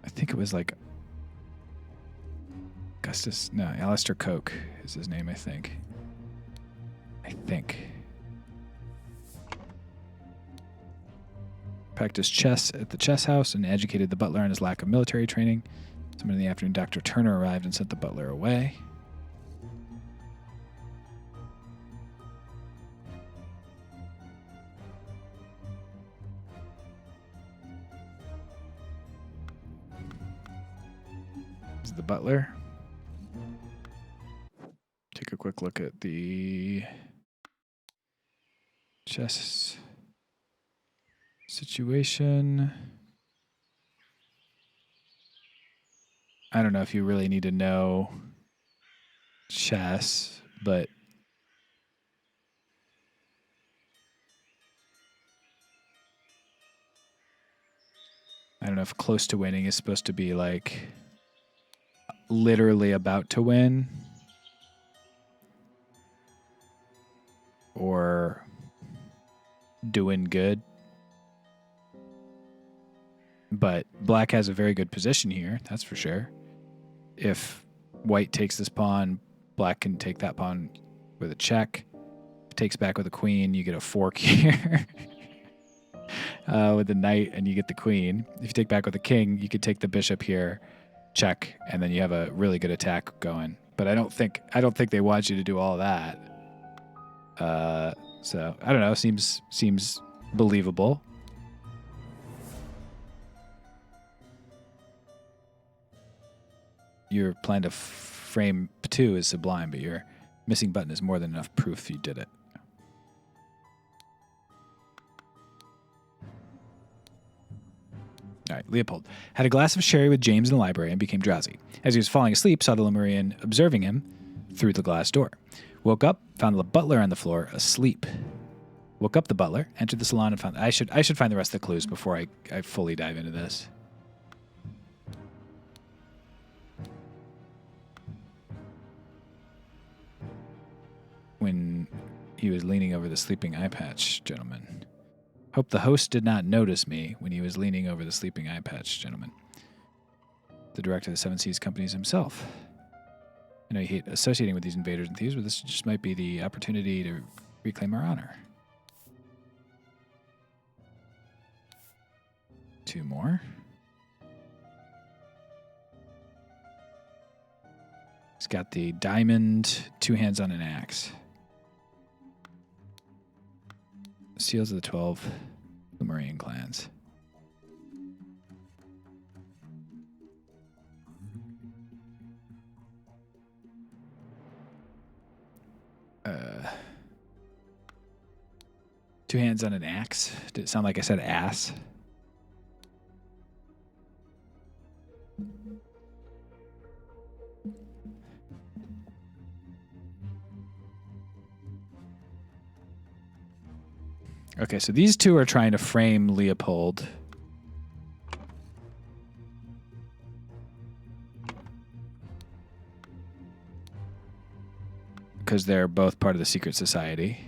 I think it was like Alistair Coke is his name, I think. Practiced chess at the chess house and educated the butler on his lack of military training. Sometime in the afternoon, Dr. Turner arrived and sent the butler away. This is the butler. Take a quick look at the chess situation. I don't know if you really need to know chess, but I don't know if close to winning is supposed to be like literally about to win or doing good. But black has a very good position here, that's for sure. If white takes this pawn, black can take that pawn with a check. If it takes back with a queen, you get a fork here. With the knight, and you get the queen. If you take back with a king, you could take the bishop here, check, and then you have a really good attack going. But I don't think they want you to do all that. So I don't know. Seems believable. Your plan to frame 2 is sublime, but your missing button is more than enough proof you did it. All right, Leopold had a glass of sherry with James in the library and became drowsy. As he was falling asleep, saw the Lemurian observing him through the glass door. Woke up, found the butler on the floor, asleep. Woke up the butler, entered the salon, and found. I should find the rest of the clues before I fully dive into this. When he was leaning over the sleeping eye patch gentleman. Hope the host did not notice me when he was leaning over the sleeping eye patch gentleman. The director of the Seven Seas Companies himself. I know you hate associating with these invaders and thieves, but this just might be the opportunity to reclaim our honor. 2 more. He's got the diamond, 2 hands on an axe. Seals of the 12 Lemurian clans. Two hands on an axe. Did it sound like I said ass? Okay, so these two are trying to frame Leopold. Because they're both part of the secret society.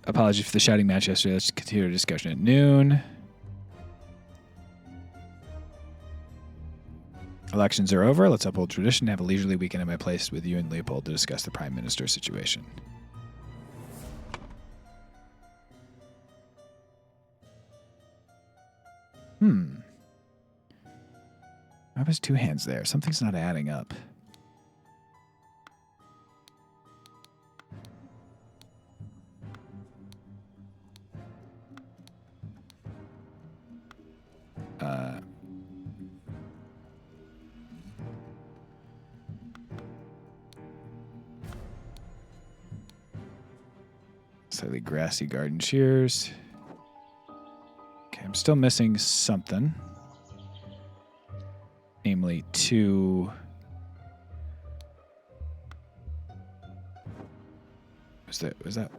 Apologies for the shouting match yesterday. Let's continue our discussion at noon. Elections are over. Let's uphold tradition and have a leisurely weekend at my place with you and Leopold to discuss the Prime Minister situation. Why was 2 hands there? Something's not adding up. Slightly grassy garden shears. Okay, I'm still missing something. Namely, 2. Was that?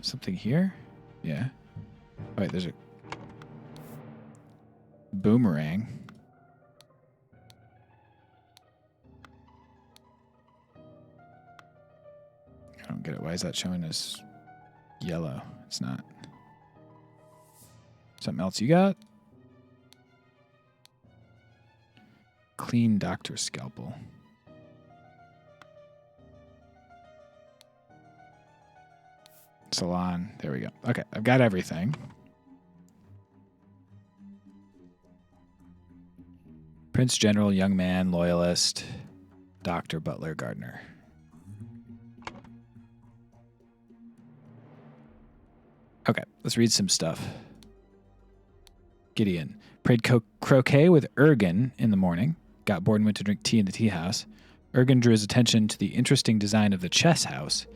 Something here? Yeah. Oh, wait, there's a boomerang. I don't get it. Why is that showing as yellow? It's not. Something else you got? Clean doctor scalpel. Salon. There we go. Okay, I've got everything. Prince General, young man, loyalist, doctor, butler, gardener. Okay, let's read some stuff. Gideon played croquet with Ergen in the morning. Got bored and went to drink tea in the tea house. Ergen drew his attention to the interesting design of the chess house.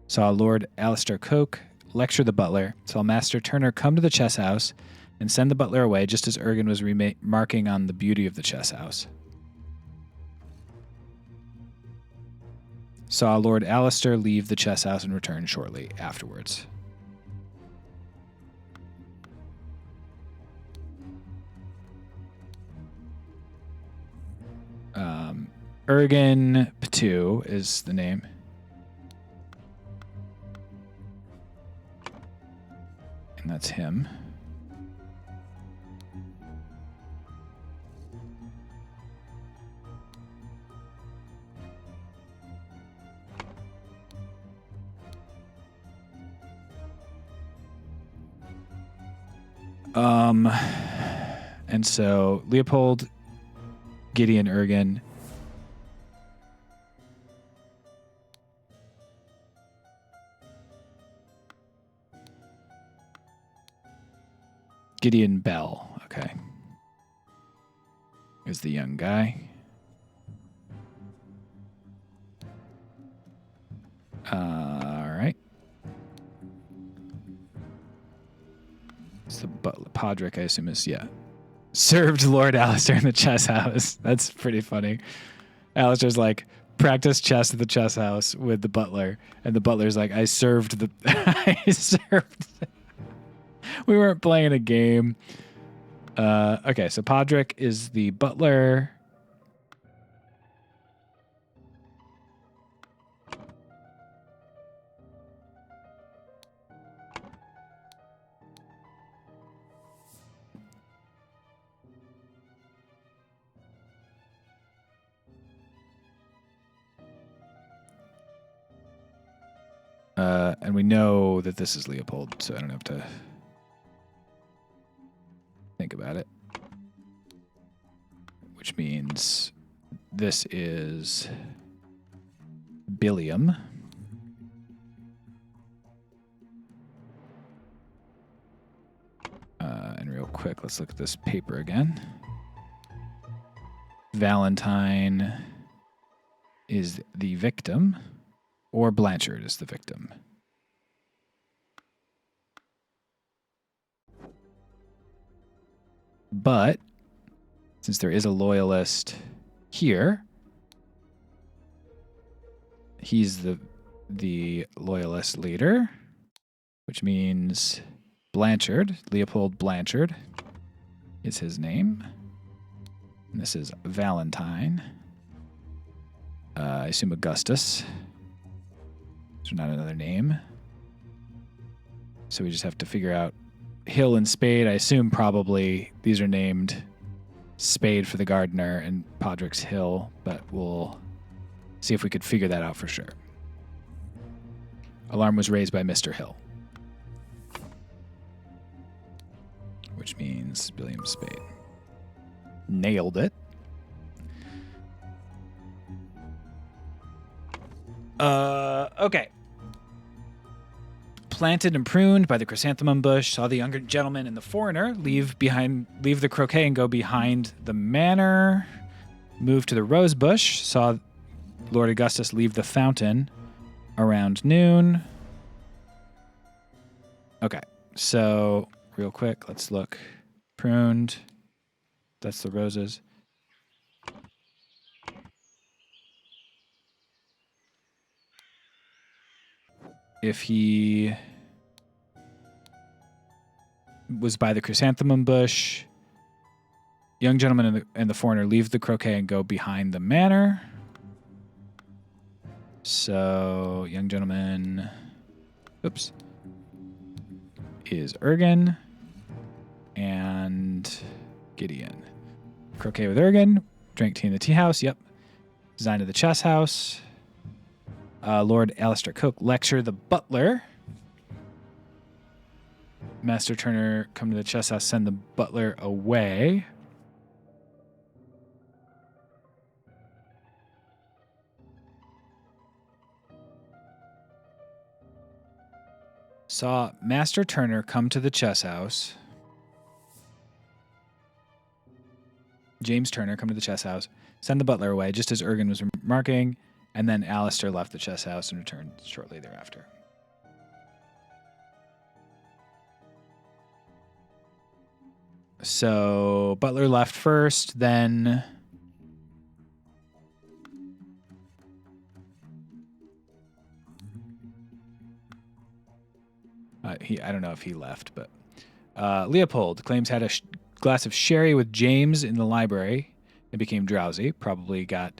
Saw Lord Alistair Coke lecture the butler. Saw Master Turner come to the chess house and send the butler away just as Ergen was remarking on the beauty of the chess house. Saw Lord Alistair leave the chess house and return shortly afterwards. Ergen Patu is the name. And that's him. And so Leopold, Gideon, Ergen. Gideon Bell. Okay. is the young guy. All right. It's the butler. Podrick, I assume, is, yeah. Served Lord Alistair in the chess house. That's pretty funny. Alistair's like, practice chess at the chess house with the butler. And the butler's like, I served the... I served... We weren't playing a game. Okay, so Podrick is the butler. And we know that this is Leopold, so I don't have to think about it. Which means this is Billiam. And real quick, let's look at this paper again. Valentine is the victim, or Blanchard is the victim. But since there is a loyalist here, he's the loyalist leader, which means Blanchard, Leopold Blanchard is his name. And this is Valentine. I assume Augustus. There's not another name. So we just have to figure out Hill and Spade. I assume probably these are named Spade for the gardener and Podrick's Hill, but we'll see if we could figure that out for sure. Alarm was raised by Mr. Hill, which means William Spade. Nailed it. Okay. Planted and pruned by the chrysanthemum bush, saw the younger gentleman and the foreigner leave the croquet and go behind the manor. Moved to the rose bush, saw Lord Augustus leave the fountain around noon. Okay, so real quick, let's look. Pruned. That's the roses. If he was by the chrysanthemum bush, young gentleman and the foreigner leave the croquet and go behind the manor. So, young gentleman, oops, is Ergen and Gideon. Croquet with Ergen, drank tea in the tea house, yep. Design of the chess house. Lord Alistair Coke lecture the butler. Master Turner come to the chess house, send the butler away. Saw Master Turner come to the chess house. James Turner come to the chess house, send the butler away, just as Ergen was remarking, and then Alistair left the chess house and returned shortly thereafter. So butler left first, then I don't know if he left, but Leopold claims had a glass of sherry with James in the library and became drowsy, probably got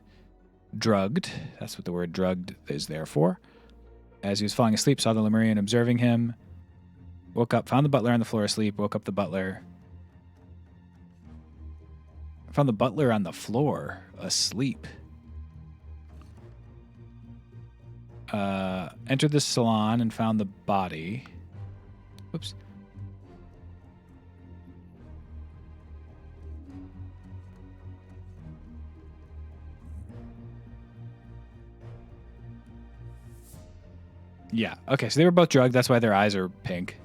drugged. That's what the word drugged is there for. As he was falling asleep, saw the Lemurian observing him. Woke up, found the butler on the floor asleep. Woke up the butler. Found the butler on the floor asleep. Entered the salon and found the body. Oops. Yeah. Okay, so they were both drugged. That's why their eyes are pink.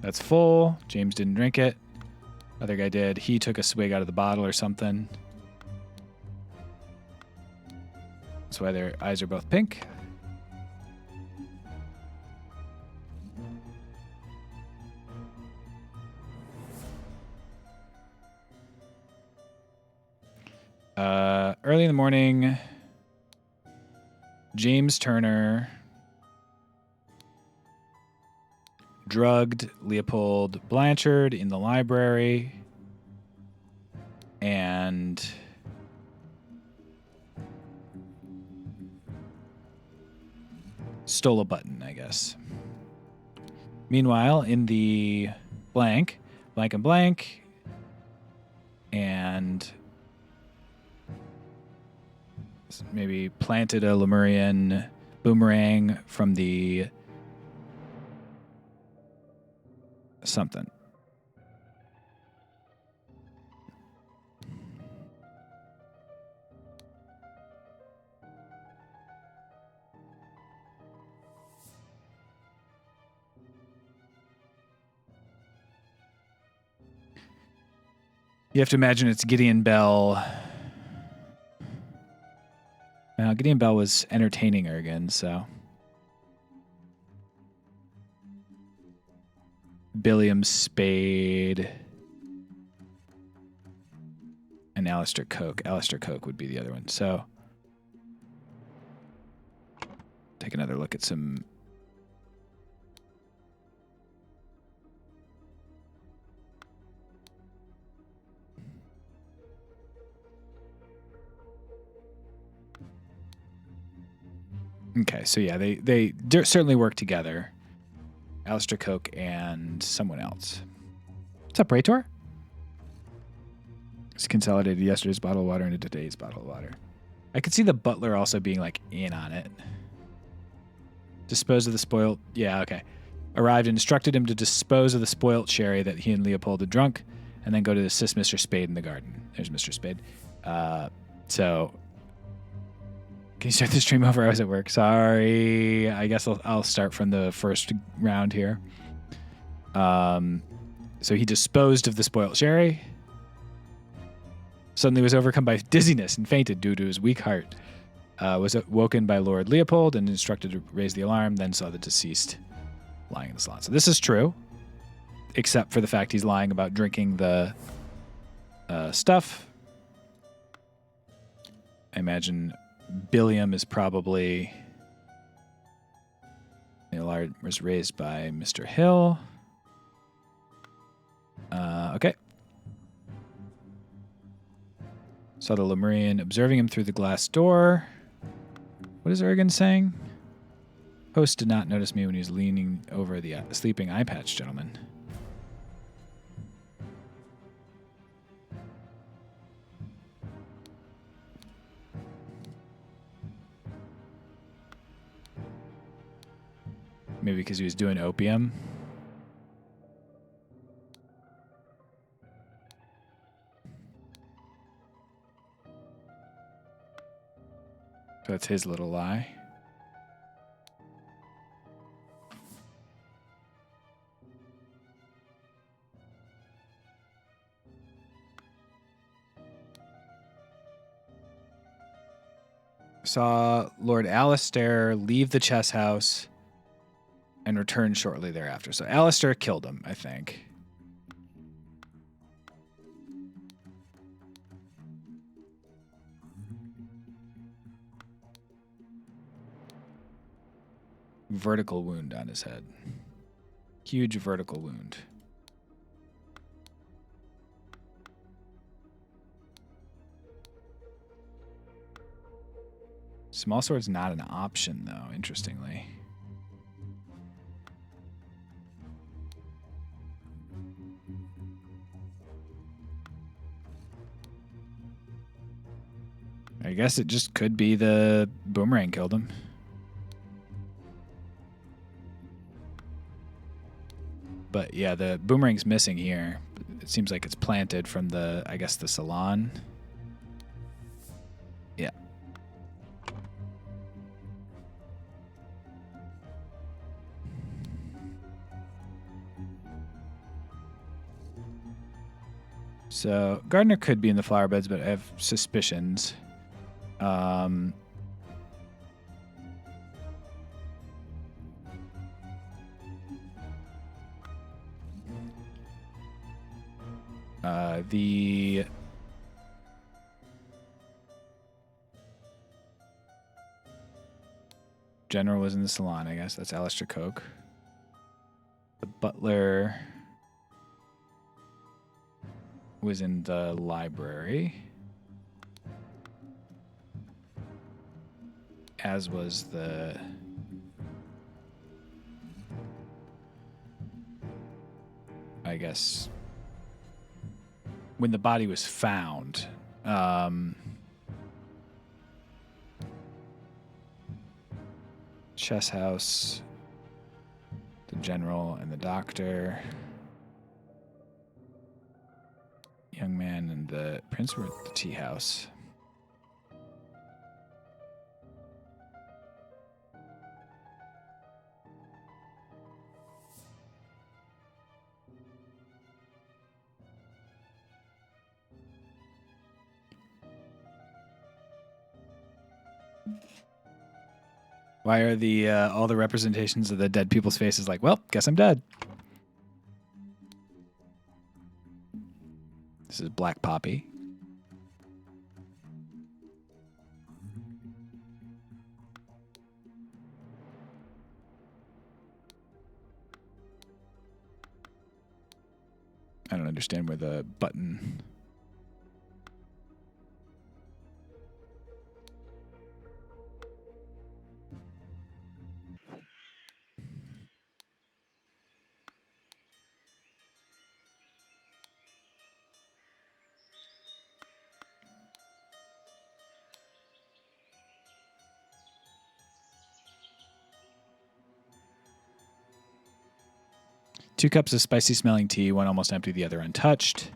That's full. James didn't drink it. Other guy did. He took a swig out of the bottle or something. That's why their eyes are both pink. Early in the morning, James Turner drugged Leopold Blanchard in the library and stole a button, I guess. Meanwhile, in the blank and blank, and maybe planted a Lemurian boomerang from the something. You have to imagine it's Gideon Bell. Now, Gideon Bell was entertaining Ergen, so. Billiam Spade. And Alistair Coke. Alistair Coke would be the other one. So, take another look at some. Okay, so yeah, they certainly work together. Alistair Coke and someone else. What's up, Praetor? It's consolidated yesterday's bottle of water into today's bottle of water. I could see the butler also being like in on it. Dispose of the spoiled. Yeah, okay. Arrived and instructed him to dispose of the spoilt sherry that he and Leopold had drunk, and then go to assist Mr. Spade in the garden. There's Mr. Spade. So. Can you start the stream over? I was at work. Sorry. I guess I'll start from the first round here. So he disposed of the spoilt sherry. Suddenly was overcome by dizziness and fainted due to his weak heart. Was woken by Lord Leopold and instructed to raise the alarm, then saw the deceased lying in the salon. So this is true, except for the fact he's lying about drinking the stuff. I imagine Billiam is probably. The alarm was raised by Mr. Hill. Okay. Saw the Lemurian observing him through the glass door. What is Ergen saying? Host did not notice me when he was leaning over the sleeping eye patch gentleman. Maybe because he was doing opium. So that's his little lie. Saw Lord Alistair leave the chess house and return shortly thereafter. So Alistair killed him, I think. Vertical wound on his head. Huge vertical wound. Small sword's not an option, though, interestingly. I guess it just could be the boomerang killed him. But yeah, the boomerang's missing here. It seems like it's planted from the, I guess, the salon. Yeah. So Gardner could be in the flower beds, but I have suspicions. The general was in the salon, I guess. That's Alistair Coke. The butler was in the library, as was the I guess when the body was found. Chess house, the general, and the doctor. Young man and the prince were at the tea house. Why are the all the representations of the dead people's faces like, well, guess I'm dead? This is Black Poppy. I don't understand where the button... Two cups of spicy smelling tea, one almost empty, the other untouched.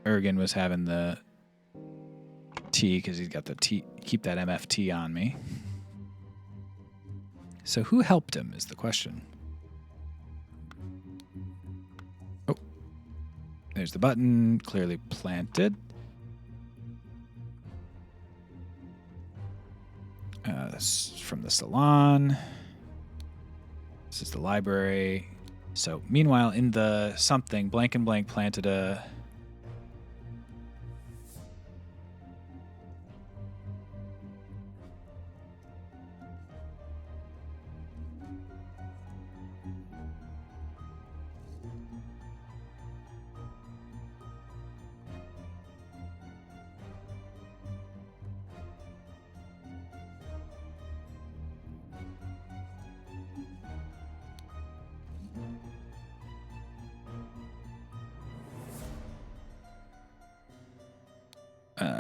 Ergen was having the tea because he's got the tea. Keep that MFT on me. So who helped him is the question. Oh, there's the button, clearly planted. This is from the salon. This is the library. So, meanwhile, in the something, blank and blank planted a...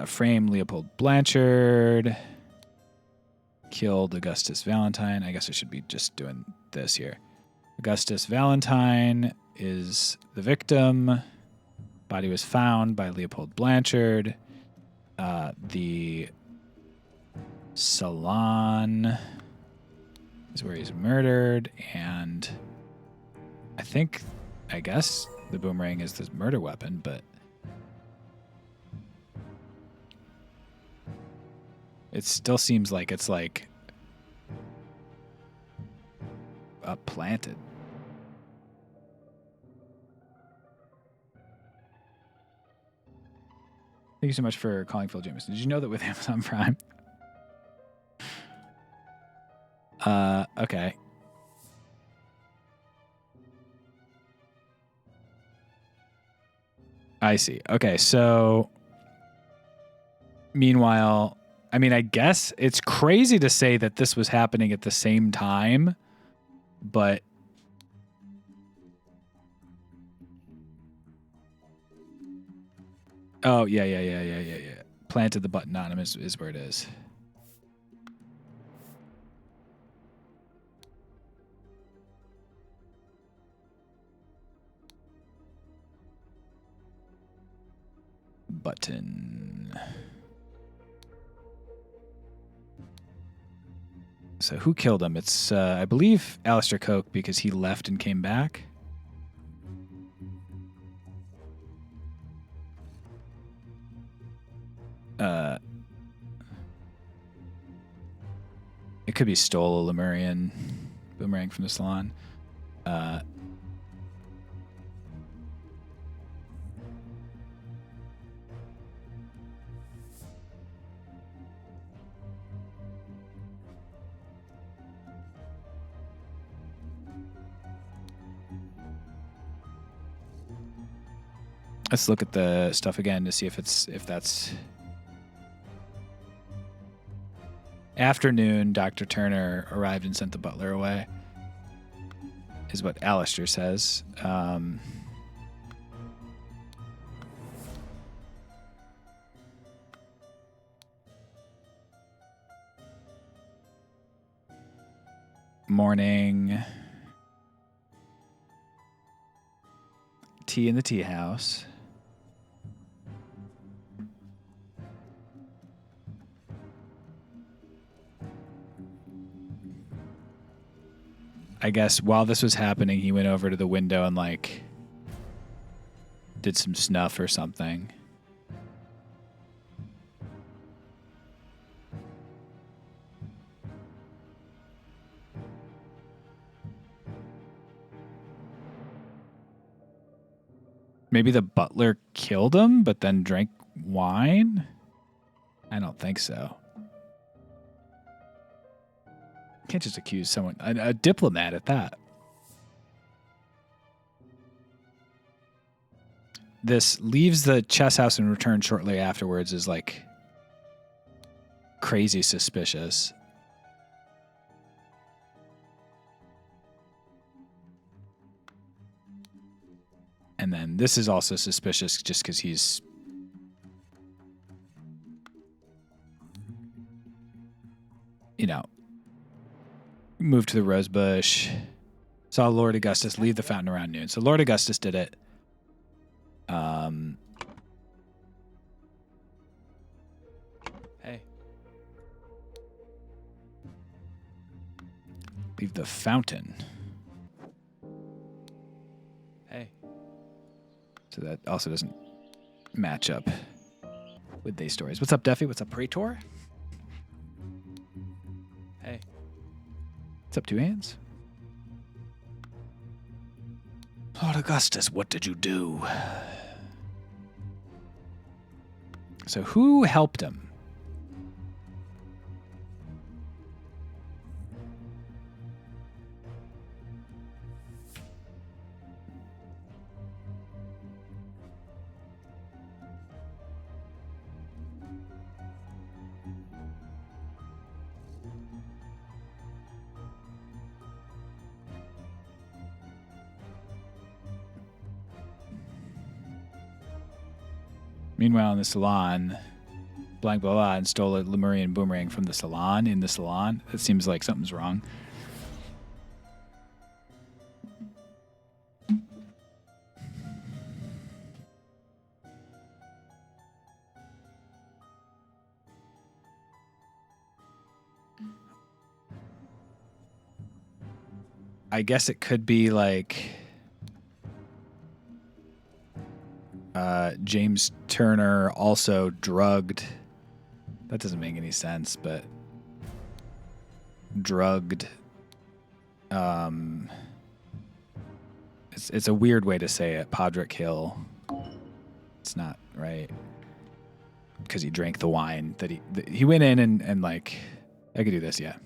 frame Leopold Blanchard. Killed Augustus Valentine. I guess I should be just doing this here. Augustus Valentine is the victim. Body was found by Leopold Blanchard. The salon is where he's murdered, and I guess the boomerang is the murder weapon, but it still seems like it's like planted. Thank you so much for calling Phil Jameson. Did you know that with Amazon Prime? Okay. I see. Okay, so meanwhile, I mean, I guess it's crazy to say that this was happening at the same time, but oh, yeah. Planted the button on him is where it is. Button. So who killed him? It's, I believe, Alistair Coke because he left and came back. It could be stole a Lemurian boomerang from the salon. Let's look at the stuff again to see if that's afternoon. Dr. Turner arrived and sent the butler away, is what Alistair says. Morning. Tea in the tea house. I guess while this was happening, he went over to the window and like did some snuff or something. Maybe the butler killed him, but then drank wine? I don't think so. Can't just accuse someone, a diplomat at that. This leaves the chess house and returns shortly afterwards is like crazy suspicious. And then this is also suspicious just because he's moved to the Rosebush, saw Lord Augustus leave the fountain around noon. So Lord Augustus did it. Hey. Leave the fountain. Hey. So that also doesn't match up with these stories. What's up, Duffy? What's up, Praetor? Hey. What's up, Two Hands? Lord Augustus, what did you do? So who helped him? Meanwhile, in the salon, blank blah blah and stole a Lemurian boomerang from the salon in the salon. It seems like something's wrong. I guess it could be like James Turner also drugged. That doesn't make any sense, but drugged. It's a weird way to say it. Podrick Hill. It's not right because he drank the wine that he went in and like I could do this, yeah.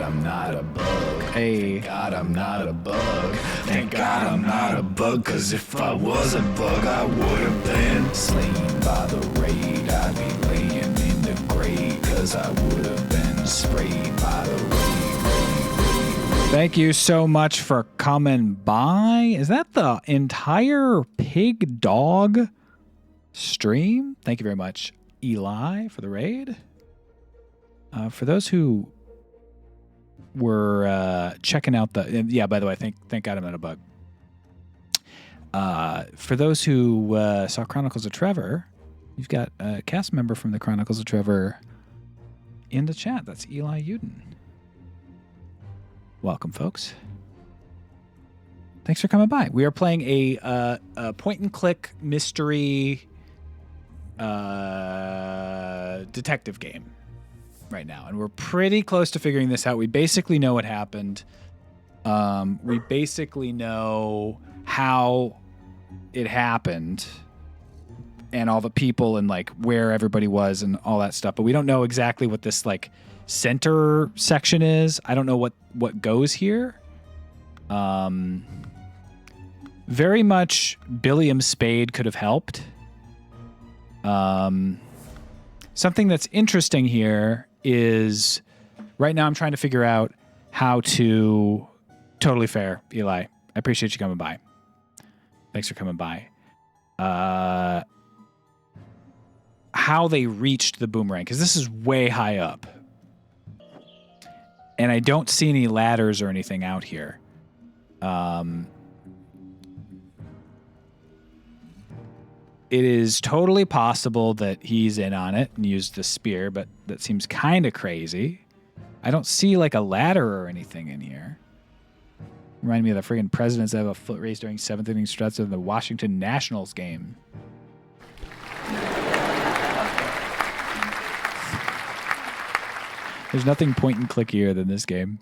I'm not a bug.
Hey.
Thank God I'm not a bug. Thank God I'm not a bug, cause if I was a bug, I would have been slain by the raid. I'd be laying in the grave, cause I would have been sprayed by the raid.
Thank you so much for coming by. Is that the entire pig dog stream? Thank you very much, Eli, for the raid. For those who we're checking out the. Yeah, by the way, thank God I'm not a bug. For those who saw Chronicles of Trevor, you've got a cast member from the Chronicles of Trevor in the chat. That's Eli Uden. Welcome, folks. Thanks for coming by. We are playing a point-and-click mystery detective game right now, and we're pretty close to figuring this out. We basically know what happened. We basically know how it happened and all the people and like where everybody was and all that stuff, but we don't know exactly what this like center section is. I don't know what goes here. Very much Billiam Spade could have helped. Something that's interesting here is right now I'm trying to figure out how to... Totally fair, Eli. I appreciate you coming by. Thanks for coming by. How they reached the boomerang, because this is way high up. And I don't see any ladders or anything out here. It is totally possible that he's in on it and used the spear, but that seems kind of crazy. I don't see like a ladder or anything in here. Remind me of the friggin' presidents that have a foot race during 7th inning struts of the Washington Nationals game. There's nothing point and clickier than this game.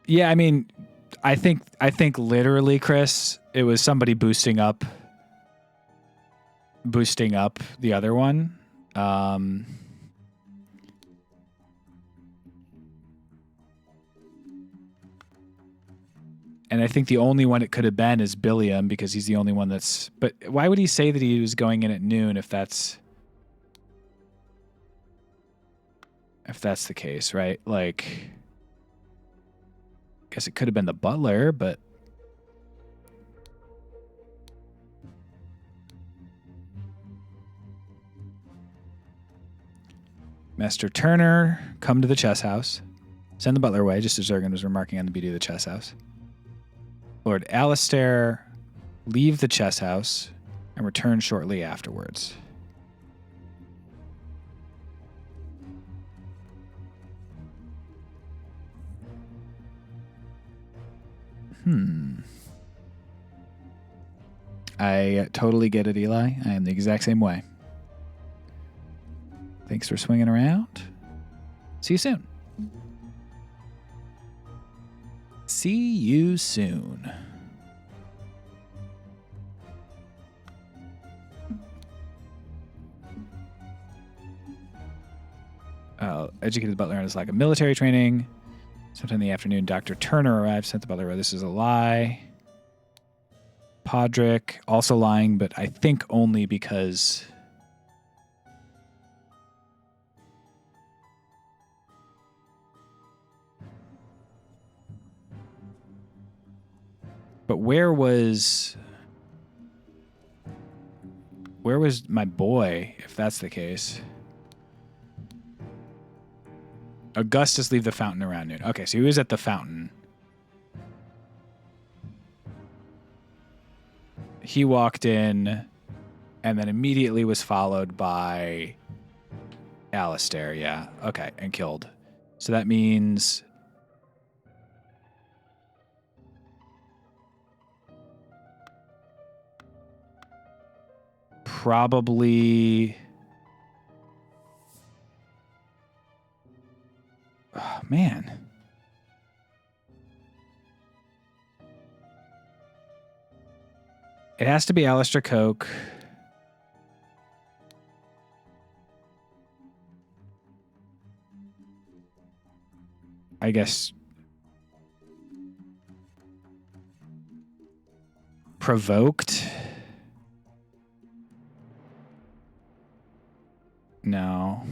Yeah, I mean, I think literally, Chris, it was somebody boosting up the other one. And I think the only one it could have been is Billiam, because he's the only one that's... But why would he say that he was going in at noon if that's the case, right? Like... Guess it could have been the butler, but Master Turner, come to the chess house. Send the butler away, just as Zergan was remarking on the beauty of the chess house. Lord Alistair, leave the chess house and return shortly afterwards. I totally get it, Eli. I am the exact same way. Thanks for swinging around. See you soon. See you soon. Educated butler on his lack of military training. Sometime in the afternoon, Dr. Turner arrived, sent the butler away. This is a lie. Podrick, also lying, but I think only because... But where was my boy, if that's the case? Augustus, leave the fountain around noon. Okay, so he was at the fountain. He walked in and then immediately was followed by Alistair, yeah. Okay, and killed. So that means... Probably... Oh, man. It has to be Alistair Coke. I guess... Provoked? No.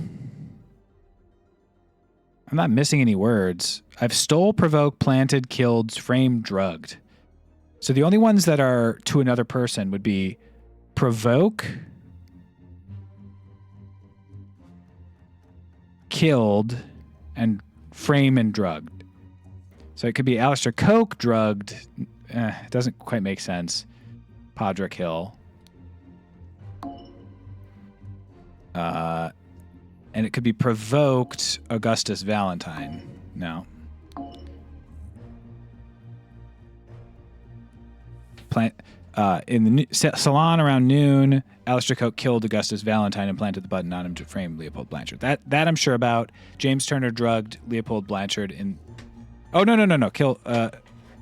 I'm not missing any words. I've stole, provoked, planted, killed, framed, drugged. So the only ones that are to another person would be provoke, killed, and frame and drugged. So it could be Alistair Coke, drugged. It doesn't quite make sense. Podrick Hill. And it could be provoked Augustus Valentine. No. In the salon around noon, Alistair Coke killed Augustus Valentine and planted the button on him to frame Leopold Blanchard. That I'm sure about. James Turner drugged Leopold Blanchard in... Oh, no. Kill...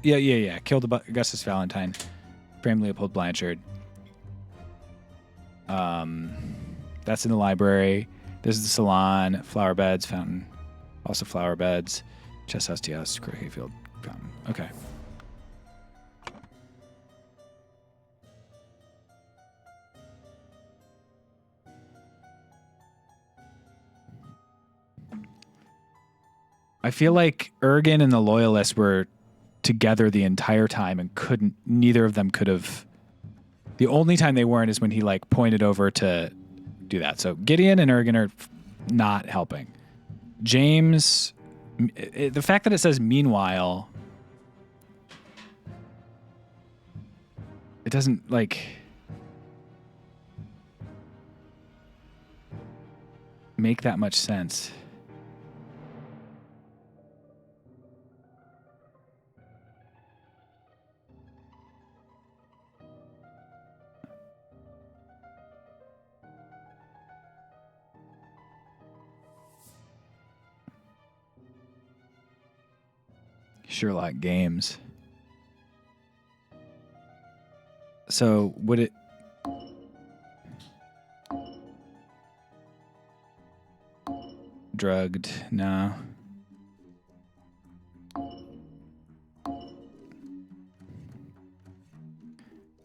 Yeah. Killed Augustus Valentine. Framed Leopold Blanchard. That's in the library. This is the salon. Flower beds, fountain. Also flower beds. Chess house, tea house, croquet field, fountain. Okay. I feel like Ergen and the Loyalists were together the entire time and neither of them could have. The only time they weren't is when he like pointed over to do that. So Gideon and Ergen are not helping. James, the fact that it says meanwhile, it doesn't like make that much sense. Sherlock Games. So would it... Drugged? No.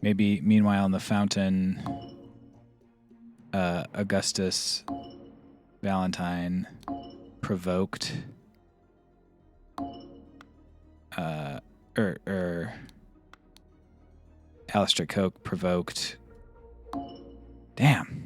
Maybe meanwhile in the fountain, Augustus Valentine provoked... Alistair Coke provoked. Damn.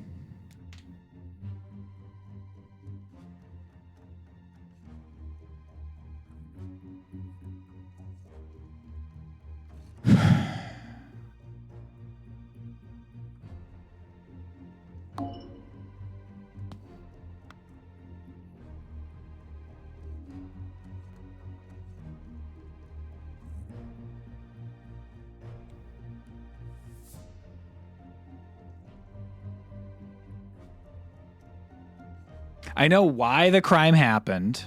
I know why the crime happened.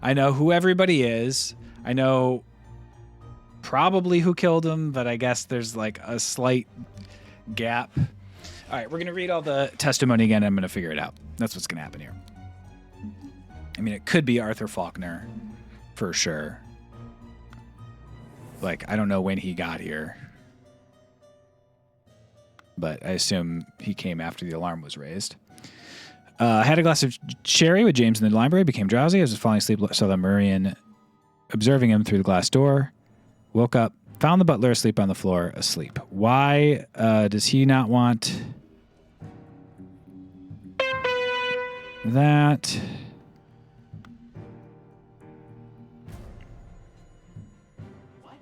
I know who everybody is. I know probably who killed him, but I guess there's like a slight gap. All right, we're going to read all the testimony again. And I'm going to figure it out. That's what's going to happen here. I mean, it could be Arthur Faulkner for sure. Like, I don't know when he got here, but I assume he came after the alarm was raised. Had a glass of sherry with James in the library, became drowsy. As he was falling asleep, saw the Murrian observing him through the glass door. Woke up, found the butler asleep on the floor, asleep. Why does he not want that?
What?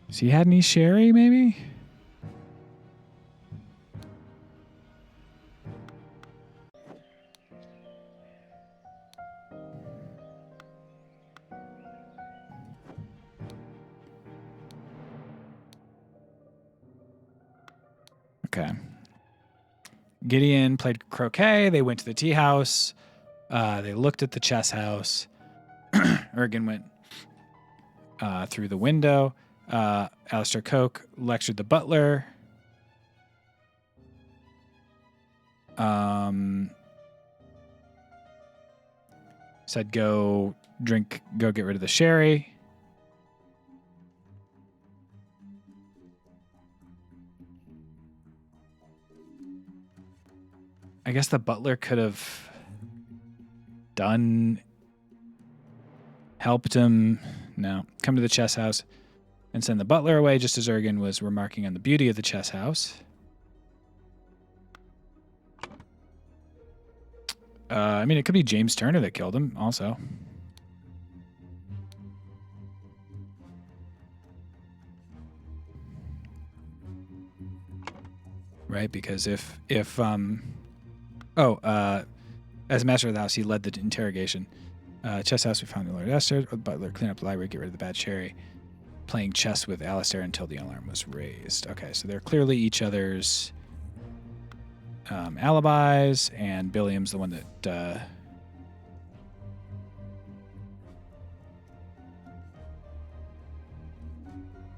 Has he had any sherry, maybe? Okay. Gideon played croquet. They went to the tea house. They looked at the chess house. Ergen went through the window. Alistair Coke lectured the butler. Said go get rid of the sherry. I guess the butler could have done. Helped him. No. Come to the chess house and send the butler away just as Ergen was remarking on the beauty of the chess house. I mean, it could be James Turner that killed him also. Right, because as master of the house, he led the interrogation. Chess house, we found the Lord Esther. Butler, clean up the library, get rid of the bad cherry. Playing chess with Alistair until the alarm was raised. Okay, so they're clearly each other's alibis, and Billiam's the one that...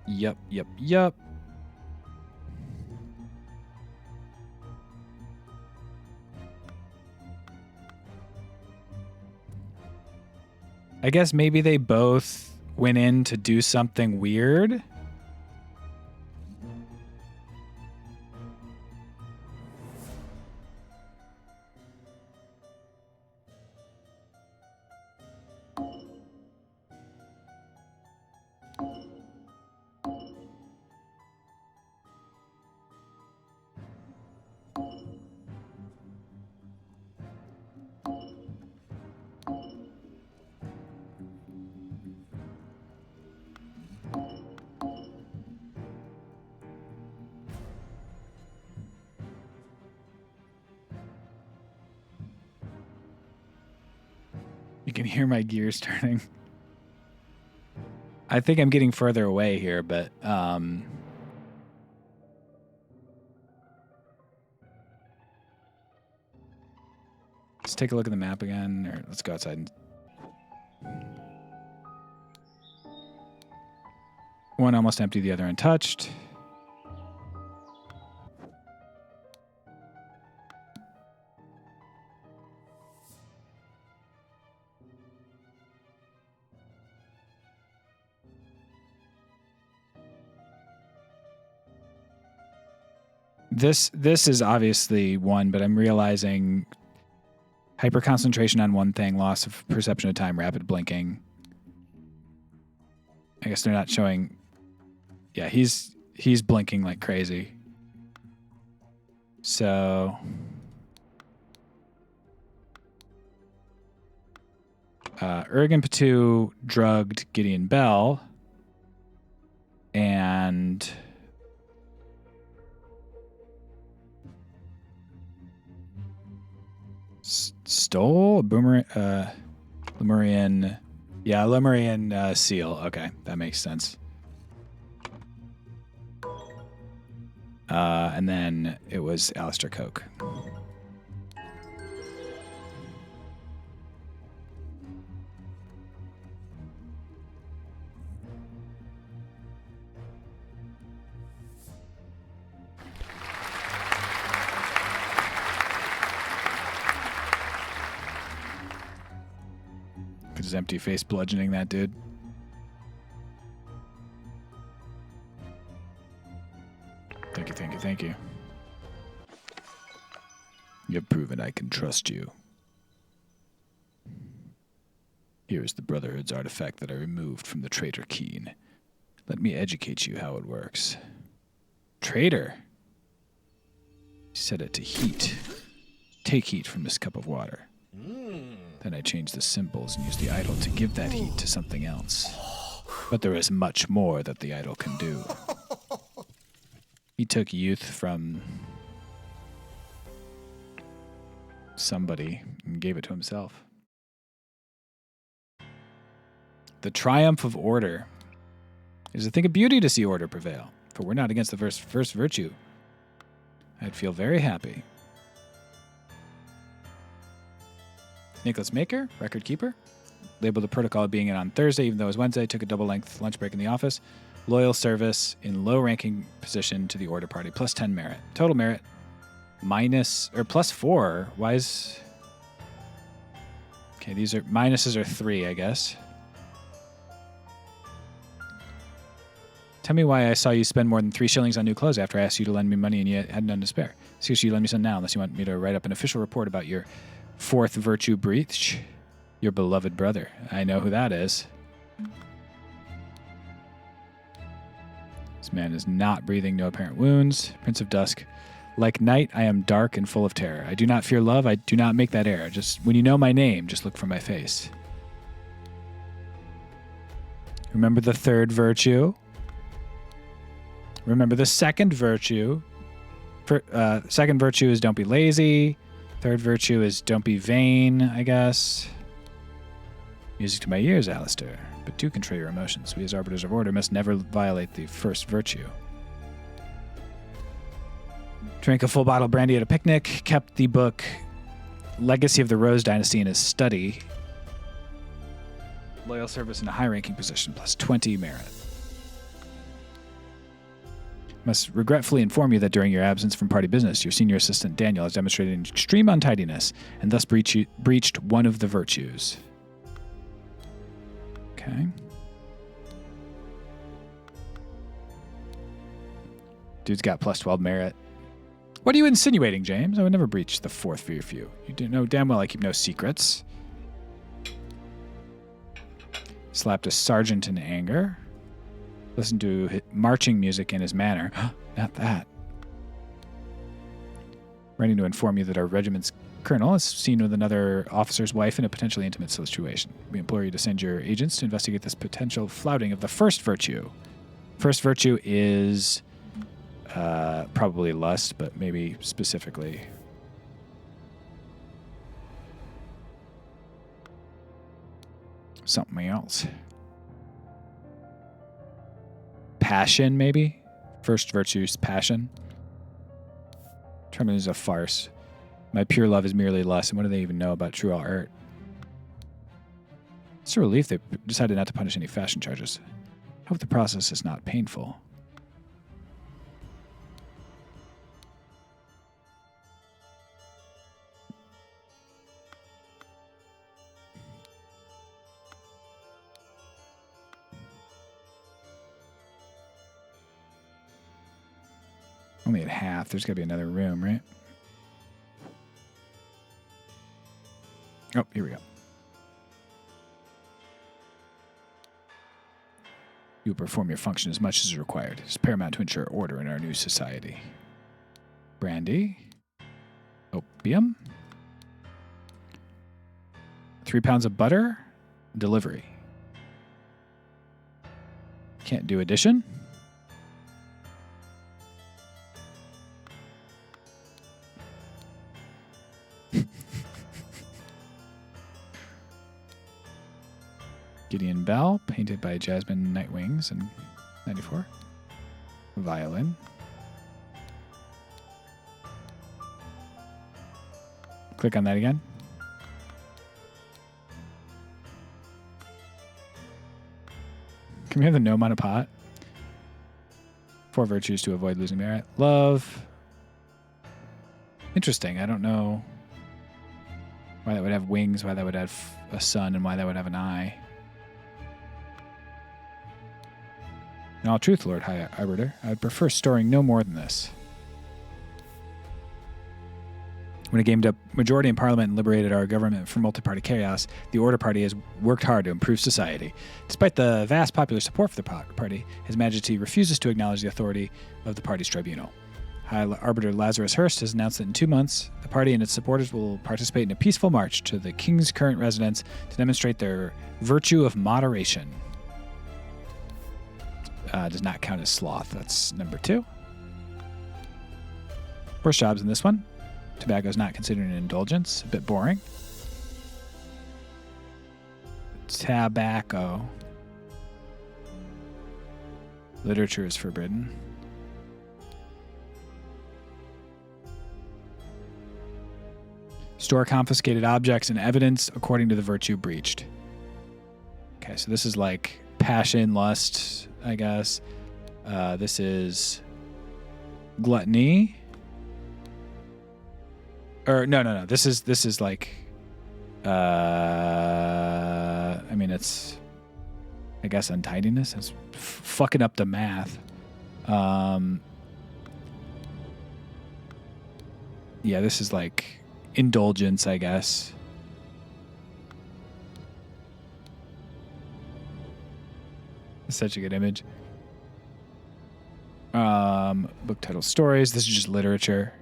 Yup. I guess maybe they both went in to do something weird. You can hear my gears turning. I think I'm getting further away here, but let's take a look at the map again, or let's go outside. One almost empty, the other untouched. This is obviously one, but I'm realizing hyper concentration on one thing, loss of perception of time, rapid blinking. I guess they're not showing. Yeah, he's blinking like crazy. So Ergen Patu drugged Gideon Bell, and stole a Lemurian. Yeah, Lemurian seal. Okay, that makes sense. And then it was Alistair Coke. His empty face bludgeoning that dude. Thank you. You've proven I can trust you. Here is the Brotherhood's artifact that I removed from the traitor Keen. Let me educate you how it works. Traitor? Set it to heat. Take heat from this cup of water. Then I change the symbols and use the idol to give that heat to something else. But there is much more that the idol can do. He took youth from somebody and gave it to himself. The triumph of order. It is a thing of beauty to see order prevail, for we're not against the first virtue. I'd feel very happy. Nicholas Maker, record keeper. Labeled the protocol being in on Thursday, even though it was Wednesday. Took a double-length lunch break in the office. Loyal service in low-ranking position to the order party. Plus 10 merit. Total merit plus 4. Why is... Okay, these are... Minuses are 3, I guess. Tell me why I saw you spend more than 3 shillings on new clothes after I asked you to lend me money and you had none to spare. Seriously, you lend me some now unless you want me to write up an official report about your 4th virtue breach. Your beloved brother. I know who that is. This man is not breathing, no apparent wounds. Prince of Dusk. Like night, I am dark and full of terror. I do not fear love. I do not make that error. Just when you know my name, just look for my face. Remember the third virtue. Remember the second virtue. Second virtue is don't be lazy. Third virtue is don't be vain, I guess. Music to my ears, Alistair. But do control your emotions. We as arbiters of order must never violate the first virtue. Drank a full bottle of brandy at a picnic. Kept the book Legacy of the Rose Dynasty in his study. Loyal service in a high-ranking position, plus 20 merit. Must regretfully inform you that during your absence from party business, your senior assistant Daniel has demonstrated extreme untidiness and thus breached one of the virtues. Okay. Dude's got plus 12 merit. What are you insinuating, James? I would never breach the fourth virtue. You do know damn well I keep no secrets. Slapped a sergeant in anger. Listened to marching music in his manner. Not that. Writing to inform you that our regiment's colonel is seen with another officer's wife in a potentially intimate situation. We implore you to send your agents to investigate this potential flouting of the first virtue. First virtue is probably lust, but maybe specifically something else. Passion, maybe? First virtue's passion. Trembling is a farce. My pure love is merely lust, and what do they even know about true art? It's a relief they decided not to punish any fashion charges. I hope the process is not painful. Only at half. There's got to be another room, right? Oh, here we go. You will perform your function as much as is required. It is paramount to ensure order in our new society. Brandy. Opium. 3 pounds of butter. Delivery. Can't do addition. Gideon Bell, painted by Jasmine Nightwings in 94. Violin. Click on that again. Can we have the gnome on a pot? 4 virtues to avoid losing merit. Love. Interesting. I don't know why that would have wings, why that would have a sun, and why that would have an eye. In all truth, Lord High Arbiter, I would prefer storing no more than this. When it gained a majority in Parliament and liberated our government from multi-party chaos, the Order Party has worked hard to improve society. Despite the vast popular support for the party, His Majesty refuses to acknowledge the authority of the party's tribunal. High Arbiter Lazarus Hurst has announced that in 2 months, the party and its supporters will participate in a peaceful march to the King's current residence to demonstrate their virtue of moderation. Does not count as sloth. That's number 2. Worst jobs in this one. Tobacco is not considered an indulgence. A bit boring. Tobacco. Literature is forbidden. Store confiscated objects and evidence according to the virtue breached. Okay, so this is like passion, lust, I guess. This is gluttony. Or no. This is like I mean it's I guess untidiness. It's fucking up the math. Yeah, this is like indulgence, I guess. Such a good image. Book title stories. This is just literature.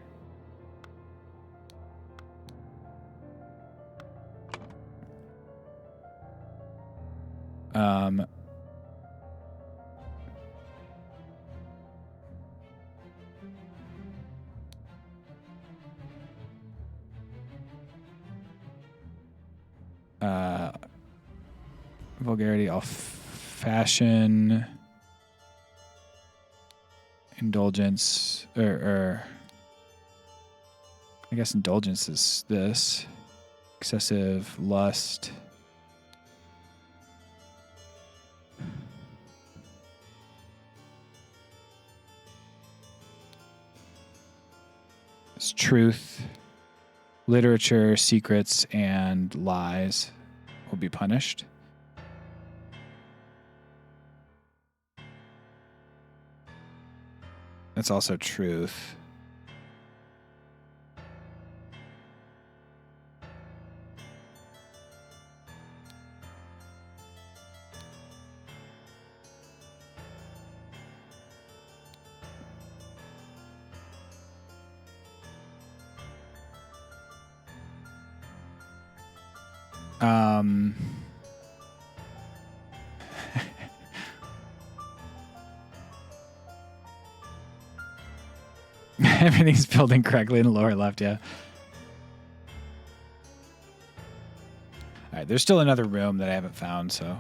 Vulgarity, all fashion, indulgence, or I guess indulgence is this. Excessive lust. It's truth, literature, secrets, and lies will be punished. That's also truth. Everything's filled in correctly in the lower left, yeah. All right, there's still another room that I haven't found, so.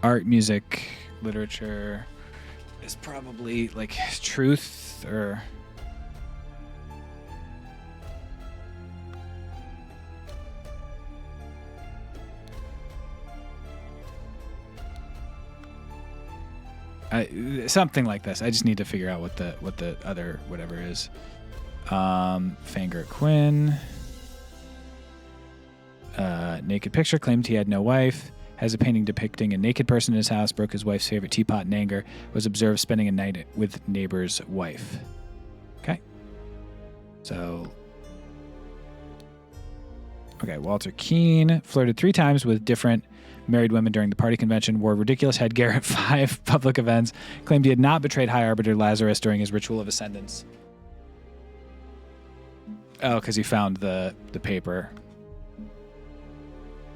Art, music, literature is probably like truth or something like this. I just need to figure out what the other whatever is. Fangert Quinn. Naked picture, claimed he had no wife. Has a painting depicting a naked person in his house, broke his wife's favorite teapot in anger, was observed spending a night with neighbor's wife. Okay. So, okay, Walter Keane flirted 3 times with different married women during the party convention, wore ridiculous headgear at 5 public events, claimed he had not betrayed High Arbiter Lazarus during his ritual of ascendance. Oh, because he found the paper.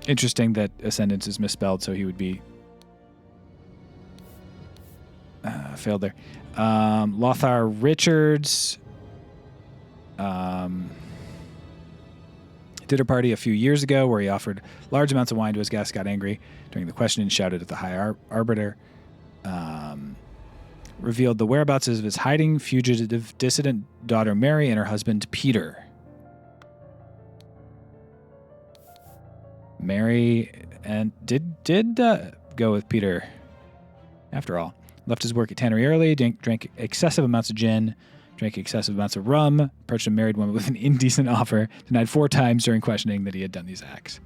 Interesting that ascendance is misspelled, so he would be failed there. Lothar Richards did a party a few years ago where he offered large amounts of wine to his guests, got angry during the question and shouted at the High Arbiter. Revealed the whereabouts of his hiding fugitive dissident daughter Mary and her husband Peter. Mary and did go with Peter after all. Left his work at Tannery early, drank excessive amounts of gin, drank excessive amounts of rum, approached a married woman with an indecent offer, denied 4 times during questioning that he had done these acts.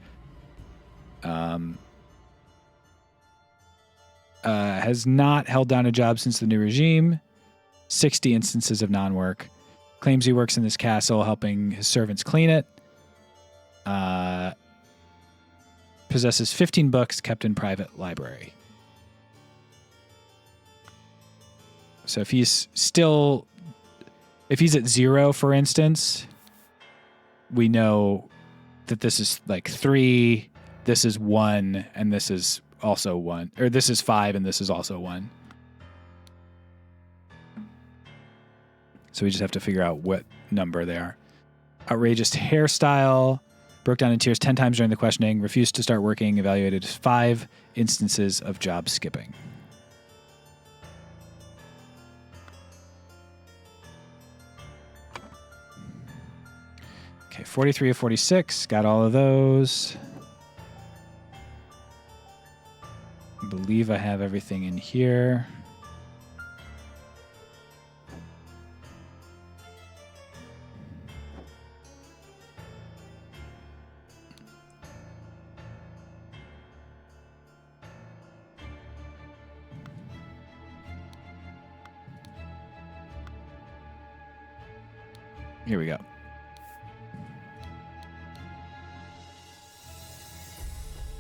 Has not held down a job since the new regime. 60 instances of non-work. Claims he works in this castle helping his servants clean it. Possesses 15 books kept in private library. So if he's at 0, for instance, we know that this is like 3, this is 1, and this is also 1. Or this is 5, and this is also 1. So we just have to figure out what number they are. Outrageous hairstyle. Broke down in tears 10 times during the questioning. Refused to start working. Evaluated as 5 instances of job skipping. Okay, 43 of 46. Got all of those. I believe I have everything in here. Here we go.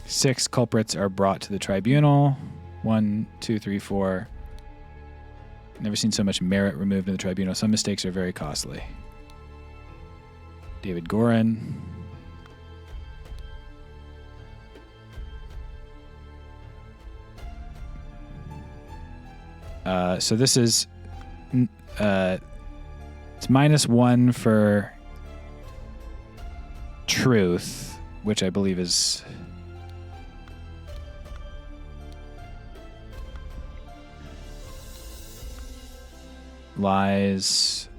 Six culprits are brought to the tribunal. 1, 2, 3, 4. Never seen so much merit removed in the tribunal. Some mistakes are very costly. David Gorin. So this is it's -1 for truth, which I believe is lies.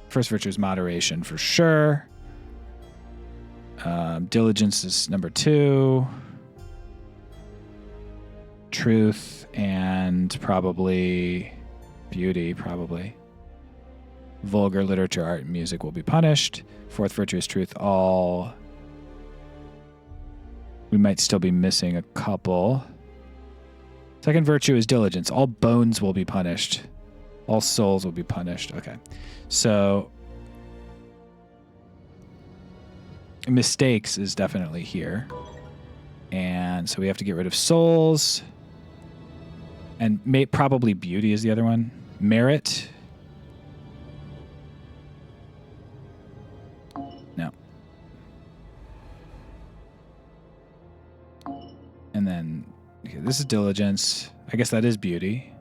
First virtue is moderation for sure. Diligence is number 2. Truth and probably beauty, probably. Vulgar literature, art, and music will be punished. Fourth virtue is truth. All. We might still be missing a couple. Second virtue is diligence. All bones will be punished. All souls will be punished. Okay. So mistakes is definitely here. And so we have to get rid of souls. And probably beauty is the other one. Merit. No. And then okay, this is diligence. I guess that is beauty.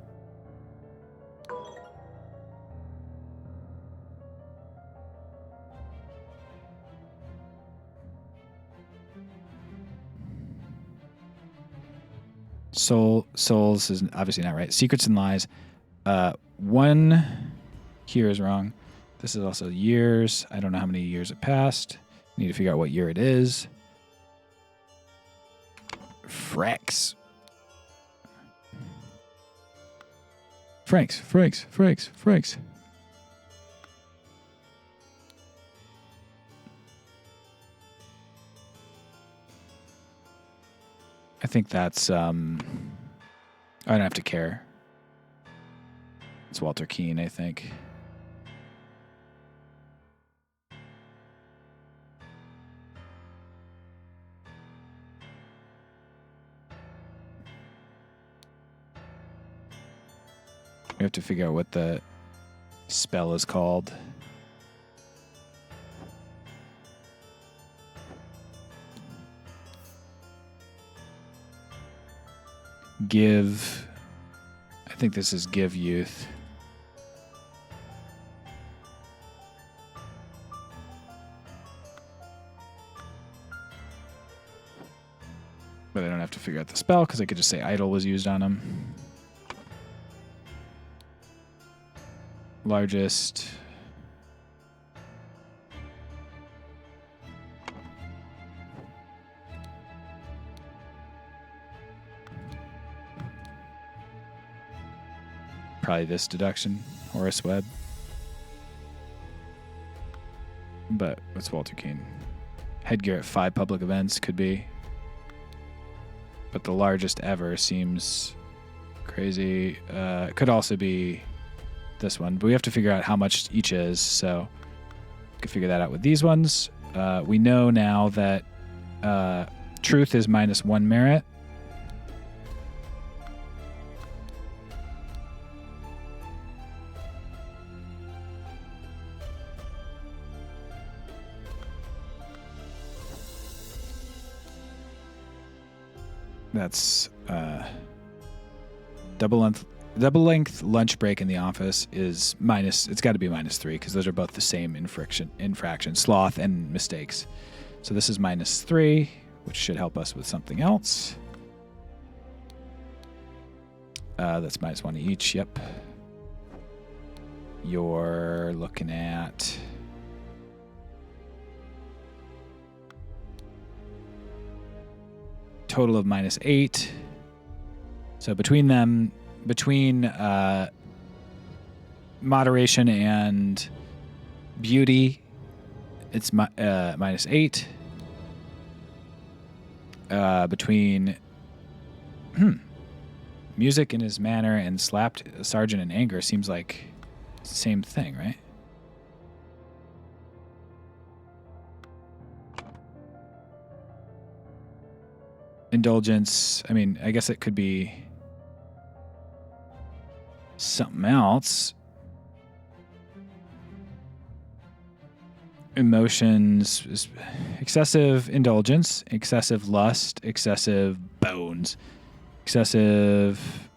Souls is obviously not right. Secrets and lies. 1 here is wrong. This is also years. I don't know how many years have passed. Need to figure out what year it is. Franks. I think that's, I don't have to care. It's Walter Keane, I think. We have to figure out what the spell is called. Give. I think this is give youth. But I don't have to figure out the spell because I could just say idol was used on him. Largest. Probably this deduction, Horace Webb. But it's Walter Keane. Headgear at 5 public events could be. But the largest ever seems crazy. Could also be this one. But we have to figure out how much each is. So we can figure that out with these ones. We know now that truth is -1 merit. That's double length lunch break in the office is minus. It's got to be -3 because those are both the same infraction, sloth and mistakes. So this is -3, which should help us with something else. That's -1 each. Yep. You're looking at. Total of -8. So between them, moderation and beauty, it's -8. Between music in his manner and slapped sergeant in anger seems like it's the same thing, right? Indulgence. I mean, I guess it could be something else. Emotions, excessive indulgence, excessive lust, excessive bones, excessive.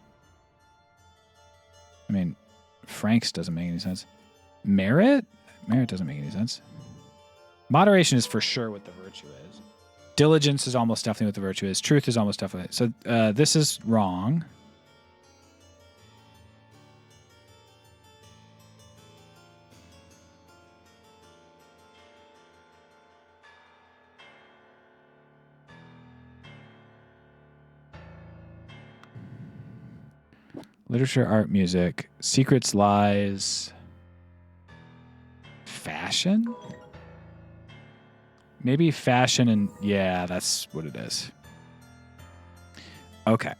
I mean, Frank's doesn't make any sense. Merit doesn't make any sense. Moderation is for sure what the virtue is. Diligence is almost definitely what the virtue is. Truth is almost definitely. So this is wrong. Literature, art, music, secrets, lies, fashion? Maybe fashion and... Yeah, that's what it is. Okay.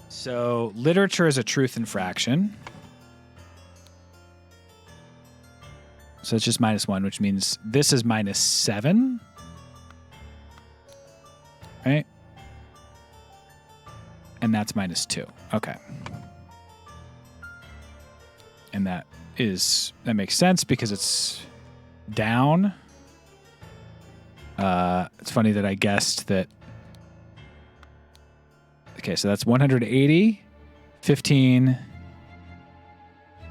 So literature is a truth infraction. So it's just -1, which means this is -7. Right? And that's -2. Okay. And that makes sense because it's down. It's funny that I guessed that. Okay, so that's 180, 15,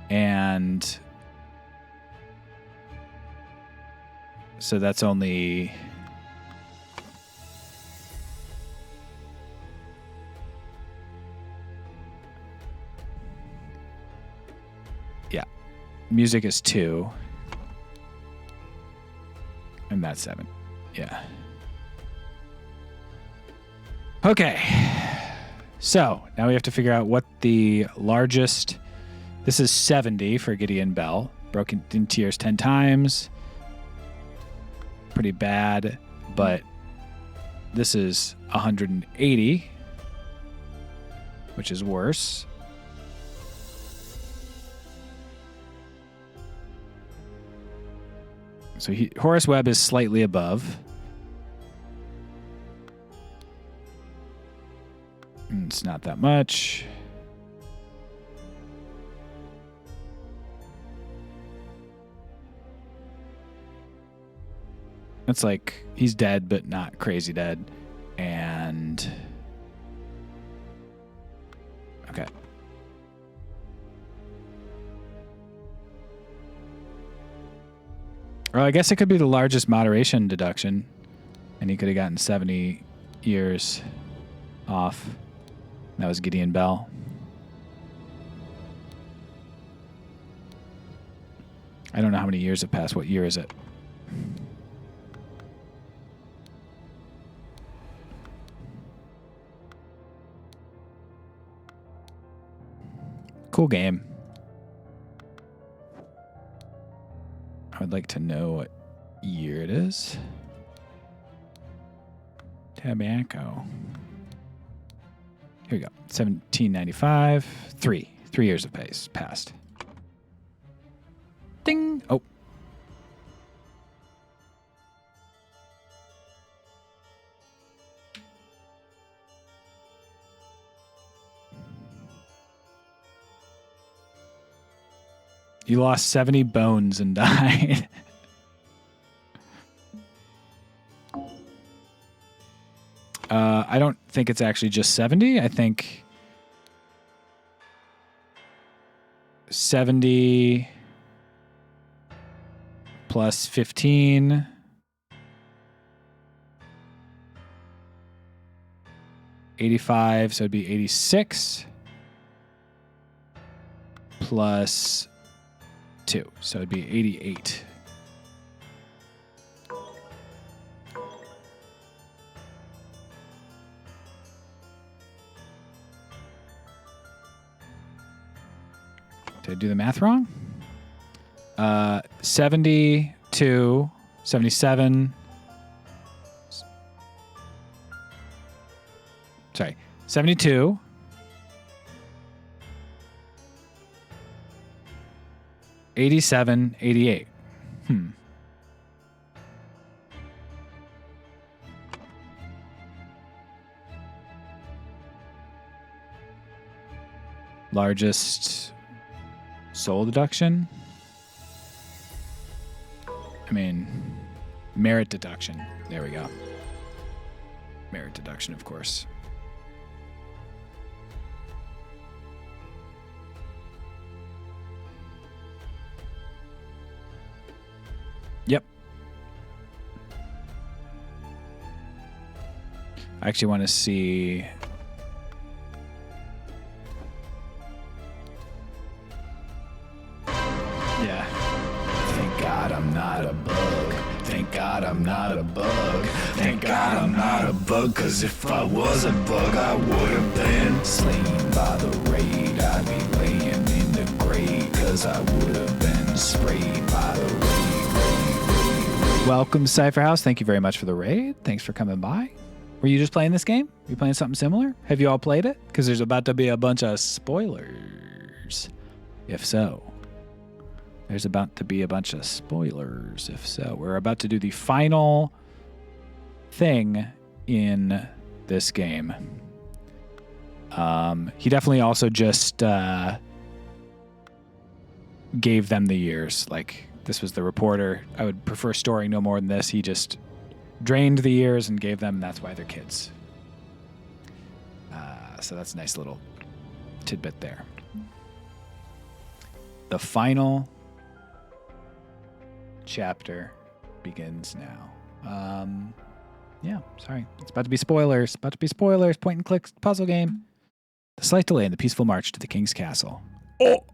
and so that's only. Music is 2. And that's 7. Yeah. Okay. So now we have to figure out what the largest. This is 70 for Gideon Bell. Broken in tiers 10 times. Pretty bad. But this is 180, which is worse. So Horace Webb is slightly above. It's not that much. It's like he's dead, but not crazy dead. And... Okay. Well, I guess it could be the largest moderation deduction, and he could have gotten 70 years off. That was Gideon Bell. I don't know how many years have passed. What year is it? Cool game. I would like to know what year it is. Tobacco. Here we go. 1795. 3 years have passed. Ding. Oh. You lost 70 bones and died. I don't think it's actually just 70. I think 70 plus 15 . 85, so it'd be 86 plus 2, so it'd be 88. Did I do the math wrong? 72, 77. Sorry, 72. 87, 88. Largest soul deduction? I mean, merit deduction. There we go. Merit deduction, of course. Yep. I actually want to see... Yeah.
Thank God I'm not a bug. Thank God I'm not a bug. Thank God I'm not a bug. Cause if I was a bug, I would have been slain by the raid. I'd be laying in the grave. Cause I would have been sprayed by the raid.
Welcome, Cypher House. Thank you very much for the raid. Thanks for coming by. Were you just playing this game? Were you playing something similar? Have you all played it? Because there's about to be a bunch of spoilers. If so. There's about to be a bunch of spoilers. If so. We're about to do the final thing in this game. He definitely also just gave them the years. Like, this was the reporter. I would prefer storing no more than this. He just drained the years and gave them. That's why they're kids. So that's a nice little tidbit there. The final chapter begins now. Yeah, sorry. It's about to be spoilers. About to be spoilers. Point and click puzzle game. The slight delay in the peaceful march to the king's castle. Oh!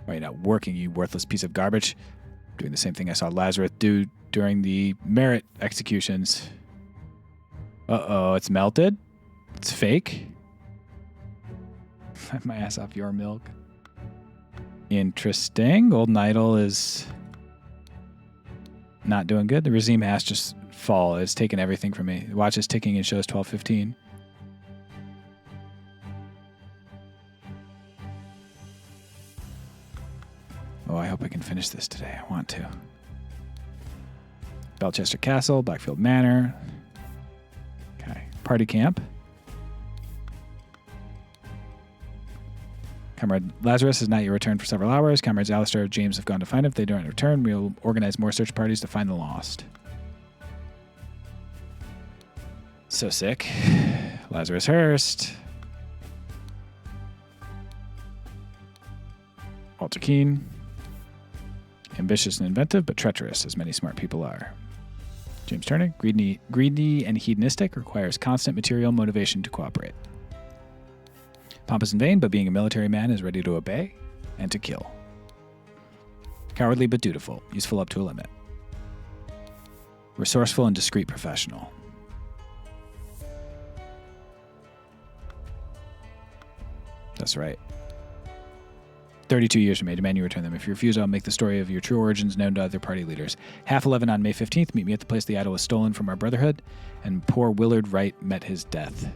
Why are you not working, you worthless piece of garbage? Doing the same thing I saw Lazarus do during the merit executions. Uh-oh, it's melted? It's fake? Find my ass off your milk. Interesting. Golden Idol is not doing good. The regime has just fall. It's taken everything from me. The watch is ticking and shows 12:15. Oh, I hope I can finish this today. I want to. Belchester Castle, Blackfield Manor. Okay. Party camp. Comrade Lazarus has not yet returned for several hours. Comrades Alistair and James have gone to find him. If they don't return, we'll organize more search parties to find the lost. So sick. Lazarus Hurst. Walter Keane. Ambitious and inventive, but treacherous, as many smart people are. James Turner. Greedy and hedonistic, requires constant material motivation to cooperate. Pompous and vain, but being a military man is ready to obey and to kill. Cowardly but dutiful, useful up to a limit. Resourceful and discreet professional. That's right. 32 years from May. Demand you return them. If you refuse, I'll make the story of your true origins known to other party leaders. 11:30 on May 15th. Meet me at the place the idol was stolen from our brotherhood, and poor Willard Wright met his death.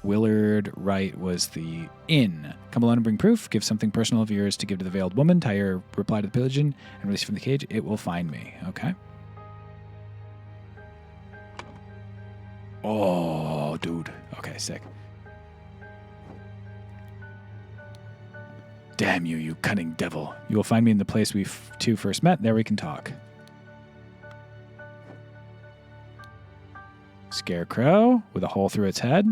Willard Wright was the inn. Come alone and bring proof. Give something personal of yours to give to the veiled woman. Tie your reply to the pigeon and release from the cage. It will find me. Okay. Oh, dude. Okay, sick. Damn you, you cunning devil. You will find me in the place we two first met. There we can talk. Scarecrow with a hole through its head.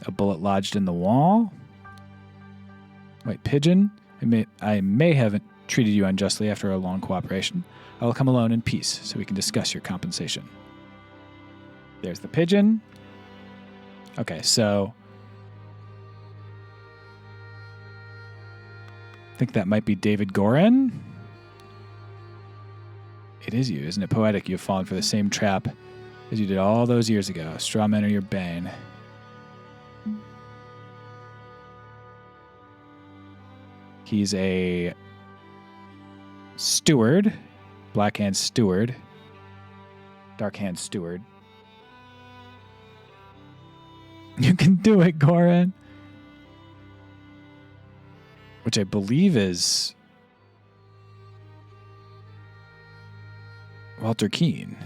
A bullet lodged in the wall. White pigeon. I may have treated you unjustly after a long cooperation. I will come alone in peace so we can discuss your compensation. There's the pigeon. Okay, so I think that might be David Gorin. It is you. Isn't it poetic? You have fallen for the same trap as you did all those years ago. Straw men are your bane. He's a steward. Black Hand steward. Dark Hand steward. You can do it, Gorin. Which I believe is Walter Keane.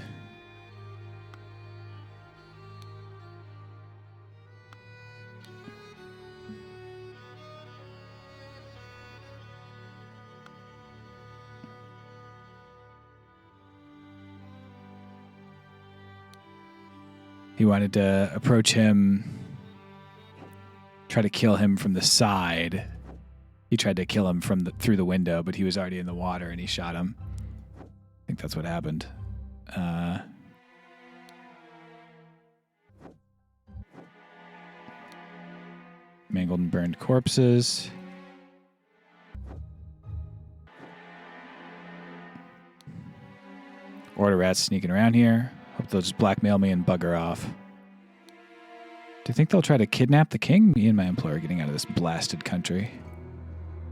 He wanted to approach him, try to kill him from the side. He tried to kill him through the window, but he was already in the water and he shot him. I think that's what happened. Mangled and burned corpses. Order rats sneaking around here. Hope they'll just blackmail me and bugger off. Do you think they'll try to kidnap the king? Me and my employer are getting out of this blasted country.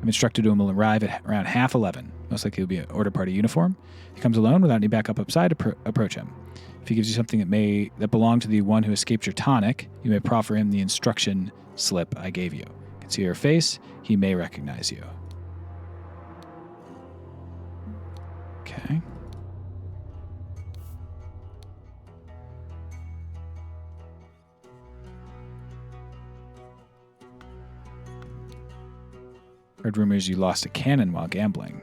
I'm instructed to him will arrive at around 11:30. Most likely he'll be in order party uniform. If he comes alone without any backup upside, approach him. If he gives you something that belonged to the one who escaped your tonic, you may proffer him the instruction slip I gave you. You can see your face. He may recognize you. Okay. Heard rumors you lost a cannon while gambling.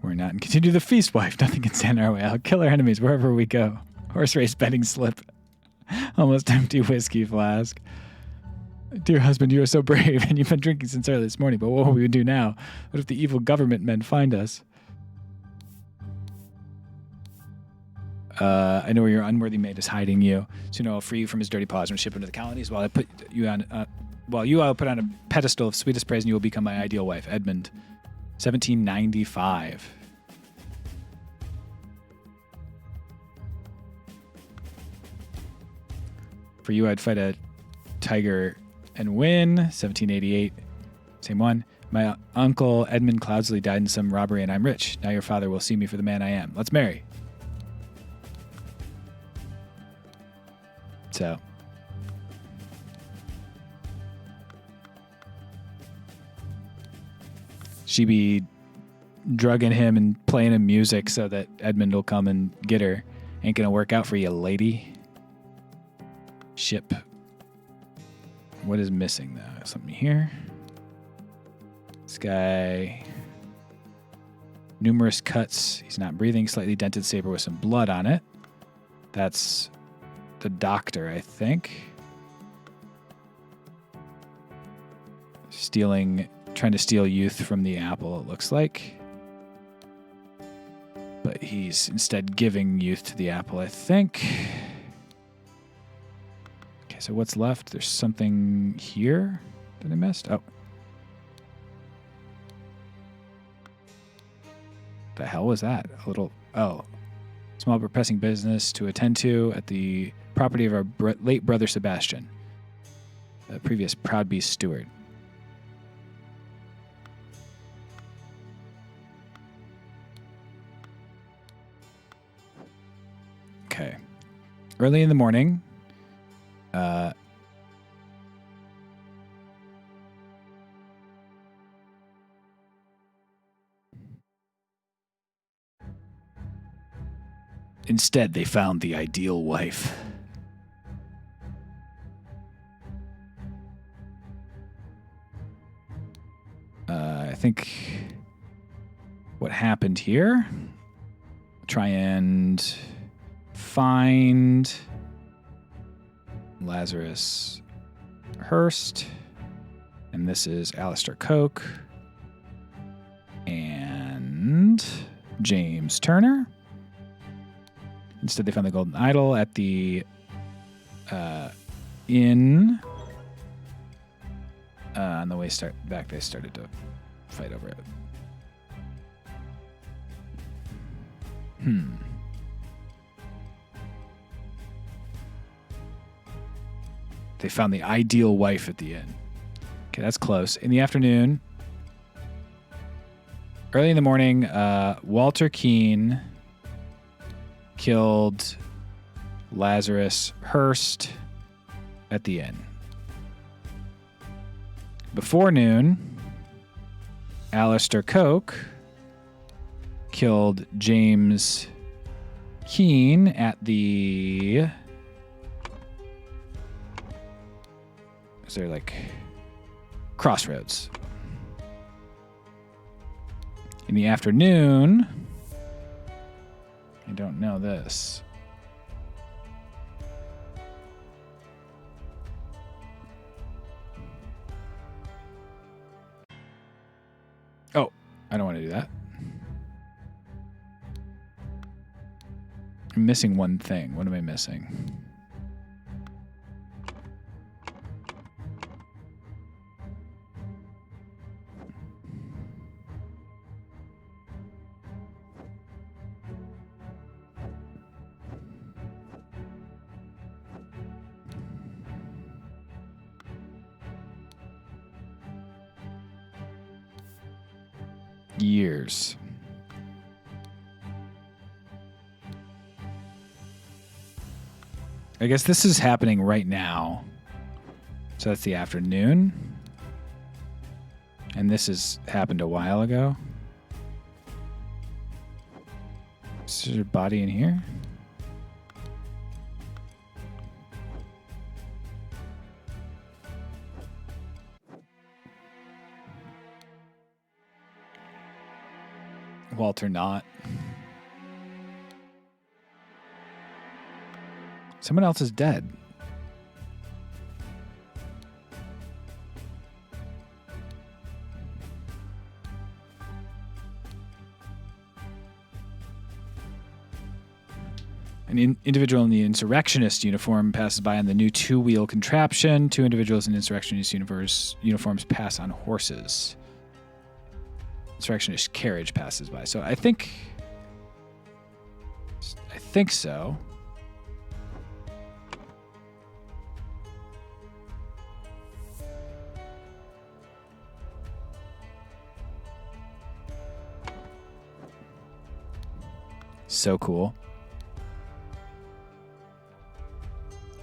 We're not, and continue the feast, wife. Nothing can stand in our way. I'll kill our enemies wherever we go. Horse race betting slip. Almost empty whiskey flask. Dear husband, you are so brave, and you've been drinking since early this morning, but what will we do now? What if the evil government men find us? I know where your unworthy mate is hiding you. Soon I'll free you from his dirty paws and ship him to the colonies while I put you on I'll put on a pedestal of sweetest praise and you will become my ideal wife. Edmund. 1795. For you, I'd fight a tiger and win. 1788. Same one. My uncle Edmund Cloudsley died in some robbery and I'm rich. Now your father will see me for the man I am. Let's marry. So. She be drugging him and playing him music so that Edmund will come and get her. Ain't gonna work out for you, lady. Ship. What is missing, though? Something here. This guy. Numerous cuts. He's not breathing. Slightly dented saber with some blood on it. That's the doctor, I think. Trying to steal youth from the apple, it looks like. But he's instead giving youth to the apple, I think. Okay, so what's left? There's something here that I missed. Oh. The hell was that? Small but pressing business to attend to at the property of our late brother Sebastian, the previous Proud Beast steward. Okay. Early in the morning, instead, they found the ideal wife. I think what happened here, try and find Lazarus Hurst, and this is Alistair Coke and James Turner. Instead, they found the golden idol at the inn. On the way back, they started to fight over it. They found the ideal wife at the inn. Okay, that's close. In the afternoon, early in the morning, Walter Keane killed Lazarus Hurst at the inn. Before noon, Alistair Coke killed James Keane at the Is there like crossroads? In the afternoon, I don't know this. Oh, I don't want to do that. I'm missing one thing. What am I missing? Years. I guess this is happening right now. So that's the afternoon. And this has happened a while ago. Is there a body in here? Walter Knott. Someone else is dead. An individual in the insurrectionist uniform passes by on the new two-wheel contraption. Two individuals in insurrectionist uniforms pass on horses. Insurrectionist carriage passes by. So I think so. So cool.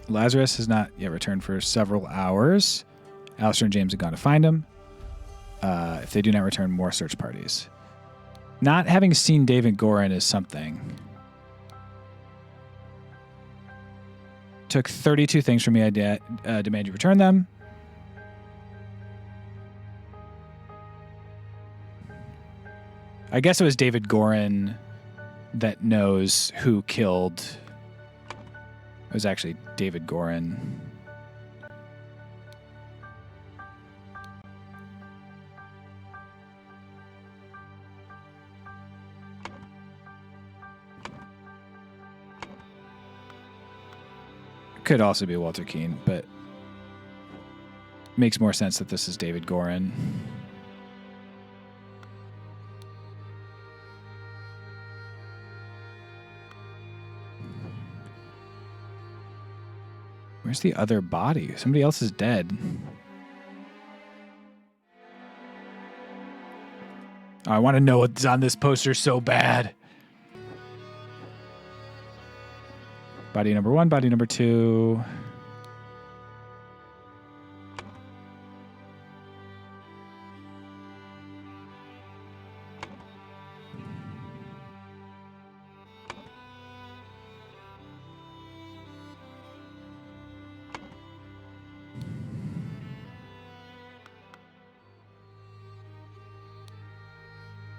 Lazarus has not yet returned for several hours. Alistair and James have gone to find him. If they do not return, more search parties. Not having seen David Gorin is something. Took 32 things from me. I demand you return them. I guess it was David Gorin that knows who killed. It was actually David Gorin. Could also be Walter Keane, but makes more sense that this is David Gorin. Where's the other body? Somebody else is dead. Oh, I want to know what's on this poster so bad. Body number 1, body number 2.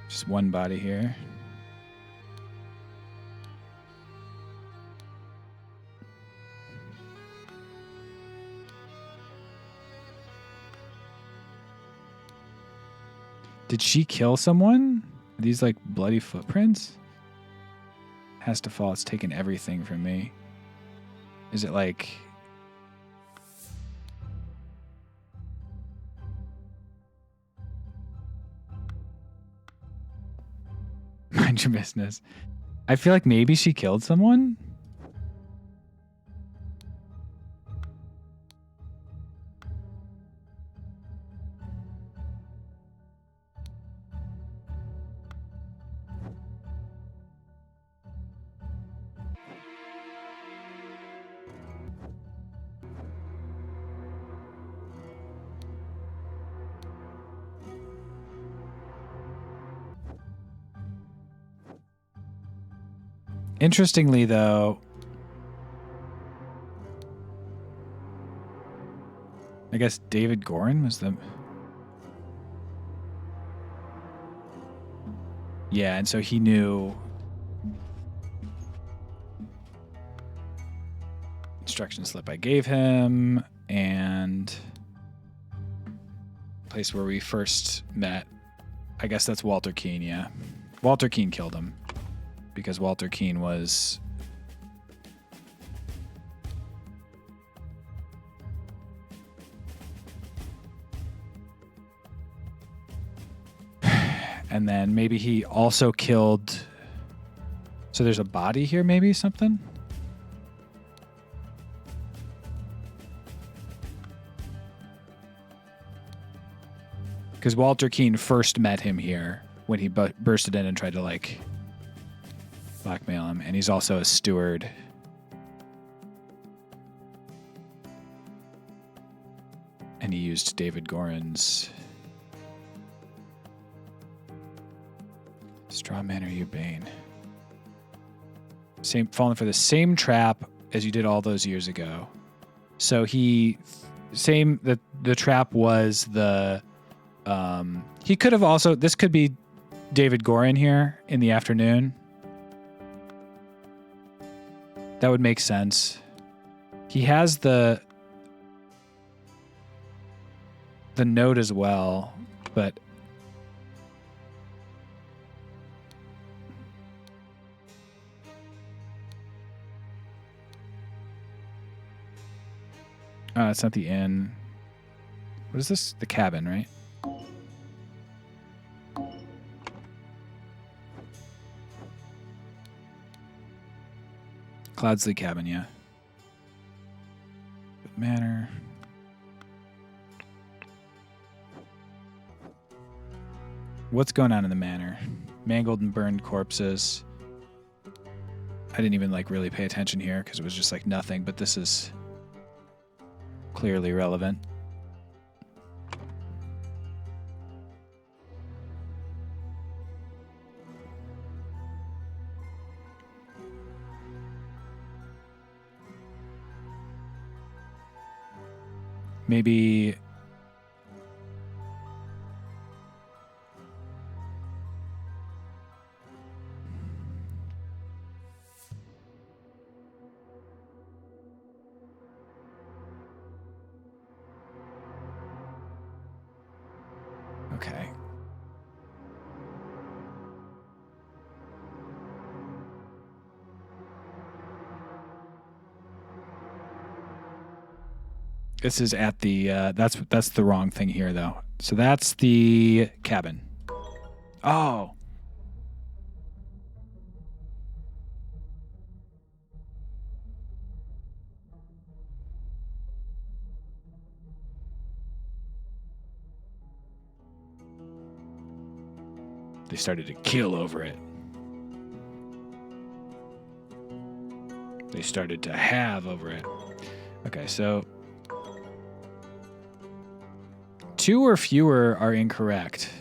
Just one body here. Did she kill someone? Are these like bloody footprints? Has to fall. It's taken everything from me. Is it like... Mind your business. I feel like maybe she killed someone. Interestingly, though, like guess David Gorin was the... Yeah, and so he knew instruction slip I gave him and place where we first met. I guess that's Walter Keane, yeah. Walter Keane killed him because Walter Keane was... And then maybe he also killed... So there's a body here, maybe, something? Because Walter Keane first met him here when he bursted in and tried to, like, blackmail him. And he's also a steward. And he used David Gorin's... Straw man or you, Bane? Falling for the same trap as you did all those years ago. So the trap was the... he could have also... This could be David Gorin here in the afternoon. That would make sense. He has the note as well, but... It's not the inn. What is this? The cabin, right? Cloudsley cabin, yeah. Manor. What's going on in the manor? Mangled and burned corpses. I didn't even really pay attention here because it was just nothing, but this is clearly relevant. Maybe okay. This is at the that's the wrong thing here though. So that's the cabin. Oh. They started to kill over it. They started to have over it. Okay, so 2 or fewer are incorrect.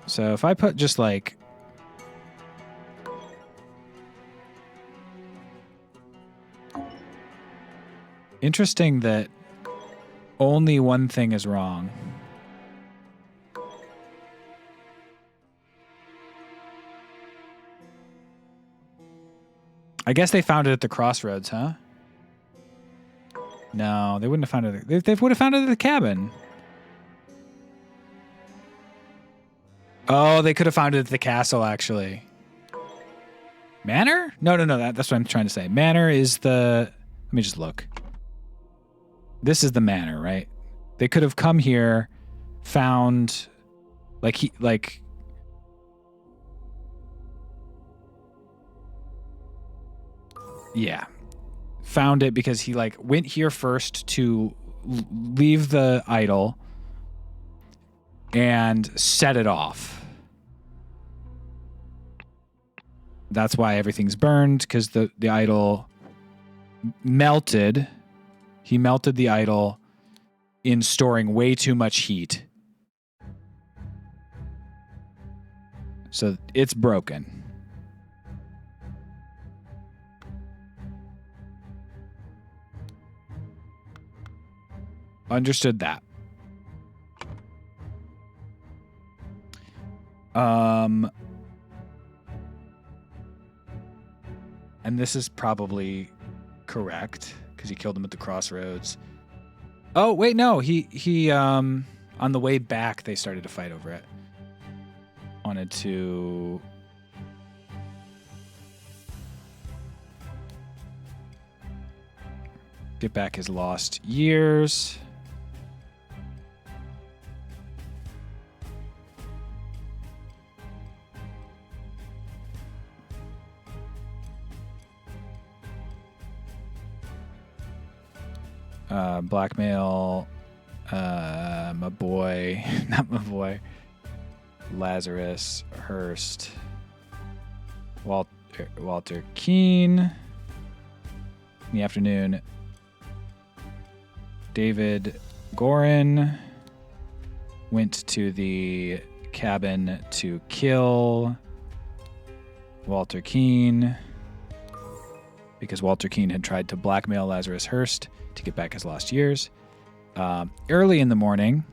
So if I put just interesting that only one thing is wrong. I guess they found it at the crossroads, huh? No, they wouldn't have found it. They would have found it at the cabin. Oh, they could have found it at the castle, actually. Manor? No. That's what I'm trying to say. Manor is the... Let me just look. This is the manor, right? They could have come here, found... Yeah. Found it because he went here first to leave the idol and set it off. That's why everything's burned, because the idol melted. He melted the idol in storing way too much heat. So it's broken. Understood that. And this is probably correct because he killed him at the crossroads. Oh, wait, no. He on the way back, they started to fight over it. Wanted to get back his lost years. Blackmail my boy, not my boy, Lazarus Hearst, Walter Keene. In the afternoon, David Gorin went to the cabin to kill Walter Keene because Walter Keene had tried to blackmail Lazarus Hearst to get back his lost years. Early in the morning,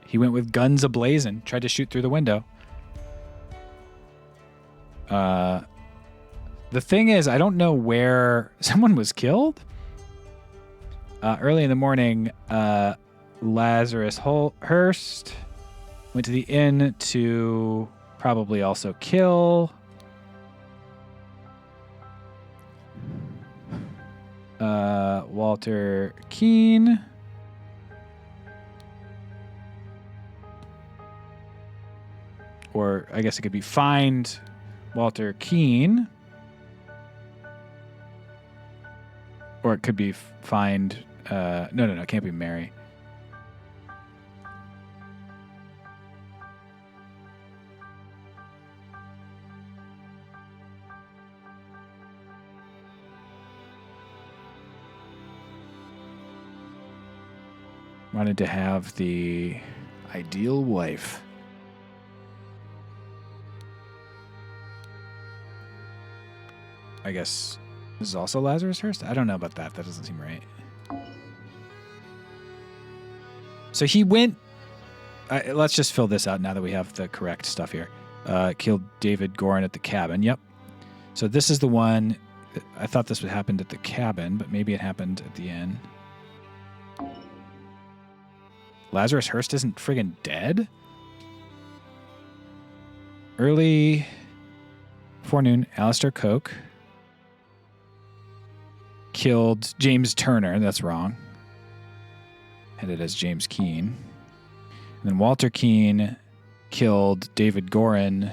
he went with guns ablazing, tried to shoot through the window. The thing is, I don't know where someone was killed. Early in the morning, Lazarus Hearst went to the inn to probably also kill Walter Keene. Or I guess it could be find Walter Keene. Or it could be find... No, it can't be Mary. Wanted to have the ideal wife. I guess this is also Lazarus Hearst? I don't know about that. That doesn't seem right. So he went... let's just fill this out now that we have the correct stuff here. Killed David Gorin at the cabin. Yep. So this is the one... I thought this would happen at the cabin, but maybe it happened at the inn. Lazarus Hearst isn't friggin' dead? Early forenoon, Alistair Coke killed James Turner. That's wrong. Had it as James Keene. And then Walter Keene killed David Gorin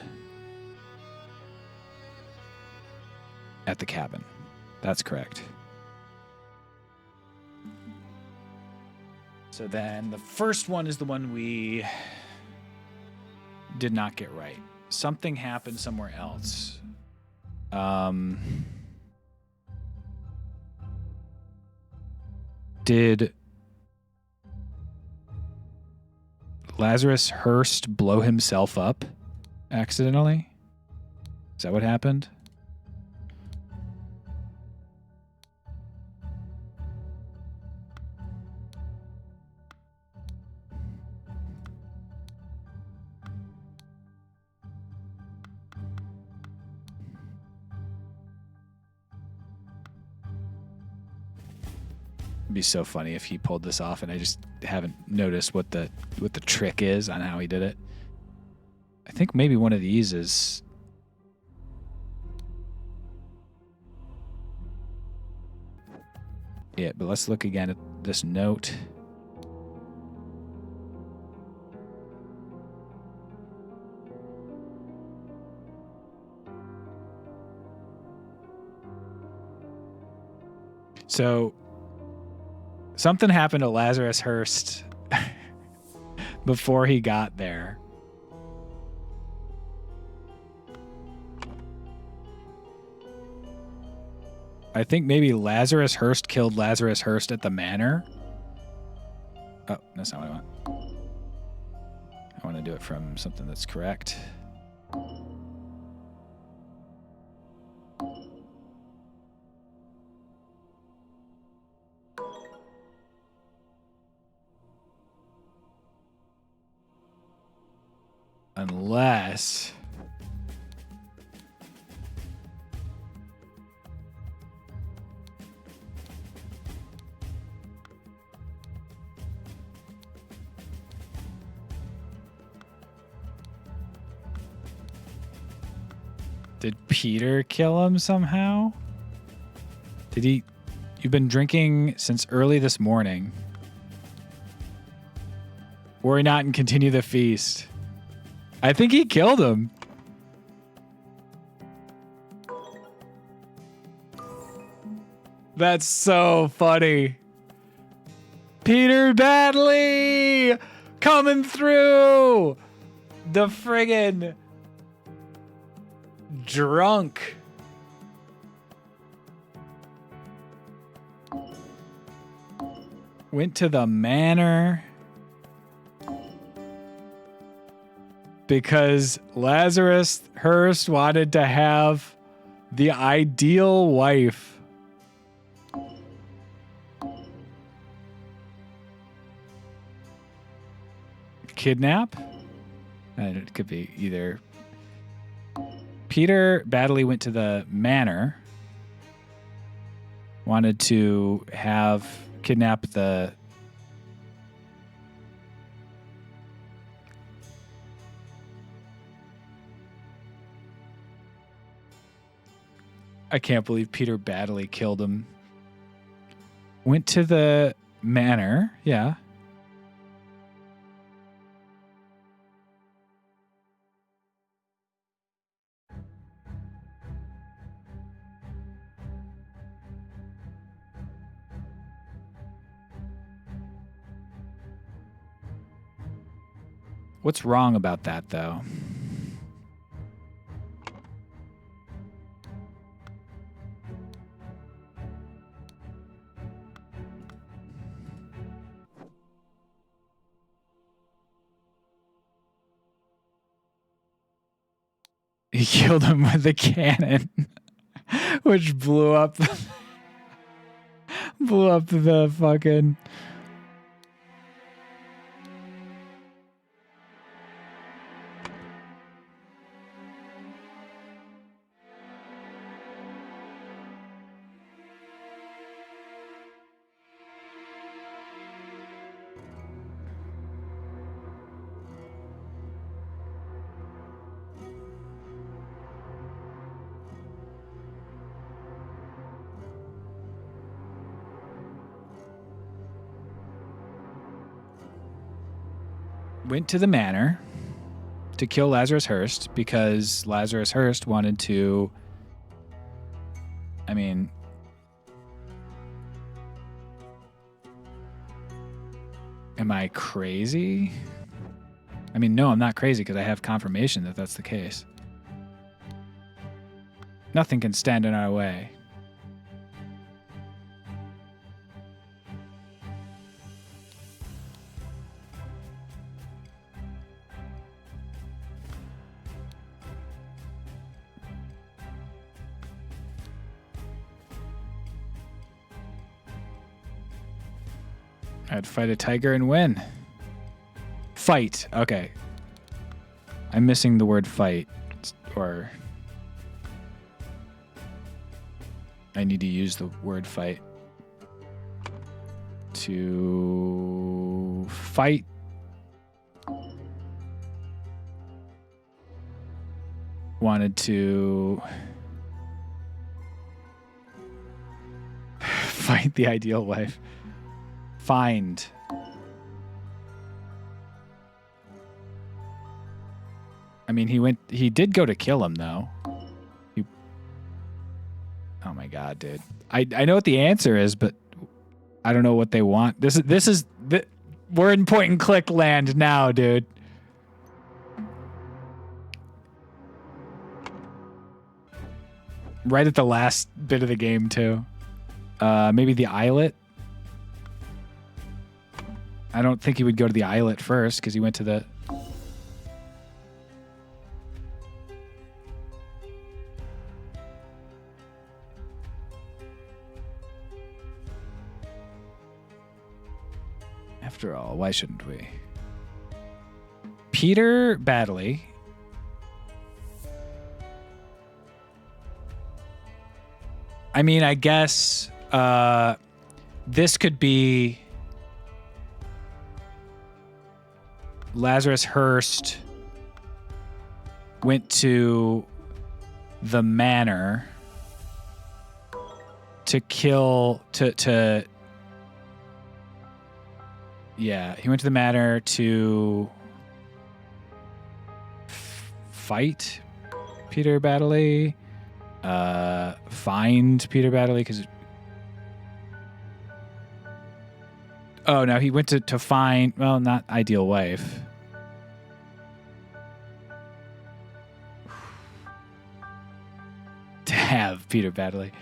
at the cabin. That's correct. So then the first one is the one we did not get right. Something happened somewhere else. Did Lazarus Hearst blow himself up accidentally? Is that what happened? It'd be so funny if he pulled this off and I just haven't noticed what the trick is on how he did it. I think maybe one of these is... Yeah, but let's look again at this note. So something happened to Lazarus Hearst before he got there. I think maybe Lazarus Hearst killed Lazarus Hearst at the manor. Oh, that's not what I want. I want to do it from something that's correct. Unless... Did Peter kill him somehow? Did he... You've been drinking since early this morning. Worry not and continue the feast. I think he killed him. That's so funny. Peter Badley coming through. The friggin' drunk. Went to the manor because Lazarus Hearst wanted to have the ideal wife. Kidnap? It could be either. Peter Badley went to the manor, wanted to have kidnap the I can't believe Peter Badley killed him. Went to the manor, yeah. What's wrong about that, though? He killed him with a cannon, which blew up the fucking... Went to the manor to kill Lazarus Hearst because Lazarus Hearst wanted to... I mean... Am I crazy? I mean, no, I'm not crazy because I have confirmation that that's the case. Nothing can stand in our way. I'd fight a tiger and win. Fight. Okay. I'm missing the word fight. Or I need to use the word fight. To fight. Wanted to fight the ideal wife. Find. I mean, he did go to kill him though. Oh my god, dude. I know what the answer is, but I don't know what they want. We're in point and click land now, dude. Right at the last bit of the game too. Maybe the islet. I don't think he would go to the islet first because he went to the... After all, why shouldn't we? Peter Badley I mean, I guess this could be Lazarus Hearst went to the manor to kill yeah, he went to the manor to fight Peter Baddeley, find Peter Baddeley because oh no, he went to find, well, not ideal wife. To have Peter Baddeley.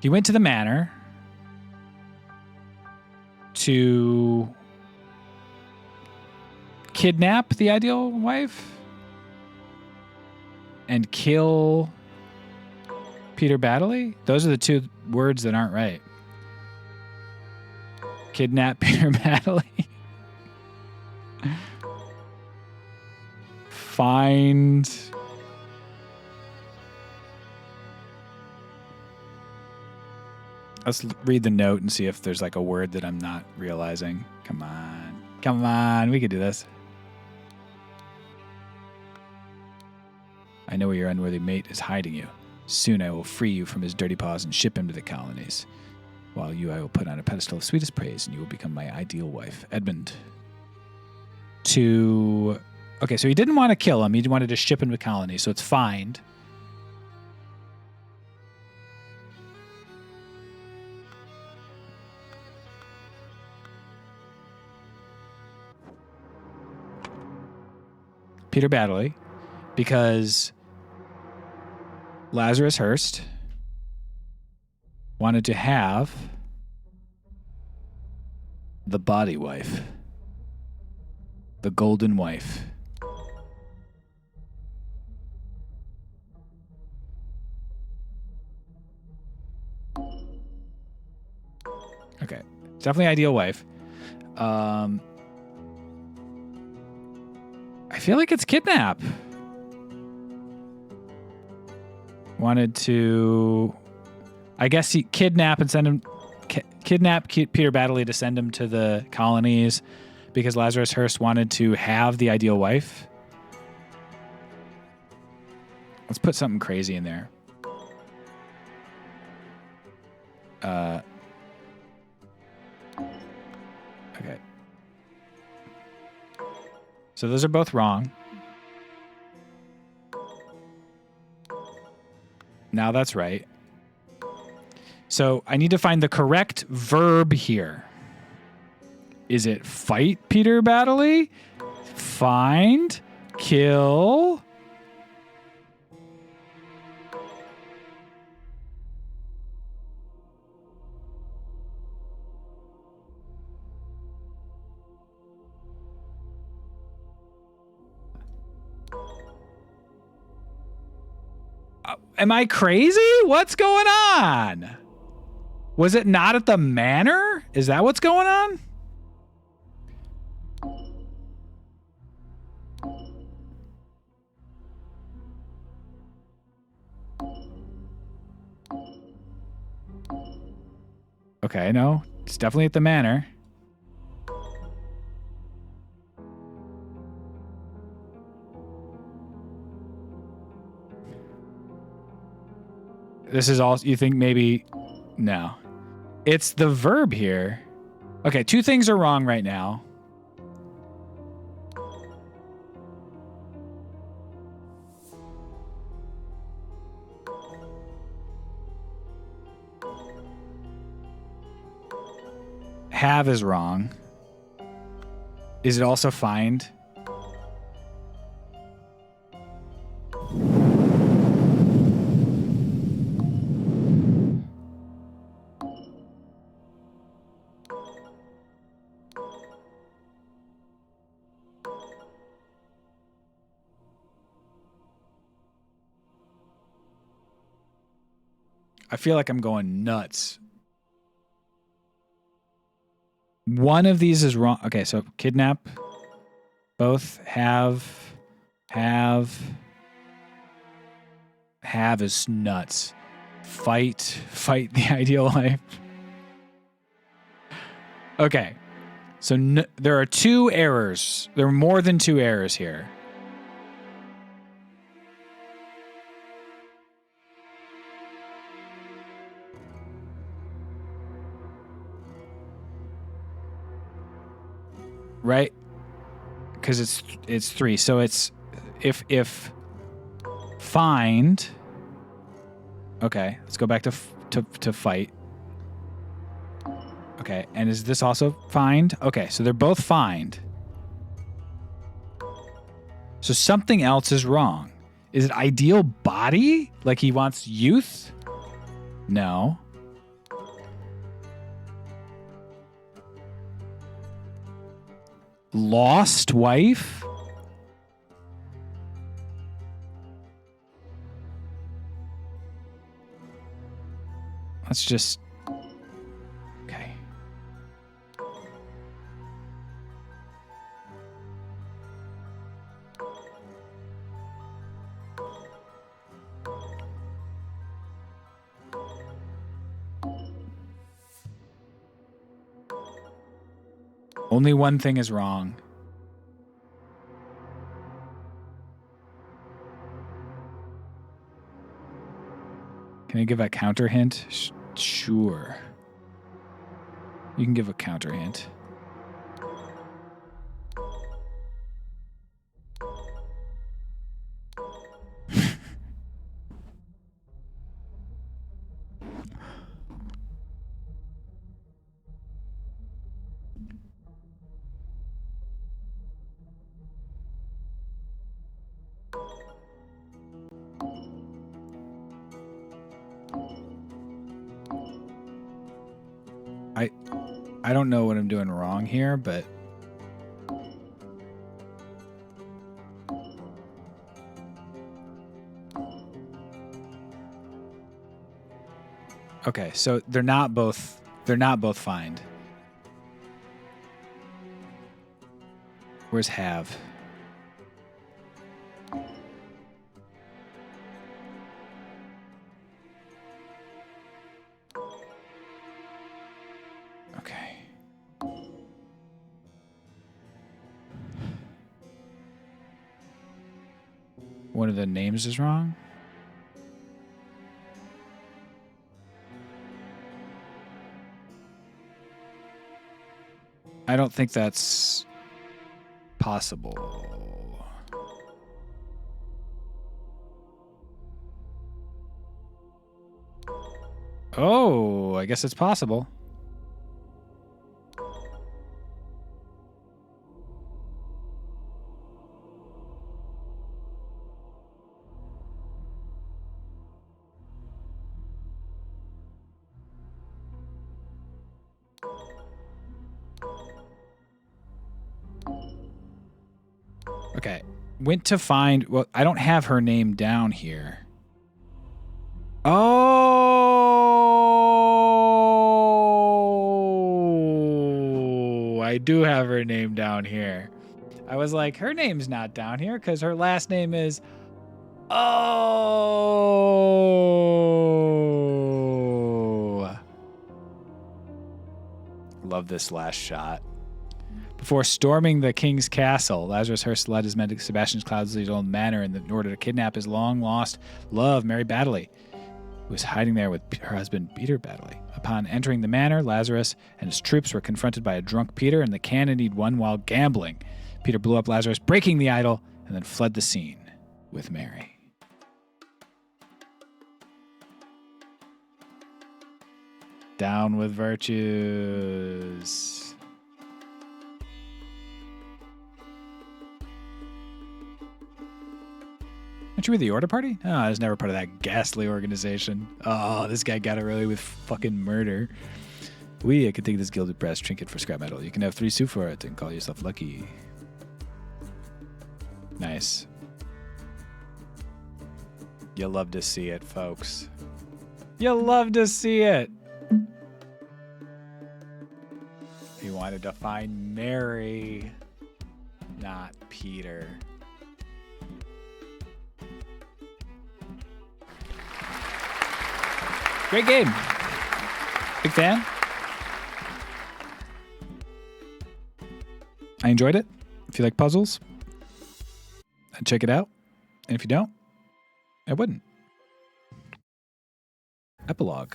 He went to the manor to kidnap the ideal wife and kill Peter Baddeley? Those are the two words that aren't right. Kidnap Peter Baddeley. Find... Let's read the note and see if there's like a word that I'm not realizing. Come on. Come on. We could do this. I know where your unworthy mate is hiding you. Soon I will free you from his dirty paws and ship him to the colonies. While you I will put on a pedestal of sweetest praise, and you will become my ideal wife. Edmund. Okay, so he didn't want to kill him. He wanted to ship him to the colonies, so it's find. Peter Baddeley, because Lazarus Hearst wanted to have the body wife, the golden wife. Okay, it's definitely ideal wife. I feel like it's kidnap. Wanted to, I guess he kidnap and send him, kidnap Peter Baddeley to send him to the colonies because Lazarus Hearst wanted to have the ideal wife. Let's put something crazy in there. Okay. So those are both wrong. Now that's right. So I need to find the correct verb here. Is it fight Peter Baddeley? Find? Kill? Am I crazy? What's going on? Was it not at the manor? Is that what's going on? Okay, no. It's definitely at the manor. This is all you think maybe? No. It's the verb here. Okay, two things are wrong right now. Have is wrong. Is it also find? I feel like I'm going nuts. One of these is wrong. Okay, so kidnap. Both have is nuts. Fight the ideal life. Okay. So there are 2 errors. There are more than 2 errors here. Right? Because it's 3. So it's if find. Okay, let's go back to fight. Okay, and is this also find? Okay, so they're both find. So something else is wrong. Is it ideal body? Like he wants youth? No. Lost wife? Let's just... Okay. Only one thing is wrong. Can I give a counter hint? Sure. You can give a counter hint. I don't know what I'm doing wrong here, but okay, so they're not both find. Where's have? Okay. One of the names is wrong. I don't think that's possible. Oh, I guess it's possible. Okay. Went to find... Well, I don't have her name down here. Oh! I do have her name down here. I was like, her name's not down here because her last name is... Oh! Love this last shot. Before storming the king's castle, Lazarus Hearst led his men to Sebastian Cloudsley's old manor in order to kidnap his long-lost love, Mary Baddeley, who was hiding there with her husband, Peter Baddeley. Upon entering the manor, Lazarus and his troops were confronted by a drunk Peter and the cannon he'd won while gambling. Peter blew up Lazarus, breaking the idol, and then fled the scene with Mary. Down with virtues. Aren't you with the Order Party? Oh, I was never part of that ghastly organization. Oh, this guy got away with fucking murder. I could take this gilded brass trinket for scrap metal. You can have 3 sous for it and call yourself lucky. Nice. You'll love to see it, folks. You'll love to see it. He wanted to find Mary, not Peter. Great game. Big fan. I enjoyed it. If you like puzzles, I'd check it out. And if you don't, I wouldn't. Epilogue.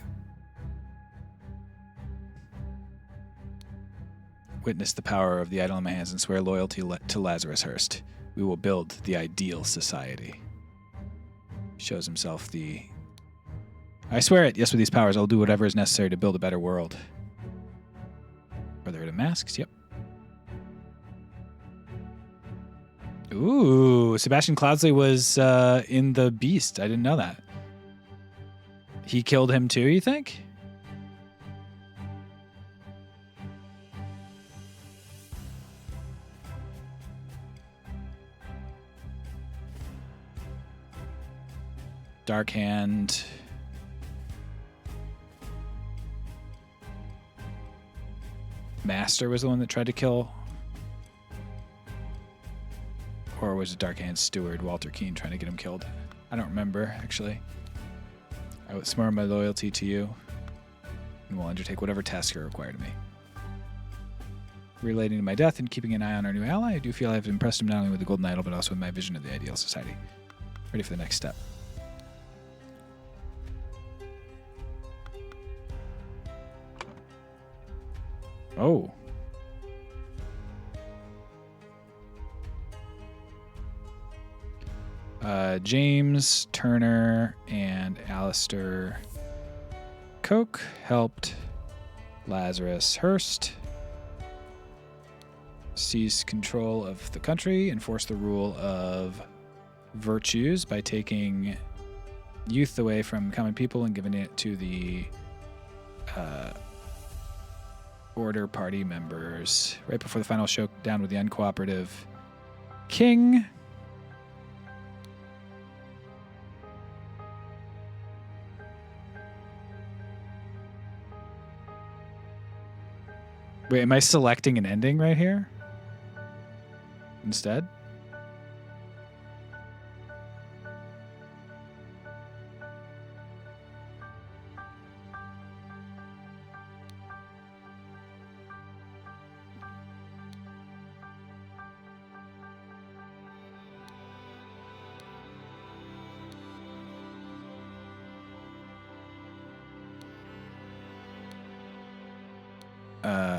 Witness the power of the idol in my hands and swear loyalty to Lazarus Hearst. We will build the ideal society. Shows himself the... I swear it. Yes, with these powers, I'll do whatever is necessary to build a better world. Brotherhood of Masks. Yep. Ooh, Sebastian Cloudsley was in The Beast. I didn't know that. He killed him too, you think? Dark Hand. Master was the one that tried to kill. Or was it Dark Hand's steward, Walter Keane, trying to get him killed? I don't remember, actually. I would swear my loyalty to you and will undertake whatever tasks are required of me. Relating to my death and keeping an eye on our new ally, I do feel I have impressed him not only with the Golden Idol, but also with my vision of the ideal society. Ready for the next step. Oh. James Turner and Alistair Koch helped Lazarus Hearst seize control of the country, enforce the rule of virtues by taking youth away from common people and giving it to the Order Party members. Right before the final showdown with the uncooperative king. Wait, am I selecting an ending right here? Instead?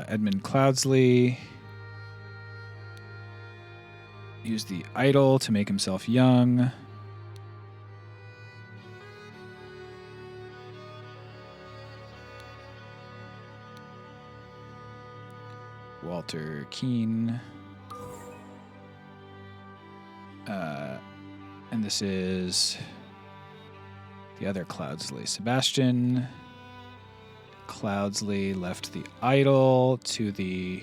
Edmund Cloudsley used the idol to make himself young. Walter Keane. And this is the other Cloudsley. Sebastian Cloudsley left the idol to the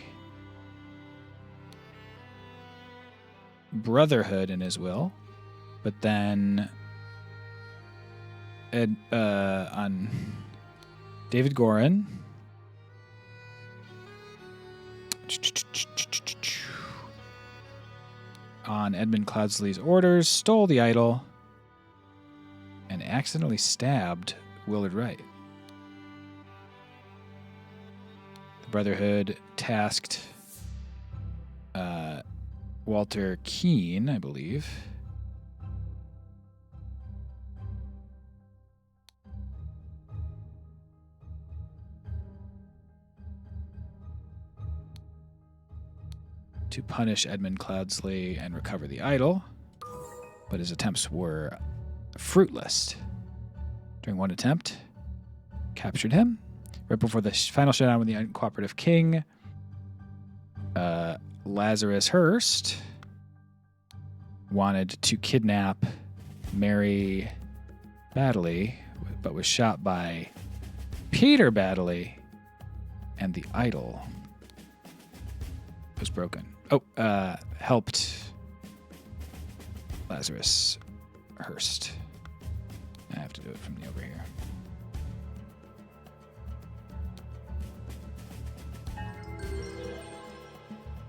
Brotherhood in his will, but then on David Gorin on Edmund Cloudsley's orders, stole the idol and accidentally stabbed Willard Wright. The Brotherhood tasked Walter Keane, I believe, to punish Edmund Cloudsley and recover the idol, but his attempts were fruitless. During one attempt, captured him. Right before the final showdown with the uncooperative king, Lazarus Hearst wanted to kidnap Mary Baddeley, but was shot by Peter Baddeley, and the idol was broken. Helped Lazarus Hearst. I have to do it from the over here.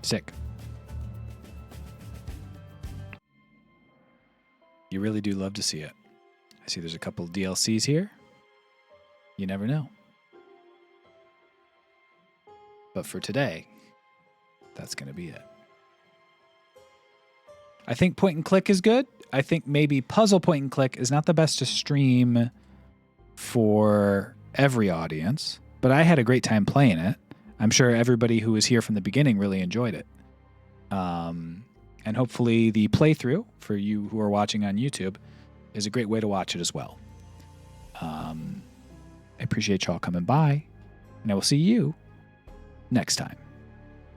Sick. You really do love to see it. I see there's a couple DLCs here. You never know. But for today, that's going to be it. I think point and click is good. I think maybe puzzle point and click is not the best to stream for every audience, but I had a great time playing it. I'm sure everybody who was here from the beginning really enjoyed it. And hopefully the playthrough for you who are watching on YouTube is a great way to watch it as well. I appreciate y'all coming by, and I will see you next time.